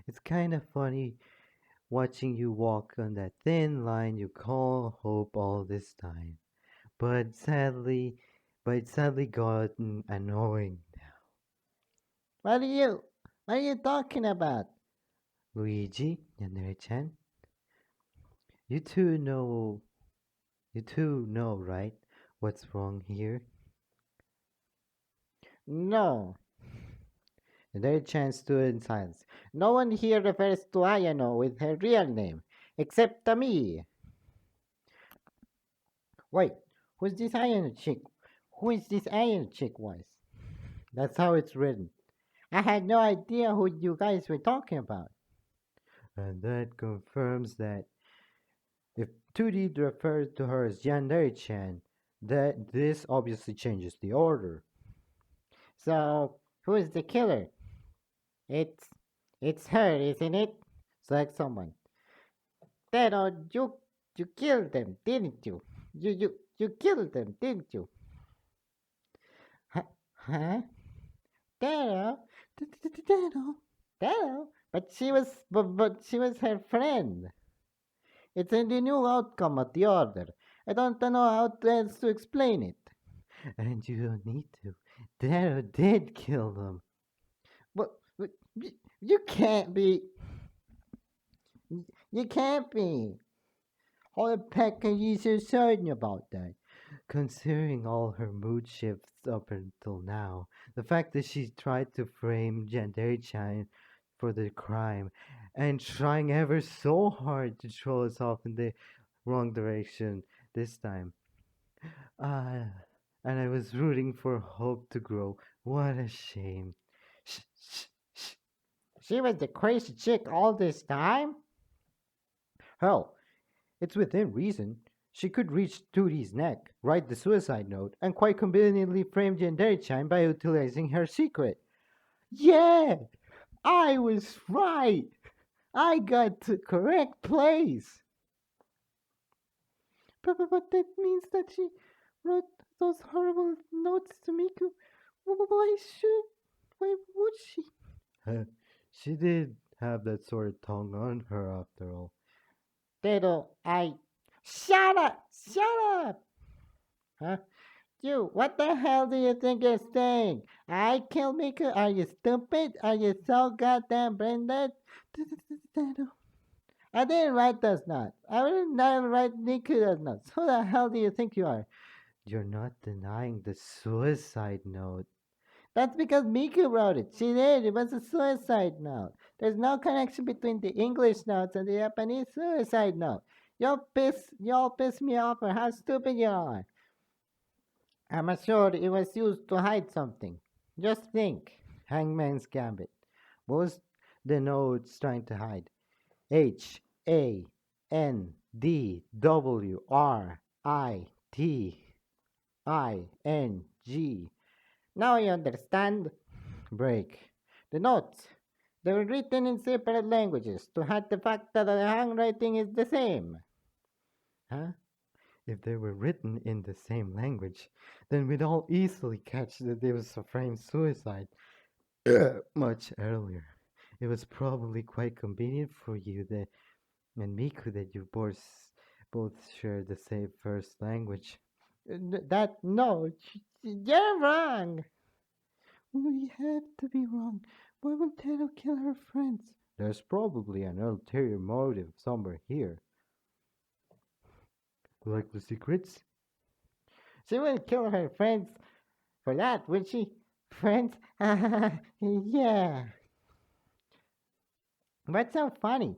It's kind of funny watching you walk on that thin line you call hope all this time. But sadly, it's sadly gotten annoying. What are you talking about? Luigi and Chan, you two know, right? What's wrong here? No. Chan stood in silence. No one here refers to Ayano with her real name, except to me. Wait, who's this Ayano chick? Who is this Ayano chick was? That's how it's written. I had no idea who you guys were talking about. And that confirms that if 2D refers to her as Yandere-chan, that this obviously changes the order. So, who is the killer? It's it's her, isn't it? Select someone. Pero you killed them, didn't you? You killed them, didn't you? Huh? Pero, Pero, Pero, but she was her friend. It's in the new outcome of the order. I don't know how else to explain it. And you don't need to. Dara did kill them. But you can't be. You can't be. How the heck are you so certain about that? Considering all her mood shifts up until now, the fact that she tried to frame Yandere-chan for the crime and trying ever so hard to throw us off in the wrong direction this time. Ah, and I was rooting for hope to grow. What a shame. Shh, shh, shh. She was the crazy chick all this time? Hell, it's within reason. She could reach Tootie's neck, write the suicide note, and quite conveniently frame Yandere-chan by utilizing her secret. Yeah, I was right. I got the correct place. But that means that she wrote those horrible notes to Miku. Why should? Why would she? She did have that sort of tongue on her after all. Pero I. Shut up! Shut up! Huh? You, what the hell do you think you're saying? I killed Miku? Are you stupid? Are you so goddamn brain dead? I didn't write those notes. I didn't write Miku those notes. Who the hell do you think you are? You're not denying the suicide note. That's because Miku wrote it. She did. It was a suicide note. There's no connection between the English notes and the Japanese suicide note. Y'all piss me off for how stupid you are. I'm sure it was used to hide something. Just think. Hangman's Gambit. What was the notes trying to hide? HANDWRITING. Now you understand? Break. The notes. They were written in separate languages to hide the fact that the handwriting is the same. Huh? If they were written in the same language, then we'd all easily catch that it was a framed suicide much earlier. It was probably quite convenient for you that and Miku that you both share the same first language. No, you're wrong. We have to be wrong. Why would Tato kill her friends? There's probably an ulterior motive somewhere here. Like the secrets? She wouldn't kill her friends for that, would she? Friends? Yeah. What's so funny?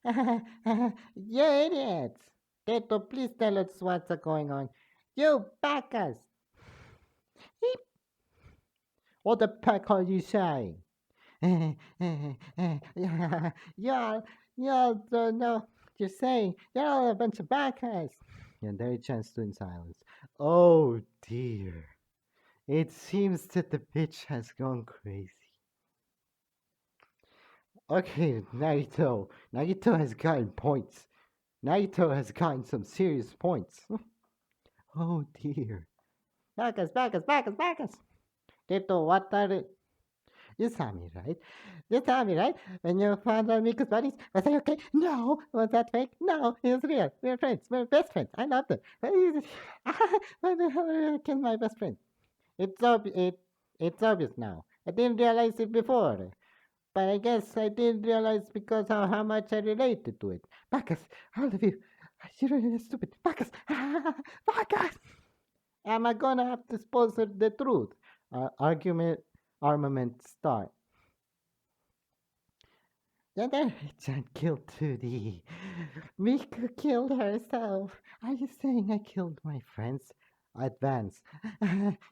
You idiots! Teto, please tell us what's going on. You backus! What the fuck are you saying? y'all, y'all don't know what you're saying. You're all a bunch of backas. And there chance to in silence. Oh dear. It seems that the bitch has gone crazy. Okay, Nagito. Nagito has gotten points. Nagito has gotten some serious points. Oh dear. Backus, backus, backus, backus. Teto, what are it? You saw me, right? You saw me, right? When you found out Miku's bodies, was I okay? No. Was that fake? No. It was real. We're friends. We're best friends. I love them. Why the hell did I kill my best friend? It's obvious now. I didn't realize it before. But I guess I didn't realize because of how much I related to it. Bacchus, all of you. You're really stupid. Bacchus! Bacchus! Am I gonna have to sponsor the truth? Argument armament start. Yada-chan killed 2D. Miku killed herself. Are you saying I killed my friends? Advance.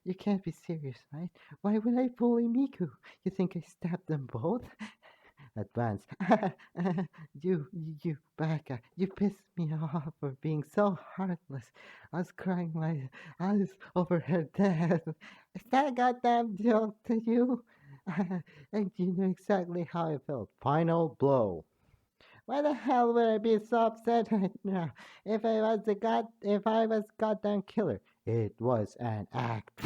You can't be serious, right? Why would I bully Miku? You think I stabbed them both? Advance. You, Baka, you pissed me off for being so heartless. I was crying my eyes over her death. Is that a goddamn joke to you? And you know exactly how I felt. Final blow. Why the hell would I be so upset right now if I was goddamn killer? It was an act.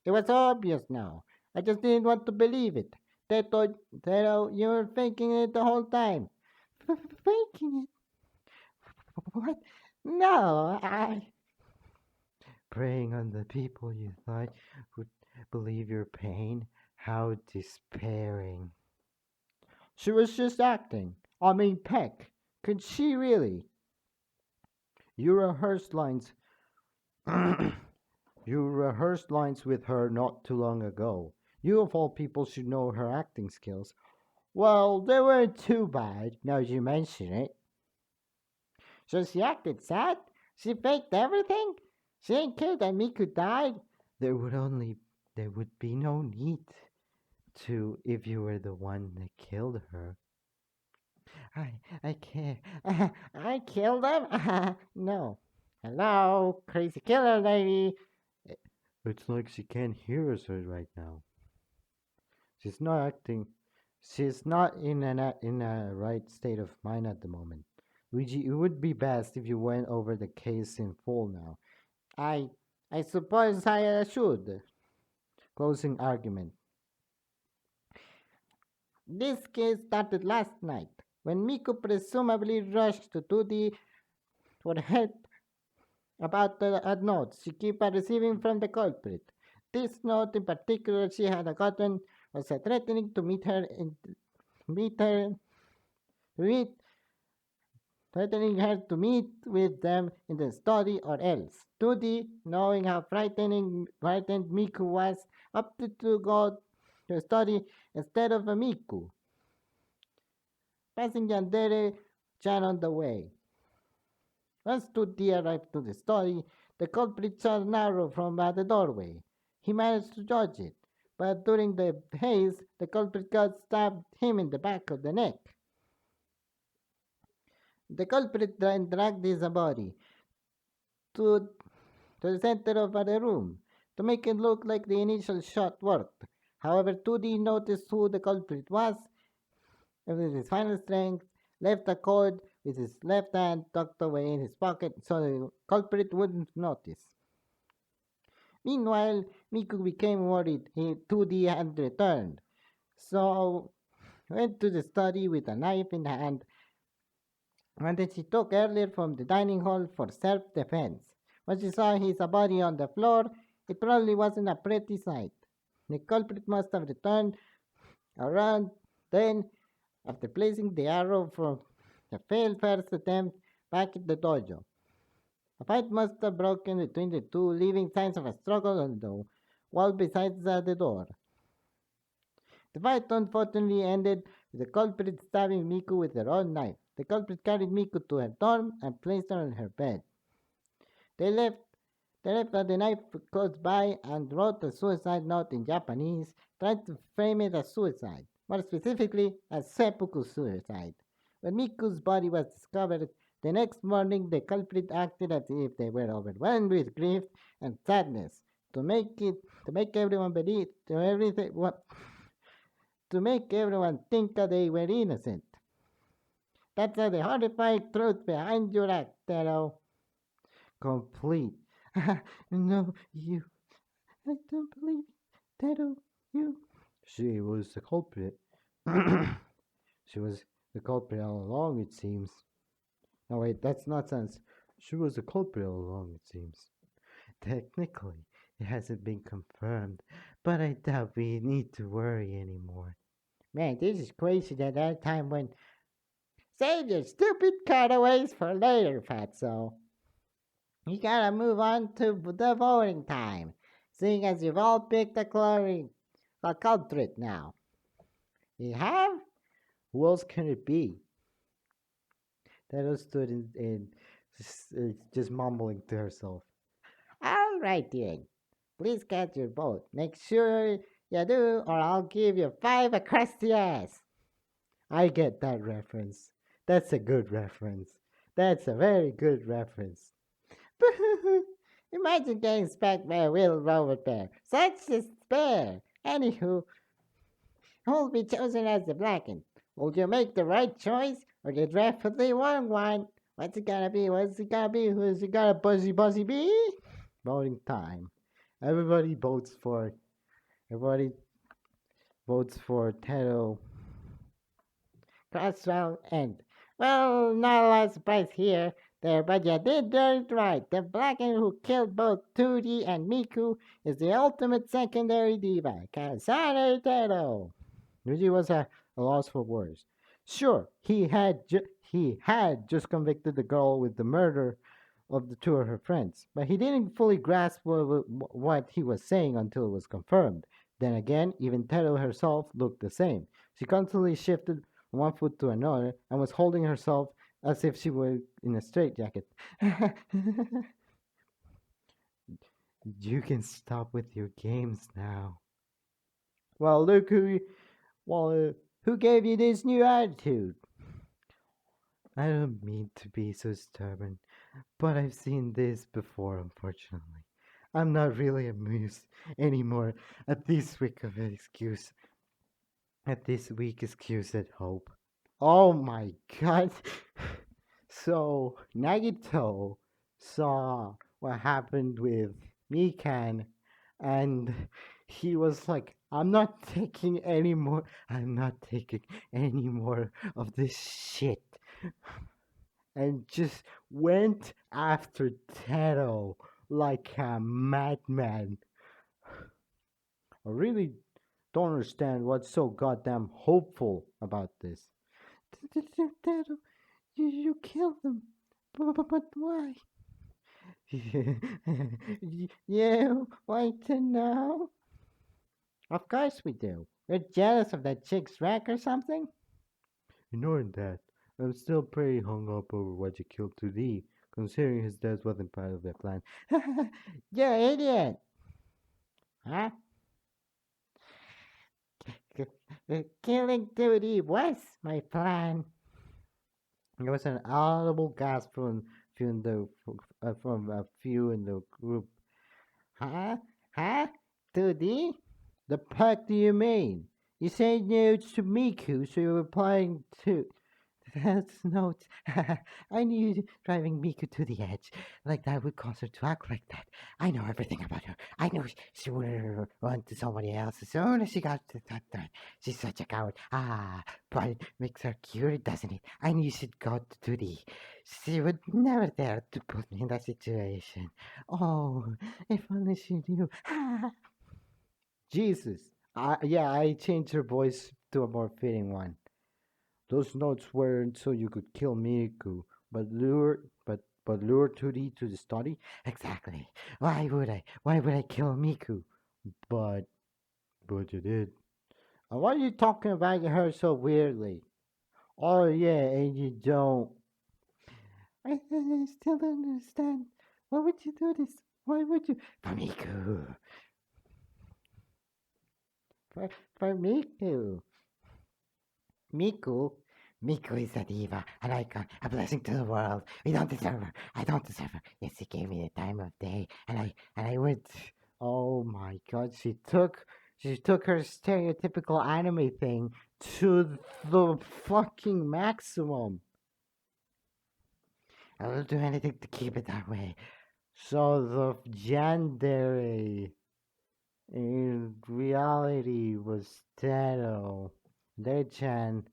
It was obvious now. I just didn't want to believe it. Teto, you were faking it the whole time. Faking it? What? No, Preying on the people you thought would believe your pain. How despairing. She was just acting. I mean, Peck. Could she really? You rehearsed lines. You rehearsed lines with her not too long ago. You of all people should know her acting skills. Well, they weren't too bad, now you mention it. So she acted sad? She faked everything? She didn't care that Miku died? There would be no need to if you were the one that killed her. I can't. I killed him? No. Hello, crazy killer lady. It's like she can't hear us right now. She's not acting. She's not in a right state of mind at the moment. Luigi, it would be best if you went over the case in full now. I I suppose I should. Closing argument. This case started last night. when Miku presumably rushed to 2D for help about a note she kept receiving from the culprit. This note in particular she had gotten was threatening to meet her meet threatening her to meet with them in the study or else. 2D, knowing how frightened Miku was, opted to go to the study instead of Miku, passing Yandere-chan on the way. Once 2D arrived to the study, the culprit saw an arrow from the doorway. He managed to dodge it, but during the haze, the culprit got stabbed him in the back of the neck. The culprit then dragged his body to to the center of the room to make it look like the initial shot worked. However, 2D noticed who the culprit was, and with his final strength, left the cord with his left hand tucked away in his pocket so the culprit wouldn't notice. Meanwhile, Miku became worried 2D had returned, so went to the study with a knife in hand, one that she took earlier from the dining hall for self-defense. When she saw his body on the floor, it probably wasn't a pretty sight. The culprit must have returned around then after placing the arrow from the failed first attempt back at the dojo. A fight must have broken between the two, leaving signs of a struggle on the wall beside the door. The fight unfortunately ended with the culprit stabbing Miku with her own knife. The culprit carried Miku to her dorm and placed her on her bed. They left They left the knife close by and wrote a suicide note in Japanese, trying to frame it as suicide, more specifically as seppuku suicide. When Miku's body was discovered the next morning, the culprit acted as if they were overwhelmed with grief and sadness. To make everyone believe, to everything, what, to make everyone think that they were innocent. That's the horrifying truth behind your act, Tero. Complete. No, you. I don't believe Tero. You. She was the culprit. She was the culprit all along, it seems. No, wait, that's nonsense. She was the culprit all along, it seems. Technically, it hasn't been confirmed, but I doubt we need to worry anymore. Man, this is crazy that time when. Save your stupid cutaways for later, Fatso. You gotta move on to the voting time, seeing as you've all picked a culprit now. You have? Who else can it be? Taro stood just mumbling to herself. All right, then. Please cast your vote. Make sure you do, or I'll give you 5 across the ass. I get that reference. That's a good reference. That's a very good reference. Imagine getting spanked by a real robot bear. Such despair. Anywho, who will be chosen as the blackened? Will you make the right choice, or the definitely wrong one? What's it gonna be? What's it gonna be? Who's it gonna buzzy be? Voting time. Everybody votes for. Everybody votes for Taro. Crosswell end. Well, not a lot of surprise here, there, but you did it right. The blackened who killed both Tootie and Miku is the ultimate secondary diva, Kasane Tero. Yuji was at a loss for words. Sure, he had just convicted the girl with the murder of the two of her friends, but he didn't fully grasp what he was saying until it was confirmed. Then again, even Taro herself looked the same. She constantly shifted from one foot to another and was holding herself as if she were in a straitjacket. You can stop with your games now. Well, look who gave you this new attitude? I don't mean to be so stubborn, but I've seen this before, unfortunately. I'm not really amused anymore at this week of excuse. At this week excuse at hope. Oh my god. So Nagito saw what happened with Mikan and he was like, I'm not taking any more. I'm not taking any more of this shit. And just went after Taro like a madman. I really don't understand what's so goddamn hopeful about this. Taro, you killed them. But why? Yeah, why to know? Of course we do. We're jealous of that chick's wreck or something? Ignoring that, I'm still pretty hung up over what you killed 2D, considering his death wasn't part of their plan. You idiot! Huh? Killing 2D was my plan. There was an audible gasp from a few in the group. Huh? Huh? 2D? The fuck do you mean? You said no to Miku, so you're replying to. That's not. I knew driving Miku to the edge like that would cause her to act like that. I know everything about her. I knew she would run to somebody else as soon as she got to that time. She's such a coward. Ah, but it makes her cute, doesn't it? I knew she'd go to the. She would never dare to put me in that situation. Oh, if only she knew. Jesus. Yeah, I changed her voice to a more fitting one. Those notes weren't so you could kill Miku, but lure 2D to the study? Exactly. Why would I? Why would I kill Miku? But but you did. Why are you talking about her so weirdly? Oh yeah, and you don't. I still don't understand. Why would you do this? Why would you? For Miku. For for Miku. Miku. Miku is a diva, an icon, a blessing to the world. We don't deserve her. I don't deserve her. Yes, she gave me the time of day, and I went. Oh my god, she took her stereotypical anime thing to the fucking maximum. I will do anything to keep it that way. So the yandere in reality was Taro. Chan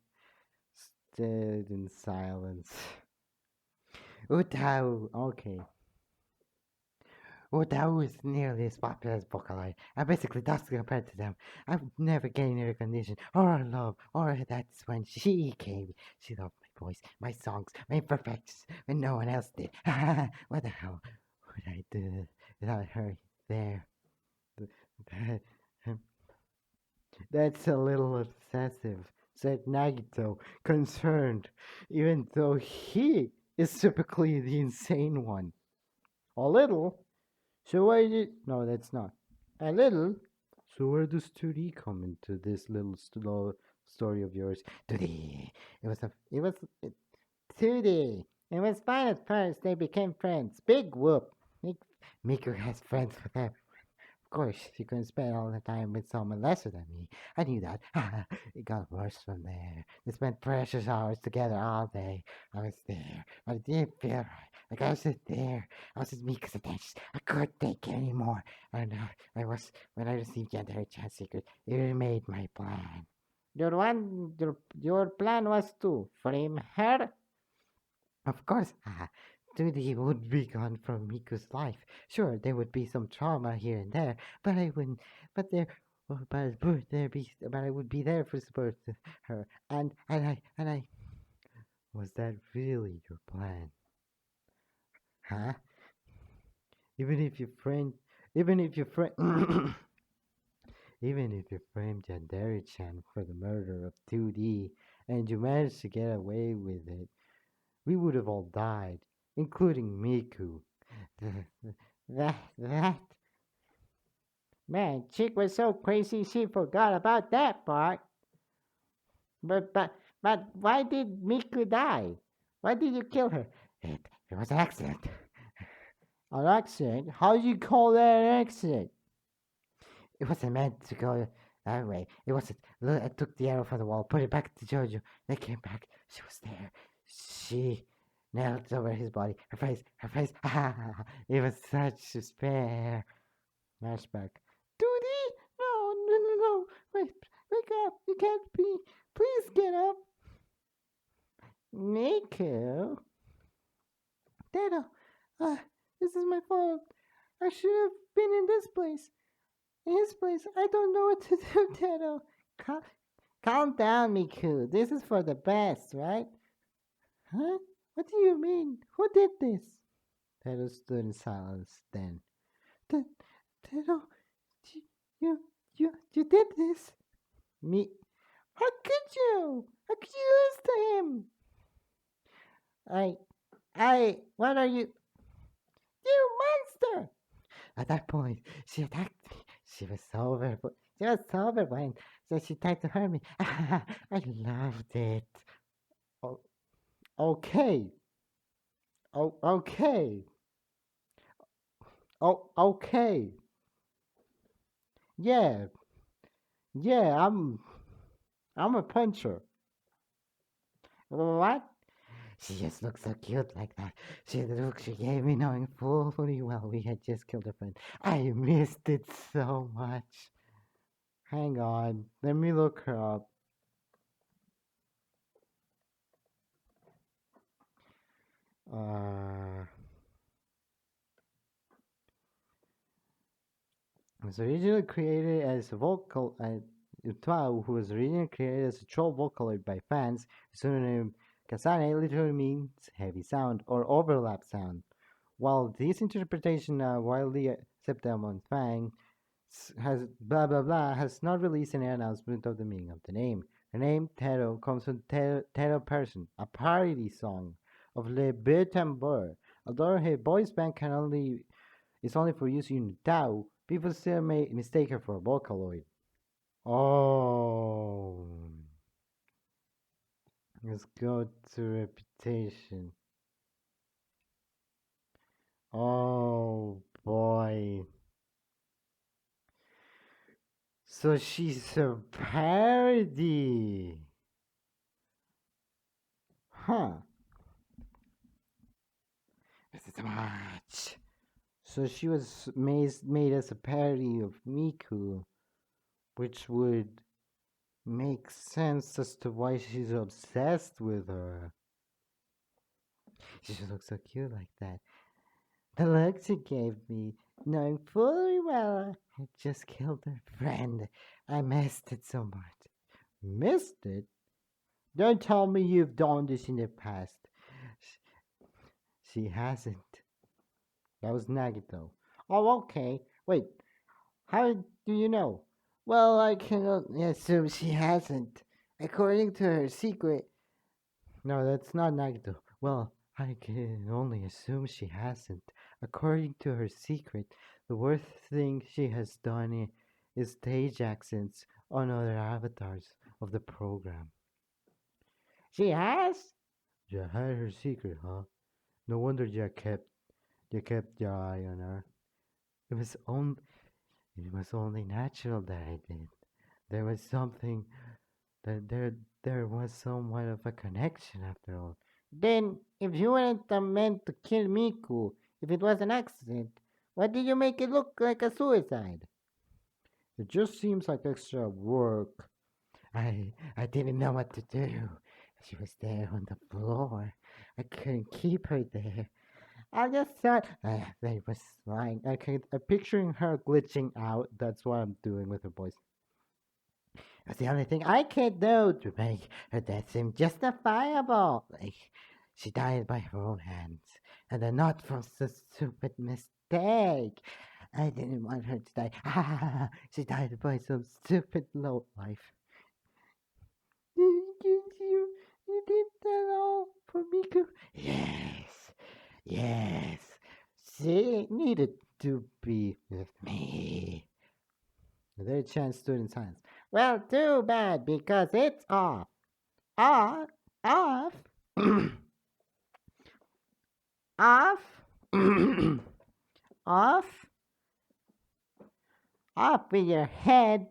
stood in silence. Utau, okay. Utau is nearly as popular as Vocaloid. I'm basically dust compared to them. I've never gained any recognition or love, or that's when she came. She loved my voice, my songs, my imperfections, when no one else did. What the hell would I do without her there? That's a little excessive, said Nagito, concerned, even though he is typically the insane one. A little? So why did. No, that's not. A little? So where does 2D come into this little story of yours? 2D. It was 2D. It was fine at first. They became friends. Big whoop. Miku has friends with everyone. Of course, she couldn't spend all the time with someone lesser than me. I knew that. It got worse from there. They spent precious hours together all day. I was there, but it didn't feel right. Like I was just there. I was just Mika's attention. I couldn't take it anymore. And when I received Yandere Chan's secret, it made my plan. Your plan was to frame her? Of course, Judy would be gone from Miku's life. Sure, there would be some trauma here and there, but I wouldn't. But there, but I would be there for support to her. And I. Was that really your plan? Huh? Even if you framed, even if you framed, even if you framed Yandere-chan for the murder of 2D, and you managed to get away with it, we would have all died, including Miku. That man, chick was so crazy she forgot about that part. But why did Miku die? Why did you kill her? It was an accident. An accident? How do you call that an accident? It wasn't meant to go that way. It wasn't. I took the arrow from the wall, put it back to Jojo. Then came back. She was there. She knelt over his body. Her face. It was such despair. Flashback. Duty? No. can't be. Please get up. Miku. Teto, uh, this is my fault. I should have been in this place. In his place, I don't know what to do, Teto. Calm down, Miku. This is for the best, right? Huh? What do you mean? Who did this? Teto stood in silence then. T- Teto, you, you, you did this? Me? How could you? How could you lose to him? What are you? You monster! At that point, she attacked me. She was so overwhelmed that she tried to hurt me. I loved it. Oh, okay. Oh, okay. Oh, okay. Yeah, yeah. I'm a puncher. What? She just looked so cute like that. The look she gave me knowing fully well we had just killed a friend. I missed it so much. Hang on, let me look her up. Uh, it was originally created as a vocal. Utao, who was originally created as a troll vocaloid by fans, the pseudonym Kasane literally means heavy sound or overlap sound. While this interpretation, widely accepted among fans, has blah blah blah has not released any announcement of the meaning of the name. The name Tero comes from Tero Person, a parody song of Le Betambour. Although her voice band can only is only for use in Tao, people still may mistake her for a Vocaloid. Oh, let's go to reputation. Oh boy. So she's a parody. Huh. This is much. So she was made as a parody of Miku, which would make sense as to why she's obsessed with her. She just looks so cute like that. The look she gave me, knowing fully well I had just killed her friend. I missed it so much. Missed it? Don't tell me you've done this in the past. She hasn't. That was Nagito. Oh, okay. Wait, how do you know? Well, I can only assume she hasn't. According to her secret. No, that's not Nagito. Well, I can only assume she hasn't. According to her secret, the worst thing she has done is stage accents on other avatars of the program. She has? You had her secret, huh? No wonder you kept your eye on her. It was only it was only natural that I did. There was something that there was somewhat of a connection after all. Then, if you weren't meant to kill Miku, if it was an accident, why did you make it look like a suicide? It just seems like extra work. I didn't know what to do. She was there on the floor. I couldn't keep her there. I just thought they was lying. I'm picturing her glitching out. That's what I'm doing with her voice. That's the only thing I can do to make her death seem justifiable. Like, she died by her own hands, and not from some stupid mistake. I didn't want her to die. She died by some stupid low life. You did that all for Miku? Yes, yes. She needed to be with me. Their chance stood in silence. Well, too bad, because it's off. Off? Off? Off? Off? Off with your head.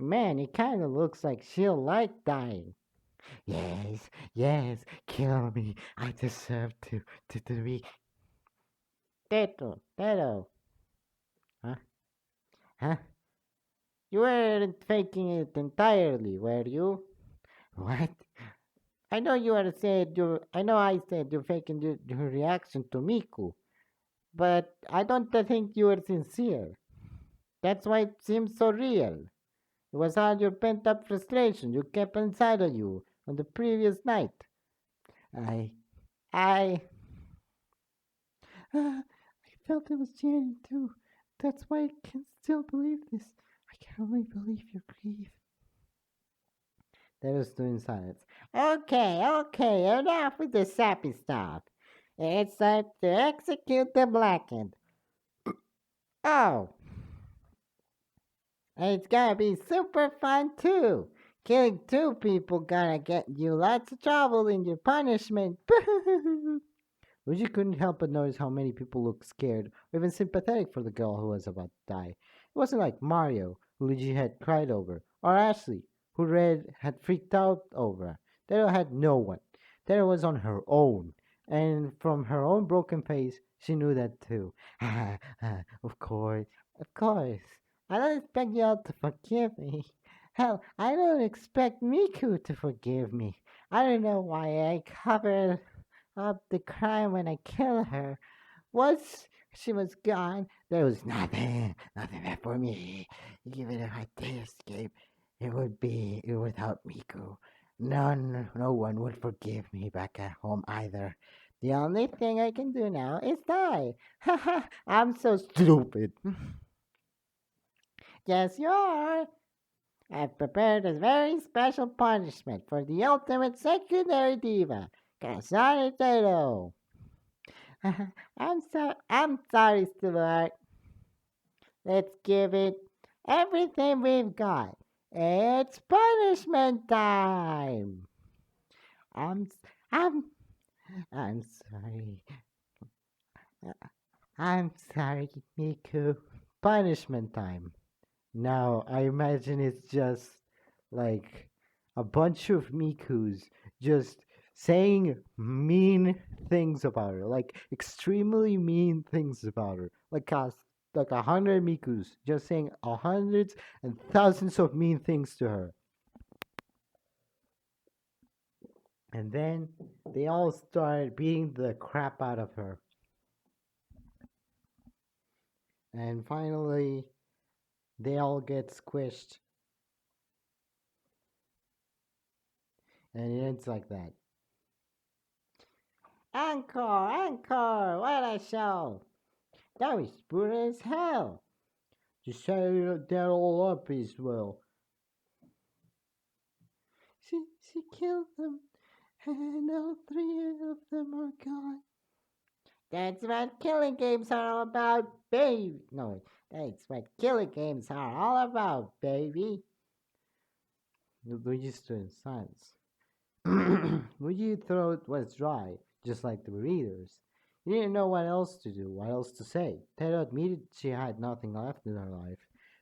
Man, it kind of looks like she'll like dying. Yes, yes, kill me. I deserve to be. Teto, Teto. Huh? Huh? You weren't faking it entirely, were you? What? I know I said you're faking your reaction to Miku, but I don't think you were sincere. That's why it seems so real. It was all your pent up frustration you kept inside of you on the previous night. I, I, I felt it was genuine too. That's why I can still believe this. I can only believe your grief. They were still in silence. Okay, enough with the sappy stuff. It's time to execute the blackened. Oh, and it's gonna be super fun too. Killing two people gonna get you lots of trouble in your punishment. Luigi couldn't help but notice how many people looked scared or even sympathetic for the girl who was about to die. It wasn't like Mario, who Luigi had cried over, or Ashley, who Red had freaked out over. Tero had no one. Tero was on her own, and from her own broken face, she knew that too. Of course, of course. I don't expect y'all to forgive me. Hell, I don't expect Miku to forgive me. I don't know why I covered up the crime when I killed her. Once she was gone, there was nothing left for me. Even if I did escape, it would be without Miku. No one would forgive me back at home either. The only thing I can do now is die. Haha, I'm so stupid. Yes, you are. I've prepared a very special punishment for the ultimate secondary diva, Kasane Tato. I'm sorry, Stuart. Let's give it everything we've got. It's punishment time. I'm s- I'm I'm sorry. I'm sorry, Miku. Punishment time. Now I imagine it's just like a bunch of Mikus just saying mean things about her, like extremely mean things about her, like 100 Mikus just saying hundreds and thousands of mean things to her, and then they all start beating the crap out of her, and finally they all get squished, and it ends like that. Encore, what a show! That was brutal as hell. To set that all up as well. She killed them, and all three of them are gone. That's what killing games are all about, baby. No, that's what killing games are all about, baby. Luigi's stood in silence. Luigi's throat was dry, just like the burritos. He didn't know what else to do, what else to say. Tero admitted she had nothing left in her life,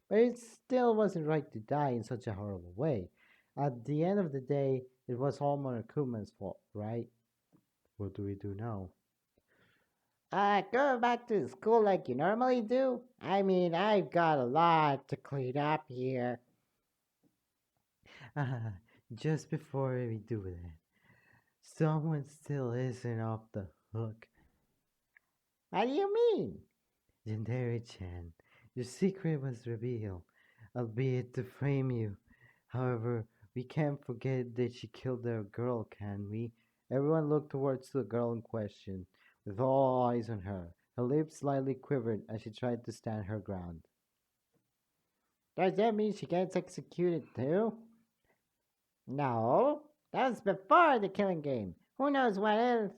but it still wasn't right to die in such a horrible way. At the end of the day, it was all Monokuma's fault, right? What do we do now? Go back to school like you normally do? I mean, I've got a lot to clean up here. Just before we do that, someone still isn't off the hook. What do you mean? Yandere-chan, your secret was revealed, albeit to frame you. However, we can't forget that she killed their girl, can we? Everyone looked towards the girl in question, with all eyes on her. Her lips slightly quivered as she tried to stand her ground. Does that mean she gets executed too? No, that was before the killing game. Who knows what else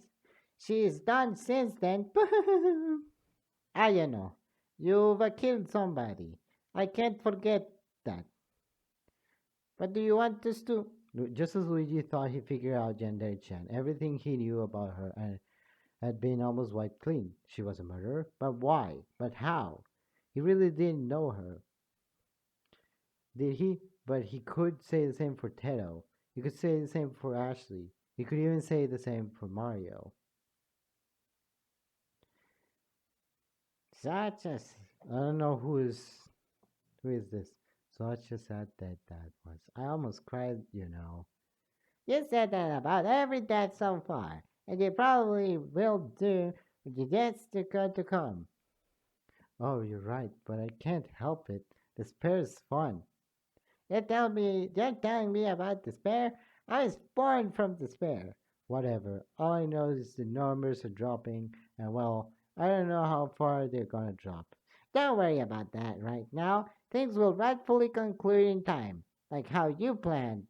she's done since then? I don't know. You've killed somebody. I can't forget that. What do you want us to? Just as Luigi thought he figured out Yandere-chan, everything he knew about her and had been almost wiped clean. She was a murderer, but why? But how? He really didn't know her, did he? But he could say the same for Tero. He could say the same for Ashley. He could even say the same for Mario. Such as I don't know who is. Who is this? Such a sad death that was. I almost cried. You said that about every death so far, and you probably will do with the deaths to come. Oh, you're right, but I can't help it. Despair is fun. You're telling me about despair? I was born from despair. Whatever. All I know is the numbers are dropping, and well, I don't know how far they're gonna drop. Don't worry about that right now. Things will rightfully conclude in time, like how you planned.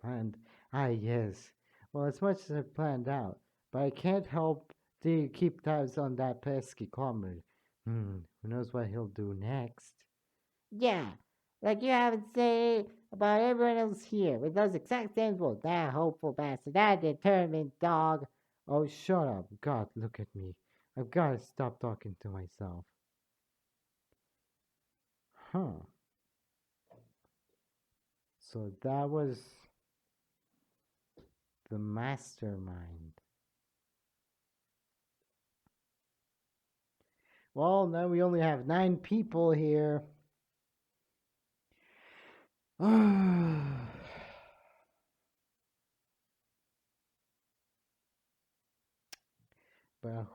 And yes. Well, as much as I planned out, but I can't help to keep tabs on that pesky comrade. Who knows what he'll do next? Yeah, like you haven't said about everyone else here with those exact same words. That hopeful bastard, that determined dog. Oh, shut up. God, look at me. I've gotta stop talking to myself. Huh. So that was the mastermind. Well, now we only have 9 people here. But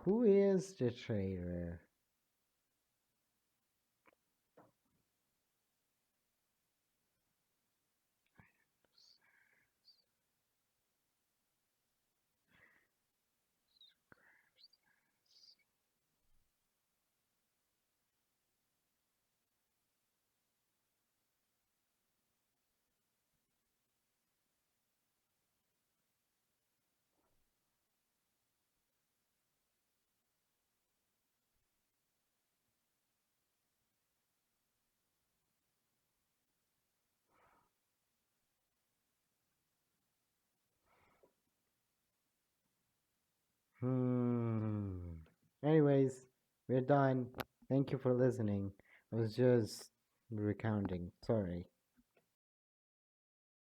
who is the traitor? Hmm. Anyways, we're done. Thank you for listening. I was just recounting. Sorry.